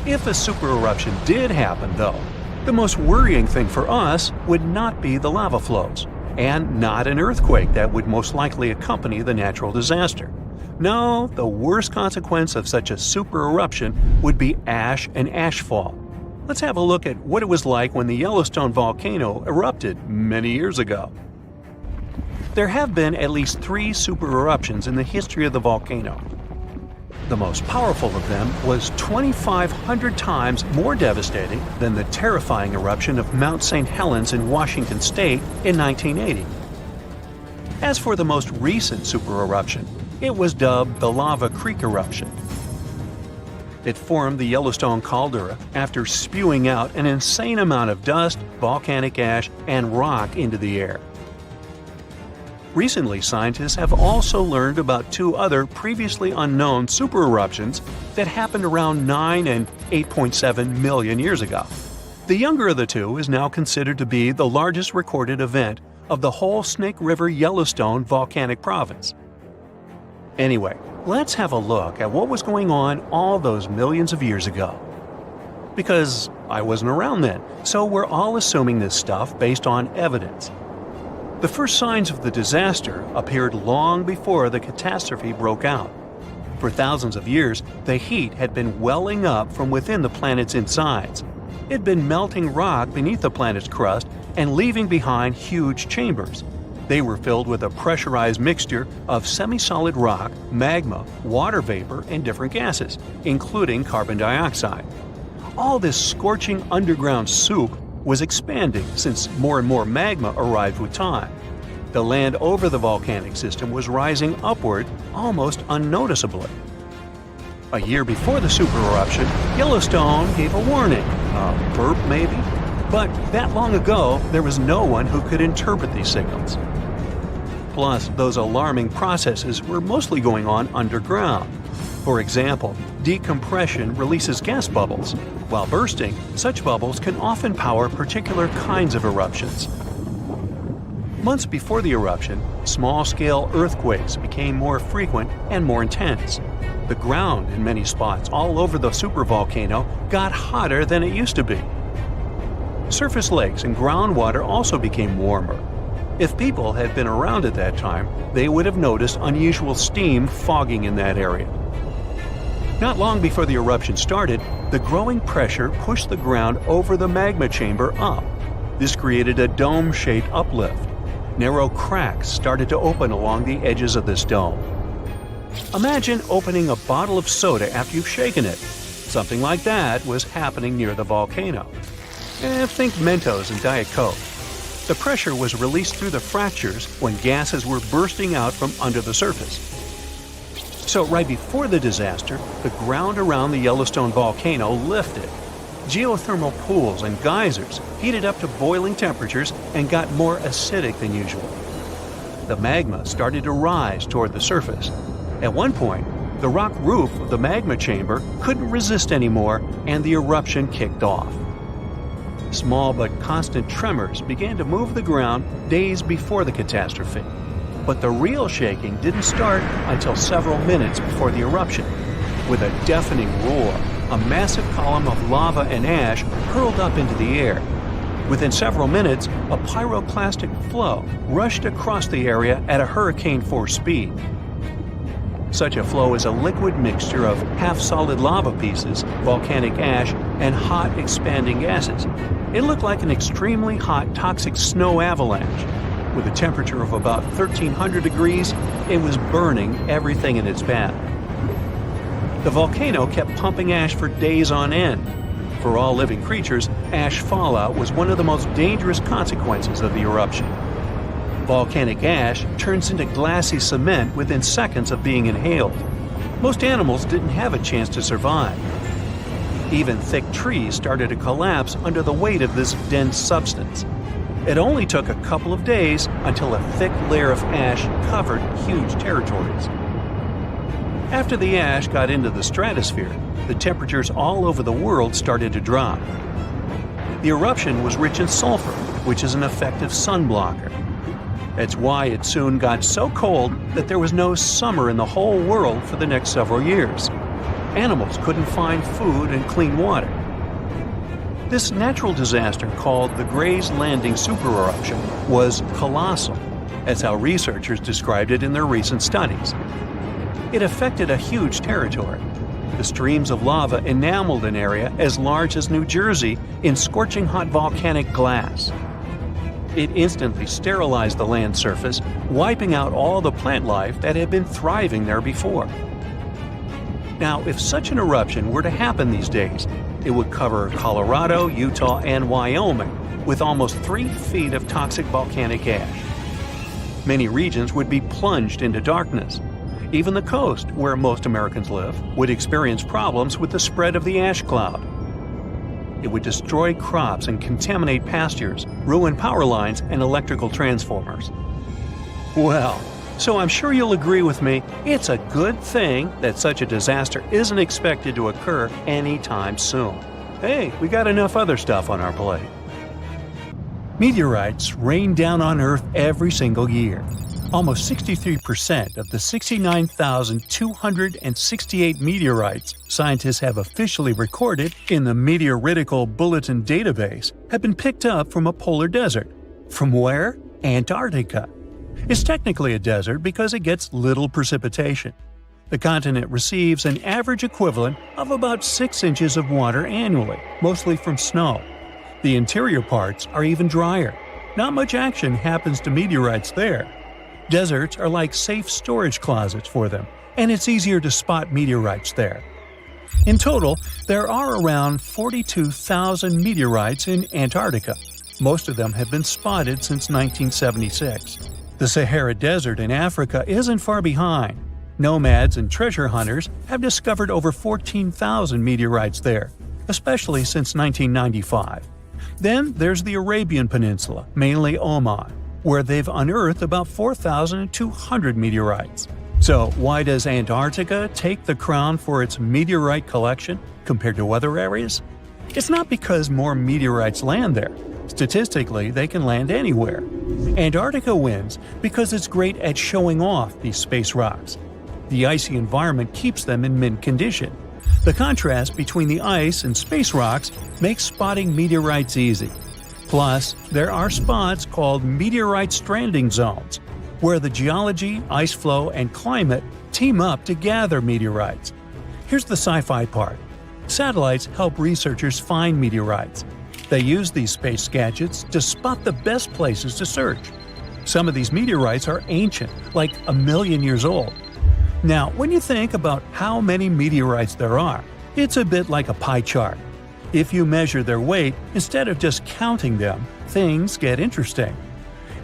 [SPEAKER 2] If a supereruption did happen, though, the most worrying thing for us would not be the lava flows, and not an earthquake that would most likely accompany the natural disaster. No, the worst consequence of such a supereruption would be ash and ashfall. Let's have a look at what it was like when the Yellowstone volcano erupted many years ago. There have been at least 3 supereruptions in the history of the volcano. The most powerful of them was 2,500 times more devastating than the terrifying eruption of Mount St. Helens in Washington state in 1980. As for the most recent supereruption, it was dubbed the Lava Creek eruption. It formed the Yellowstone caldera after spewing out an insane amount of dust, volcanic ash, and rock into the air. Recently, scientists have also learned about 2 other previously unknown supereruptions that happened around 9 and 8.7 million years ago. The younger of the two is now considered to be the largest recorded event of the whole Snake River Yellowstone volcanic province. Anyway, let's have a look at what was going on all those millions of years ago. Because I wasn't around then, so we're all assuming this stuff based on evidence. The first signs of the disaster appeared long before the catastrophe broke out. For thousands of years, the heat had been welling up from within the planet's insides. It had been melting rock beneath the planet's crust and leaving behind huge chambers. They were filled with a pressurized mixture of semi-solid rock, magma, water vapor, and different gases, including carbon dioxide. All this scorching underground soup was expanding since more and more magma arrived with time. The land over the volcanic system was rising upward almost unnoticeably. A year before the supereruption, Yellowstone gave a warning, a burp maybe, but that long ago there was no one who could interpret these signals. Plus, those alarming processes were mostly going on underground. For example, decompression releases gas bubbles. While bursting, such bubbles can often power particular kinds of eruptions. Months before the eruption, small-scale earthquakes became more frequent and more intense. The ground in many spots all over the supervolcano got hotter than it used to be. Surface lakes and groundwater also became warmer. If people had been around at that time, they would have noticed unusual steam fogging in that area. Not long before the eruption started, the growing pressure pushed the ground over the magma chamber up. This created a dome-shaped uplift. Narrow cracks started to open along the edges of this dome. Imagine opening a bottle of soda after you've shaken it. Something like that was happening near the volcano. Think Mentos and Diet Coke. The pressure was released through the fractures when gases were bursting out from under the surface. So right before the disaster, the ground around the Yellowstone volcano lifted. Geothermal pools and geysers heated up to boiling temperatures and got more acidic than usual. The magma started to rise toward the surface. At one point, the rock roof of the magma chamber couldn't resist anymore and the eruption kicked off. Small but constant tremors began to move the ground days before the catastrophe. But the real shaking didn't start until several minutes before the eruption. With a deafening roar, a massive column of lava and ash hurled up into the air. Within several minutes, a pyroclastic flow rushed across the area at a hurricane-force speed. Such a flow is a liquid mixture of half-solid lava pieces, volcanic ash, and hot expanding gases. It looked like an extremely hot toxic snow avalanche. With a temperature of about 1300 degrees, it was burning everything in its path. The volcano kept pumping ash for days on end. For all living creatures, ash fallout was one of the most dangerous consequences of the eruption. Volcanic ash turns into glassy cement within seconds of being inhaled. Most animals didn't have a chance to survive. Even thick trees started to collapse under the weight of this dense substance. It only took a couple of days until a thick layer of ash covered huge territories. After the ash got into the stratosphere, the temperatures all over the world started to drop. The eruption was rich in sulfur, which is an effective sun blocker. That's why it soon got so cold that there was no summer in the whole world for the next several years. Animals couldn't find food and clean water. This natural disaster, called the Gray's Landing supereruption, was colossal. That's how researchers described it in their recent studies. It affected a huge territory. The streams of lava enameled an area as large as New Jersey in scorching hot volcanic glass. It instantly sterilized the land surface, wiping out all the plant life that had been thriving there before. Now, if such an eruption were to happen these days, it would cover Colorado, Utah, and Wyoming with almost 3 feet of toxic volcanic ash. Many regions would be plunged into darkness. Even the coast, where most Americans live, would experience problems with the spread of the ash cloud. It would destroy crops and contaminate pastures, ruin power lines and electrical transformers. Well, so I'm sure you'll agree with me, it's a good thing that such a disaster isn't expected to occur anytime soon. Hey, we got enough other stuff on our plate. Meteorites rain down on Earth every single year. Almost 63% of the 69,268 meteorites scientists have officially recorded in the Meteoritical Bulletin database have been picked up from a polar desert. From where? Antarctica. It's technically a desert because it gets little precipitation. The continent receives an average equivalent of about 6 inches of water annually, mostly from snow. The interior parts are even drier. Not much action happens to meteorites there. Deserts are like safe storage closets for them, and it's easier to spot meteorites there. In total, there are around 42,000 meteorites in Antarctica. Most of them have been spotted since 1976. The Sahara Desert in Africa isn't far behind. Nomads and treasure hunters have discovered over 14,000 meteorites there, especially since 1995. Then there's the Arabian Peninsula, mainly Oman, where they've unearthed about 4,200 meteorites. So why does Antarctica take the crown for its meteorite collection compared to other areas? It's not because more meteorites land there. Statistically, they can land anywhere. Antarctica wins because it's great at showing off these space rocks. The icy environment keeps them in mint condition. The contrast between the ice and space rocks makes spotting meteorites easy. Plus, there are spots called meteorite stranding zones, where the geology, ice flow, and climate team up to gather meteorites. Here's the sci-fi part. Satellites help researchers find meteorites. They use these space gadgets to spot the best places to search. Some of these meteorites are ancient, like 1 million years old. Now, when you think about how many meteorites there are, it's a bit like a pie chart. If you measure their weight instead of just counting them, things get interesting.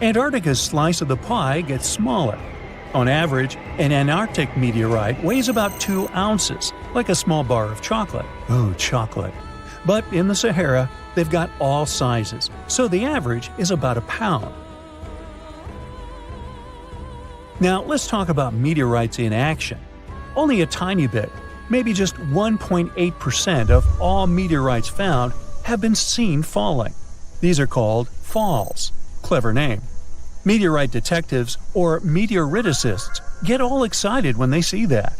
[SPEAKER 2] Antarctica's slice of the pie gets smaller. On average, an Antarctic meteorite weighs about 2 ounces, like a small bar of chocolate. Ooh, chocolate. But in the Sahara, they've got all sizes, so the average is about 1 pound. Now, let's talk about meteorites in action. Only a tiny bit, maybe just 1.8% of all meteorites found have been seen falling. These are called falls. Clever name. Meteorite detectives, or meteoriticists, get all excited when they see that.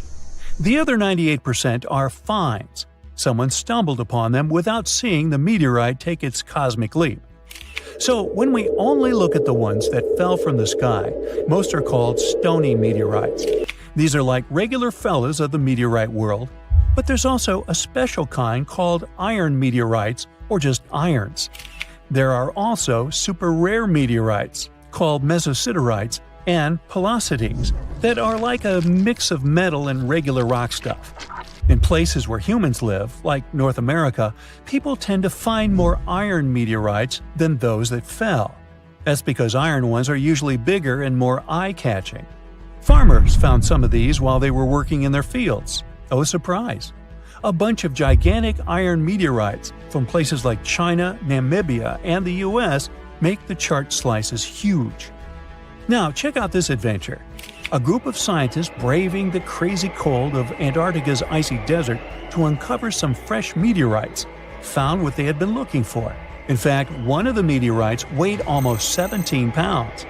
[SPEAKER 2] The other 98% are finds. Someone stumbled upon them without seeing the meteorite take its cosmic leap. So when we only look at the ones that fell from the sky, most are called stony meteorites. These are like regular fellas of the meteorite world, but there's also a special kind called iron meteorites, or just irons. There are also super rare meteorites, called mesositerites, and pelocities, that are like a mix of metal and regular rock stuff. In places where humans live, like North America, people tend to find more iron meteorites than those that fell. That's because iron ones are usually bigger and more eye-catching. Farmers found some of these while they were working in their fields. Oh, surprise! A bunch of gigantic iron meteorites from places like China, Namibia, and the US make the chart slices huge. Now, check out this adventure. A group of scientists braving the crazy cold of Antarctica's icy desert to uncover some fresh meteorites found what they had been looking for. In fact, one of the meteorites weighed almost 17 pounds.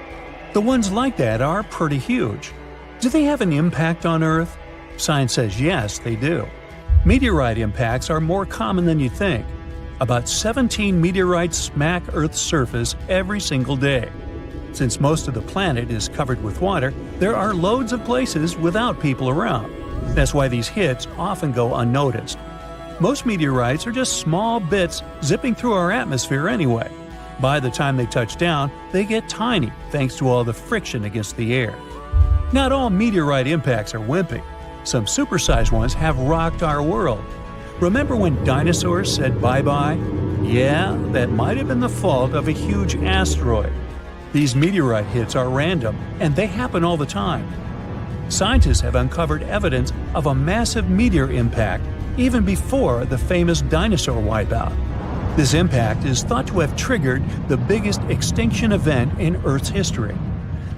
[SPEAKER 2] The ones like that are pretty huge. Do they have an impact on Earth? Science says yes, they do. Meteorite impacts are more common than you think. About 17 meteorites smack Earth's surface every single day. Since most of the planet is covered with water, there are loads of places without people around. That's why these hits often go unnoticed. Most meteorites are just small bits zipping through our atmosphere anyway. By the time they touch down, they get tiny thanks to all the friction against the air. Not all meteorite impacts are wimpy. Some supersized ones have rocked our world. Remember when dinosaurs said bye-bye? Yeah, that might have been the fault of a huge asteroid. These meteorite hits are random, and they happen all the time. Scientists have uncovered evidence of a massive meteor impact even before the famous dinosaur wipeout. This impact is thought to have triggered the biggest extinction event in Earth's history.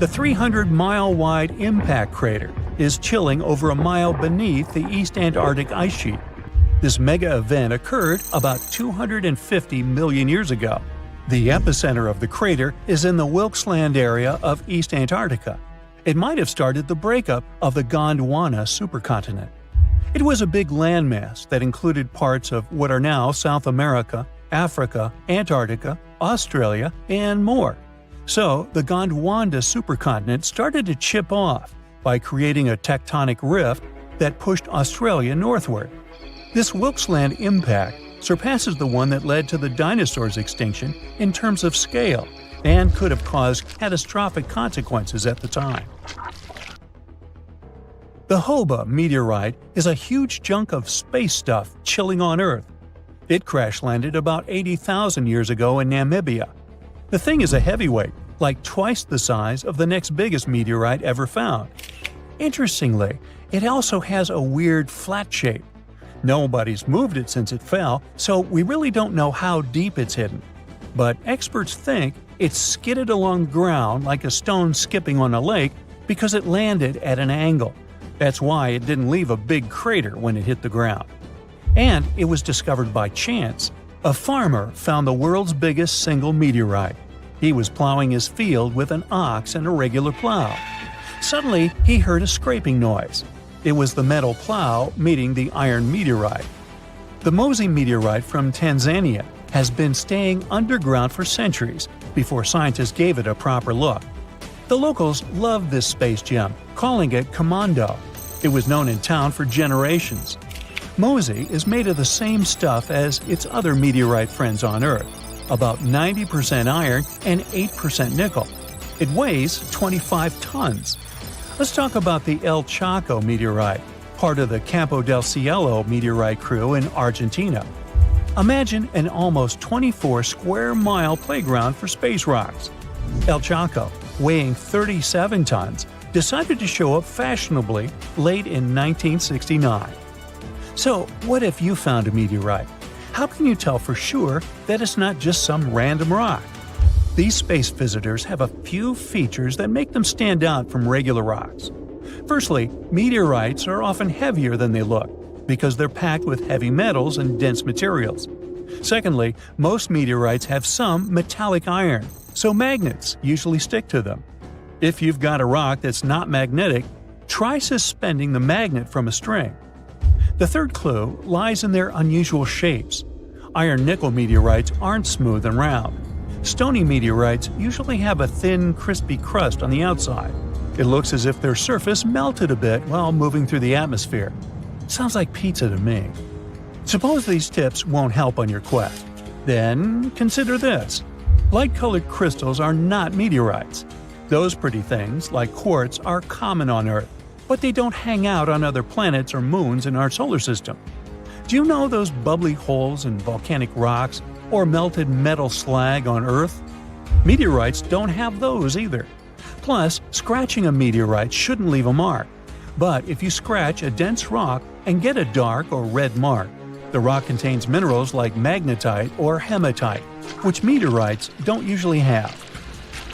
[SPEAKER 2] The 300-mile-wide impact crater is chilling over a mile beneath the East Antarctic ice sheet. This mega event occurred about 250 million years ago. The epicenter of the crater is in the Wilkesland area of East Antarctica. It might have started the breakup of the Gondwana supercontinent. It was a big landmass that included parts of what are now South America, Africa, Antarctica, Australia, and more. So, the Gondwana supercontinent started to chip off by creating a tectonic rift that pushed Australia northward. This Wilkesland impact surpasses the one that led to the dinosaurs' extinction in terms of scale and could have caused catastrophic consequences at the time. The Hoba meteorite is a huge chunk of space stuff chilling on Earth. It crash-landed about 80,000 years ago in Namibia. The thing is a heavyweight, like twice the size of the next biggest meteorite ever found. Interestingly, it also has a weird flat shape. Nobody's moved it since it fell, so we really don't know how deep it's hidden. But experts think it skidded along the ground like a stone skipping on a lake because it landed at an angle. That's why it didn't leave a big crater when it hit the ground. And it was discovered by chance. A farmer found the world's biggest single meteorite. He was plowing his field with an ox and a regular plow. Suddenly, he heard a scraping noise. It was the metal plow meeting the iron meteorite. The Mosi meteorite from Tanzania has been staying underground for centuries before scientists gave it a proper look. The locals loved this space gem, calling it Commando. It was known in town for generations. Mosi is made of the same stuff as its other meteorite friends on Earth, about 90% iron and 8% nickel. It weighs 25 tons. Let's talk about the El Chaco meteorite, part of the Campo del Cielo meteorite crew in Argentina. Imagine an almost 24-square-mile playground for space rocks. El Chaco, weighing 37 tons, decided to show up fashionably late in 1969. So, what if you found a meteorite? How can you tell for sure that it's not just some random rock? These space visitors have a few features that make them stand out from regular rocks. Firstly, meteorites are often heavier than they look because they're packed with heavy metals and dense materials. Secondly, most meteorites have some metallic iron, so magnets usually stick to them. If you've got a rock that's not magnetic, try suspending the magnet from a string. The third clue lies in their unusual shapes. Iron-nickel meteorites aren't smooth and round. Stony meteorites usually have a thin, crispy crust on the outside. It looks as if their surface melted a bit while moving through the atmosphere. Sounds like pizza to me. Suppose these tips won't help on your quest. Then consider this. Light-colored crystals are not meteorites. Those pretty things, like quartz, are common on Earth, but they don't hang out on other planets or moons in our solar system. Do you know those bubbly holes in volcanic rocks or melted metal slag on Earth? Meteorites don't have those either. Plus, scratching a meteorite shouldn't leave a mark. But if you scratch a dense rock and get a dark or red mark, the rock contains minerals like magnetite or hematite, which meteorites don't usually have.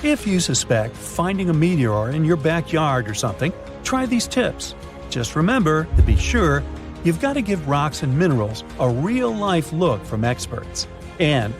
[SPEAKER 2] If you suspect finding a meteor in your backyard or something, try these tips. Just remember, to be sure, you've got to give rocks and minerals a real-life look from experts. And